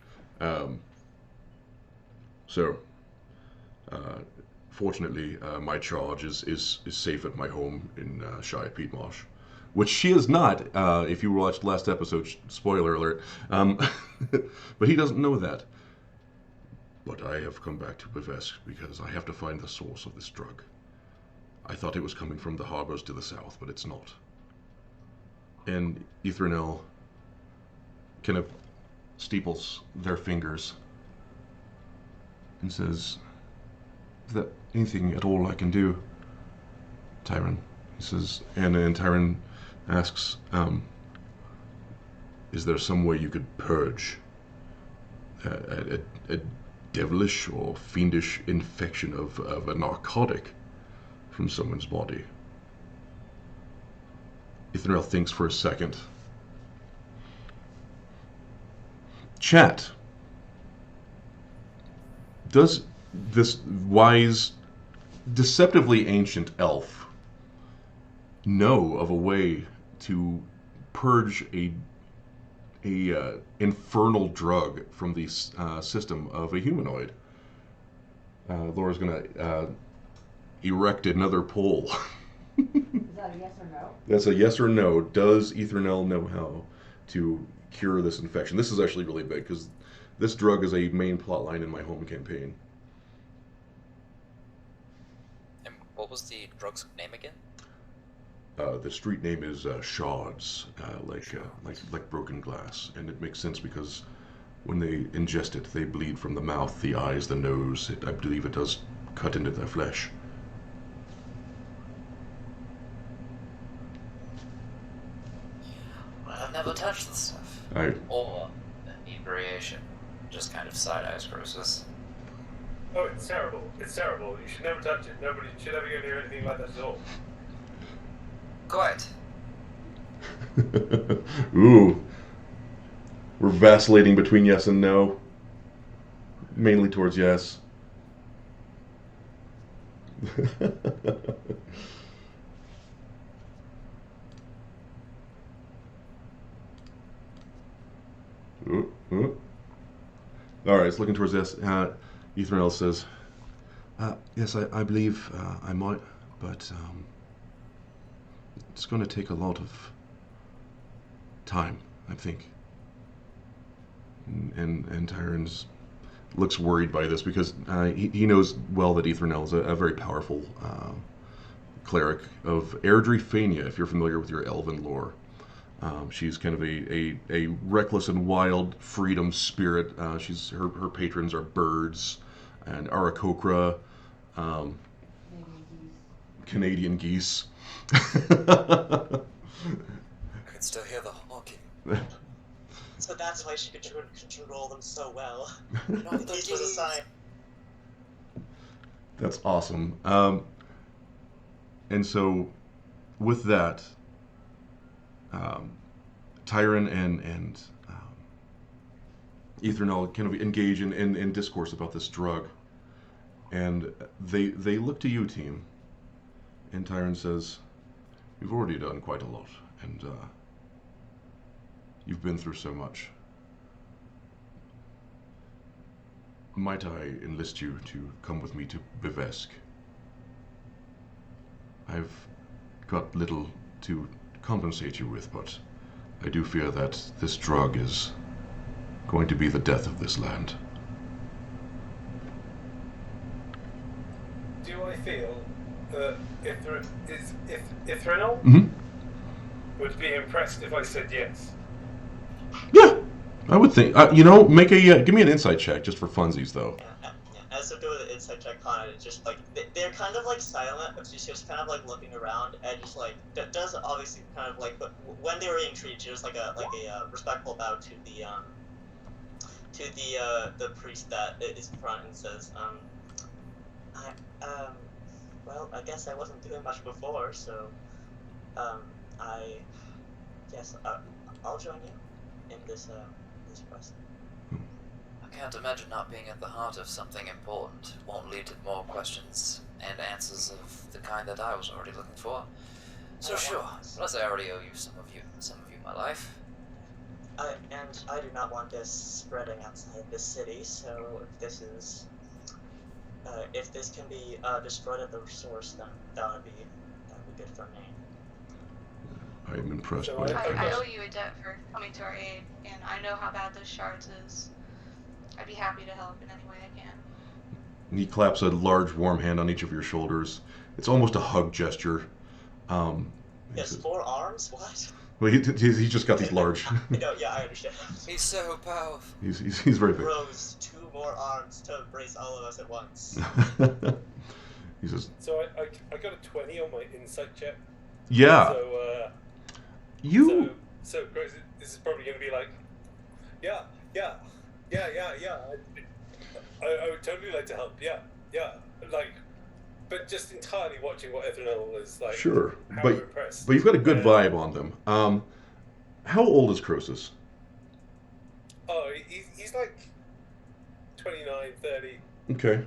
Fortunately, my charge is safe at my home in Shire Peatmarsh. Which she is not, if you watched last episode, spoiler alert. But he doesn't know that. But I have come back to Bevesk because I have to find the source of this drug. I thought it was coming from the harbors to the south, but it's not. And Ithranel kind of steeples their fingers and says, "Is there anything at all I can do, Tyron?" He says, and Tyron asks, "Is there some way you could purge a devilish or fiendish infection of a narcotic from someone's body?" Ithranel thinks for a second. Chat. Does this wise, deceptively ancient elf know of a way to purge a infernal drug from the system of a humanoid? Laura's gonna erect another poll. Is that a yes or no? That's a yes or no. Does Ithranel know how to cure this infection? This is actually really big because this drug is a main plot line in my home campaign. And what was the drug's name again? The street name is shards, like broken glass, and it makes sense because when they ingest it, they bleed from the mouth, the eyes, the nose. I believe it does cut into their flesh. Well, I've never touched this stuff. Or inebriation. Just kind of side-eyes Croesus. Oh, it's terrible. It's terrible. You should never touch it. Nobody should ever go near anything like that at all. Quite. Ooh. We're vacillating between yes and no. Mainly towards yes. Ooh, ooh. All right, it's looking towards yes. Ithranel says, yes, I believe I might, but it's going to take a lot of time, I think. And Tyrann's looks worried by this because he knows well that Ithranel is a very powerful cleric of Airdrie Fania, if you're familiar with your elven lore. She's kind of a reckless and wild freedom spirit. Her patrons are birds and Aarakocra, Canadian geese. I can still hear the honking. So that's why she could control them so well. No, This was a sign. That's awesome. And so, with that, Tyrann and Ithranel kind of engage in discourse about this drug, and they look to you, team. And Tyrann says, "You've already done quite a lot, and you've been through so much. Might I enlist you to come with me to Bivesk? I've got little to compensate you with, but I do fear that this drug is going to be the death of this land." Do I feel that Ithranel would be impressed if I said yes? Yeah, I would think. Make a give me an insight check just for funsies, though. Yeah. As they're doing the insight check on it, it's just like they're kind of like silent, but she's just kind of like looking around and just like that does obviously kind of like. But when they were intrigued, she was like a respectful bow to the priest that is in front and says, well, I guess I wasn't doing much before, so I guess I'll join you in this quest. I can't imagine not being at the heart of something important won't lead to more questions and answers of the kind that I was already looking for. So sure, plus I already owe you some of you my life. And I do not want this spreading outside the city, so if this can be destroyed at the source, then that would be good for me. I am impressed So by it. I owe you a debt for coming to our aid, and I know how bad those shards is. I'd be happy to help in any way I can. He claps a large, warm hand on each of your shoulders. It's almost a hug gesture. Yes, 4 arms? What? Well, he's just got these large. No, yeah, I understand. He's so powerful. He's very big. Grows 2 more arms to embrace all of us at once. He says, So I got a 20 on my insight check. "Yeah, So So Grace, this is probably going to be like, yeah. I would totally like to help. Yeah. Like, but just entirely watching what Ethernell is like. Sure, How but impressed. you've got a good And- vibe on them. How old is Croesus? Oh, he's like 29, 30. Okay.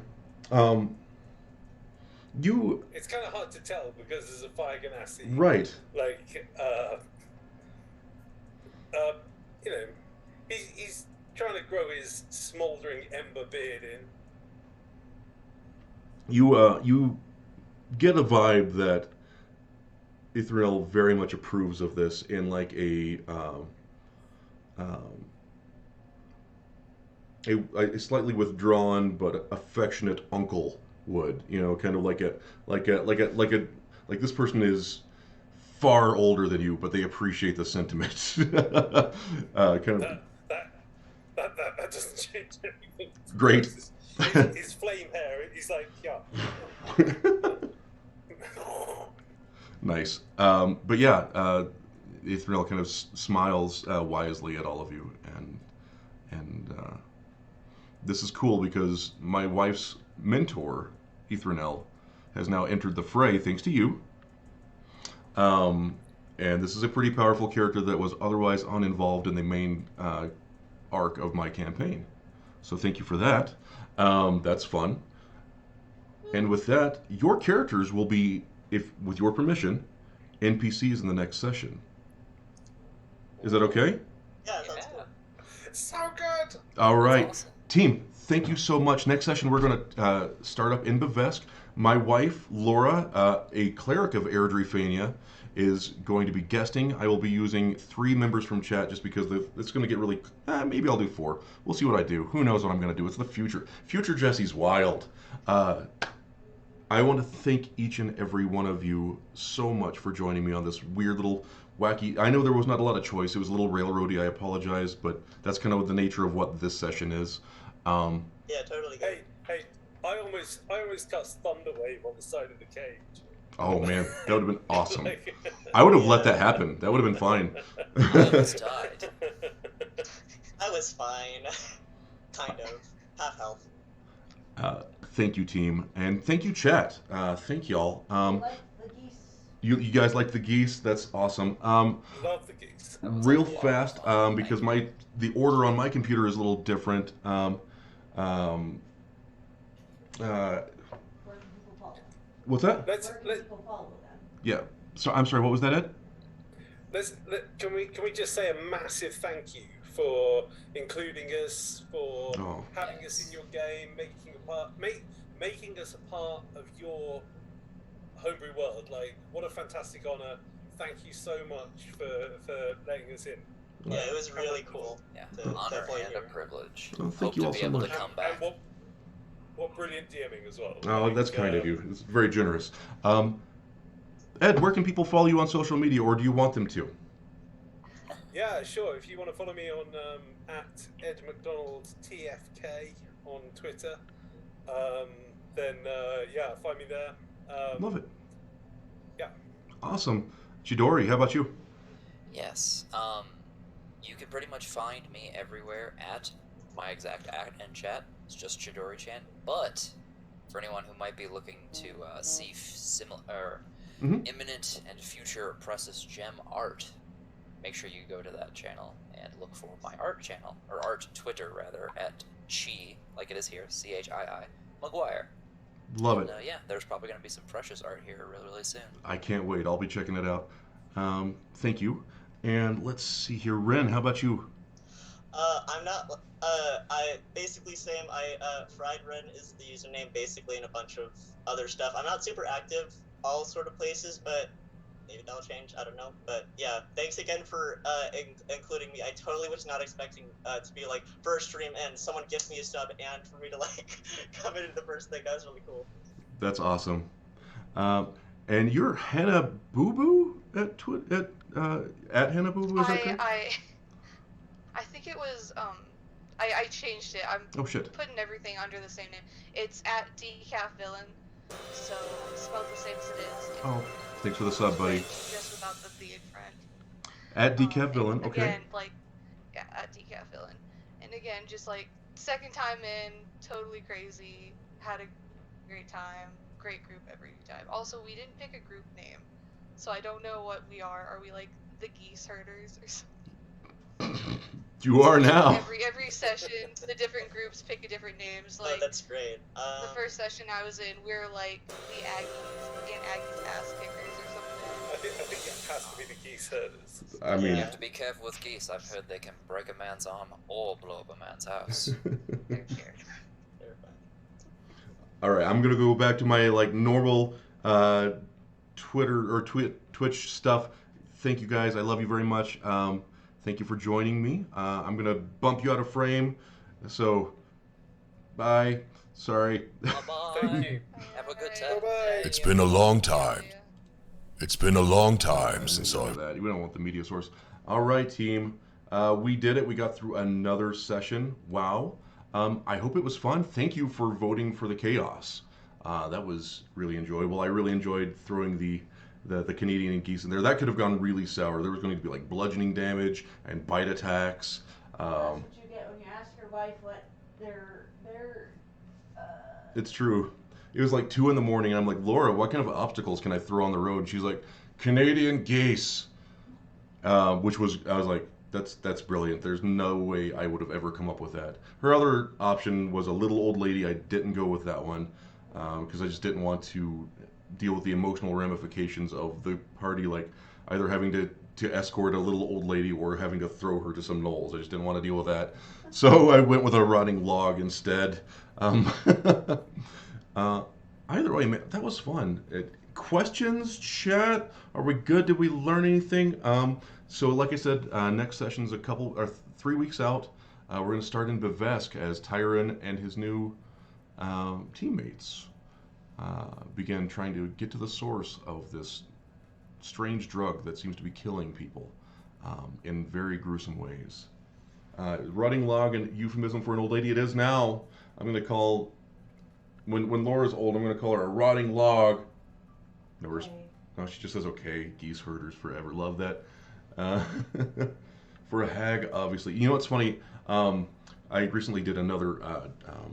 You It's kind of hard to tell because there's a fire ganassi. right. Like, you know, he's trying to grow his smouldering ember beard in. You get a vibe that Ithriel very much approves of this in like a slightly withdrawn but affectionate uncle would, kind of like this person is far older than you, but they appreciate the sentiment. Kind of That doesn't change anything. great. His flame hair, he's like, yeah. Nice. But yeah, Ithriel kind of smiles wisely at all of you, and this is cool because my wife's mentor, Ithranel, has now entered the fray thanks to you. And this is a pretty powerful character that was otherwise uninvolved in the main arc of my campaign. So thank you for that. That's fun. And with that, your characters will be, if with your permission, NPCs in the next session. Is that okay? Yeah, sounds cool. So good. All right. Awesome. Team, thank you so much. Next session, we're going to start up in Bavesk. My wife, Laura, a cleric of Airdrie, is going to be guesting. I will be using 3 members from chat just because it's going to get really... maybe I'll do 4. We'll see what I do. Who knows what I'm going to do. It's the future. Future Jesse's wild. I want to thank each and every one of you so much for joining me on this weird little wacky... I know there was not a lot of choice. It was a little railroady. I apologize, but that's kind of the nature of what this session is. Yeah, totally good. Hey, I almost cast Thunderwave on the side of the cage. Oh, man. That would have been awesome. Like- I would have let that happen. That would have been fine. I almost died. I was fine. Kind of. Half health. Thank you, team. And thank you, chat. Thank y'all. Like the geese. You guys like the geese? That's awesome. Love the geese. Real a lot of fast, fun. because the order on my computer is a little different. Where can people follow them? What's that? Let's Where can let, people follow them? Yeah. So I'm sorry. What was that, Ed? can we just say a massive thank you for including us, for Oh. having us in your game, making us a part of your homebrew world. Like, what a fantastic honor! Thank you so much for letting us in. Yeah, it was really cool. Yeah, to honor play and a here. privilege. Oh, thank Hope you to all be so able much. to come back. And what brilliant DMing as well. Oh, Like, that's kind of you. It's very generous. Ed, where can people follow you on social media, or do you want them to? Yeah, sure. If you want to follow me on at Ed McDonald TFK on Twitter, then yeah, find me there. Love it. Yeah. Awesome. Chidori, how about you? Yes. You can pretty much find me everywhere at my exact ad and chat. It's just Chidori-chan. But for anyone who might be looking to see similar, Mhm. imminent and future Pressus Gem art, make sure you go to that channel and look for my art channel, or art Twitter rather, at Chi, like it is here, CHII, Maguire. Love And, it. yeah, there's probably going to be some Precious art here really, really soon. I can't wait. I'll be checking it out. Thank you. And let's see here. Ren, how about you? I'm not. I basically same. Fried Ren is the username, basically, and a bunch of other stuff. I'm not super active, all sort of places, but maybe that'll change. I don't know. But yeah, thanks again for including me. I totally was not expecting to be like first stream and someone gives me a sub and for me to like come into the first thing. That was really cool. That's awesome. And you're Hannah Boo Boo at Hannah Boo Boo, is that correct? I think it was I changed it. I'm Oh shit. putting everything under the same name. It's at Decaf Villain, so spelled the same as it is. Oh, thanks for the sub, buddy. Just without the in front. At Decaf And Villain, okay. Again, yeah, at Decaf Villain. And again, just second time in, totally crazy, had a great time, great group every time. Also, we didn't pick a group name, so I don't know what we are. Are we like the geese herders or something? You are now. Every session, the different groups pick a different names. Like, Oh, that's great. the first session I was in, we're like the Aggies and Aggies ass kickers or something. I think it has to be the geese herders. I mean, You have to be careful with geese. I've heard they can break a man's arm or blow up a man's house. They're terrifying. all right, I'm gonna go back to my like normal Twitter or Twitch stuff. Thank you guys. I love you very much. Thank you for joining me. I'm gonna bump you out of frame. So, bye. Sorry. Bye-bye. Thank you. Have a good time. Bye-bye. It's been a long time. It's been a long time since I've... that. We don't want the media source. All right, team. We did it. We got through another session. Wow. I hope it was fun. Thank you for voting for the chaos. That was really enjoyable. I really enjoyed throwing the Canadian geese in there. That could have gone really sour. There was going to be like bludgeoning damage and bite attacks. That's what you get when you ask your wife what their It's true. It was like 2 a.m. and I'm like, Laura, what kind of obstacles can I throw on the road? And she's like, Canadian geese. Which was, I was like, that's brilliant. There's no way I would have ever come up with that. Her other option was a little old lady. I didn't go with that one because I just didn't want to deal with the emotional ramifications of the party, like either having to escort a little old lady or having to throw her to some knolls. I just didn't want to deal with that. So I went with a rotting log instead. Either way, man, that was fun. Questions, chat? Are we good? Did we learn anything? So like I said, next session's 3 weeks out. We're going to start in Bivesque as Tyron and his new teammates begin trying to get to the source of this strange drug that seems to be killing people in very gruesome ways. Rotting log, and euphemism for an old lady it is now. I'm going to call, when Laura's old, I'm going to call her a rotting log. No, she just says okay. Geese herders forever. Love that. For a hag, obviously. You know what's funny? I recently did another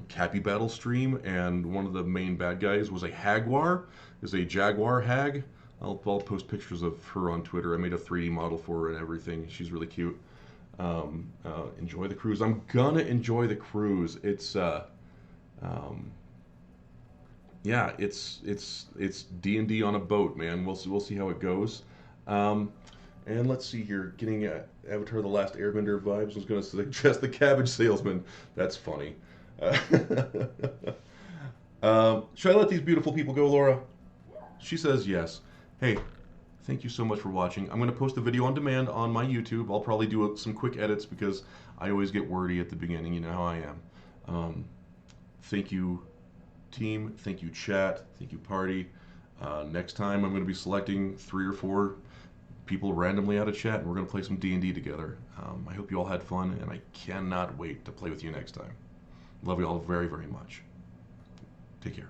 Cappy Battle stream, and one of the main bad guys was a Hagwar, is a jaguar hag. I'll post pictures of her on Twitter. I made a 3D model for her and everything. She's really cute. Enjoy the cruise. I'm gonna enjoy the cruise. It's yeah, it's D&D on a boat, man. We'll see how it goes. And let's see here, getting Avatar: The Last Airbender vibes. I was going to suggest the Cabbage Salesman. That's funny. Should I let these beautiful people go, Laura? She says yes. Hey, thank you so much for watching. I'm going to post the video on demand on my YouTube. I'll probably do some quick edits because I always get wordy at the beginning. You know how I am. Thank you, team. Thank you, chat. Thank you, party. Next time I'm going to be selecting 3 or 4 people randomly out of chat, and we're going to play some D&D together. I hope you all had fun, and I cannot wait to play with you next time. Love you all very, very much. Take care.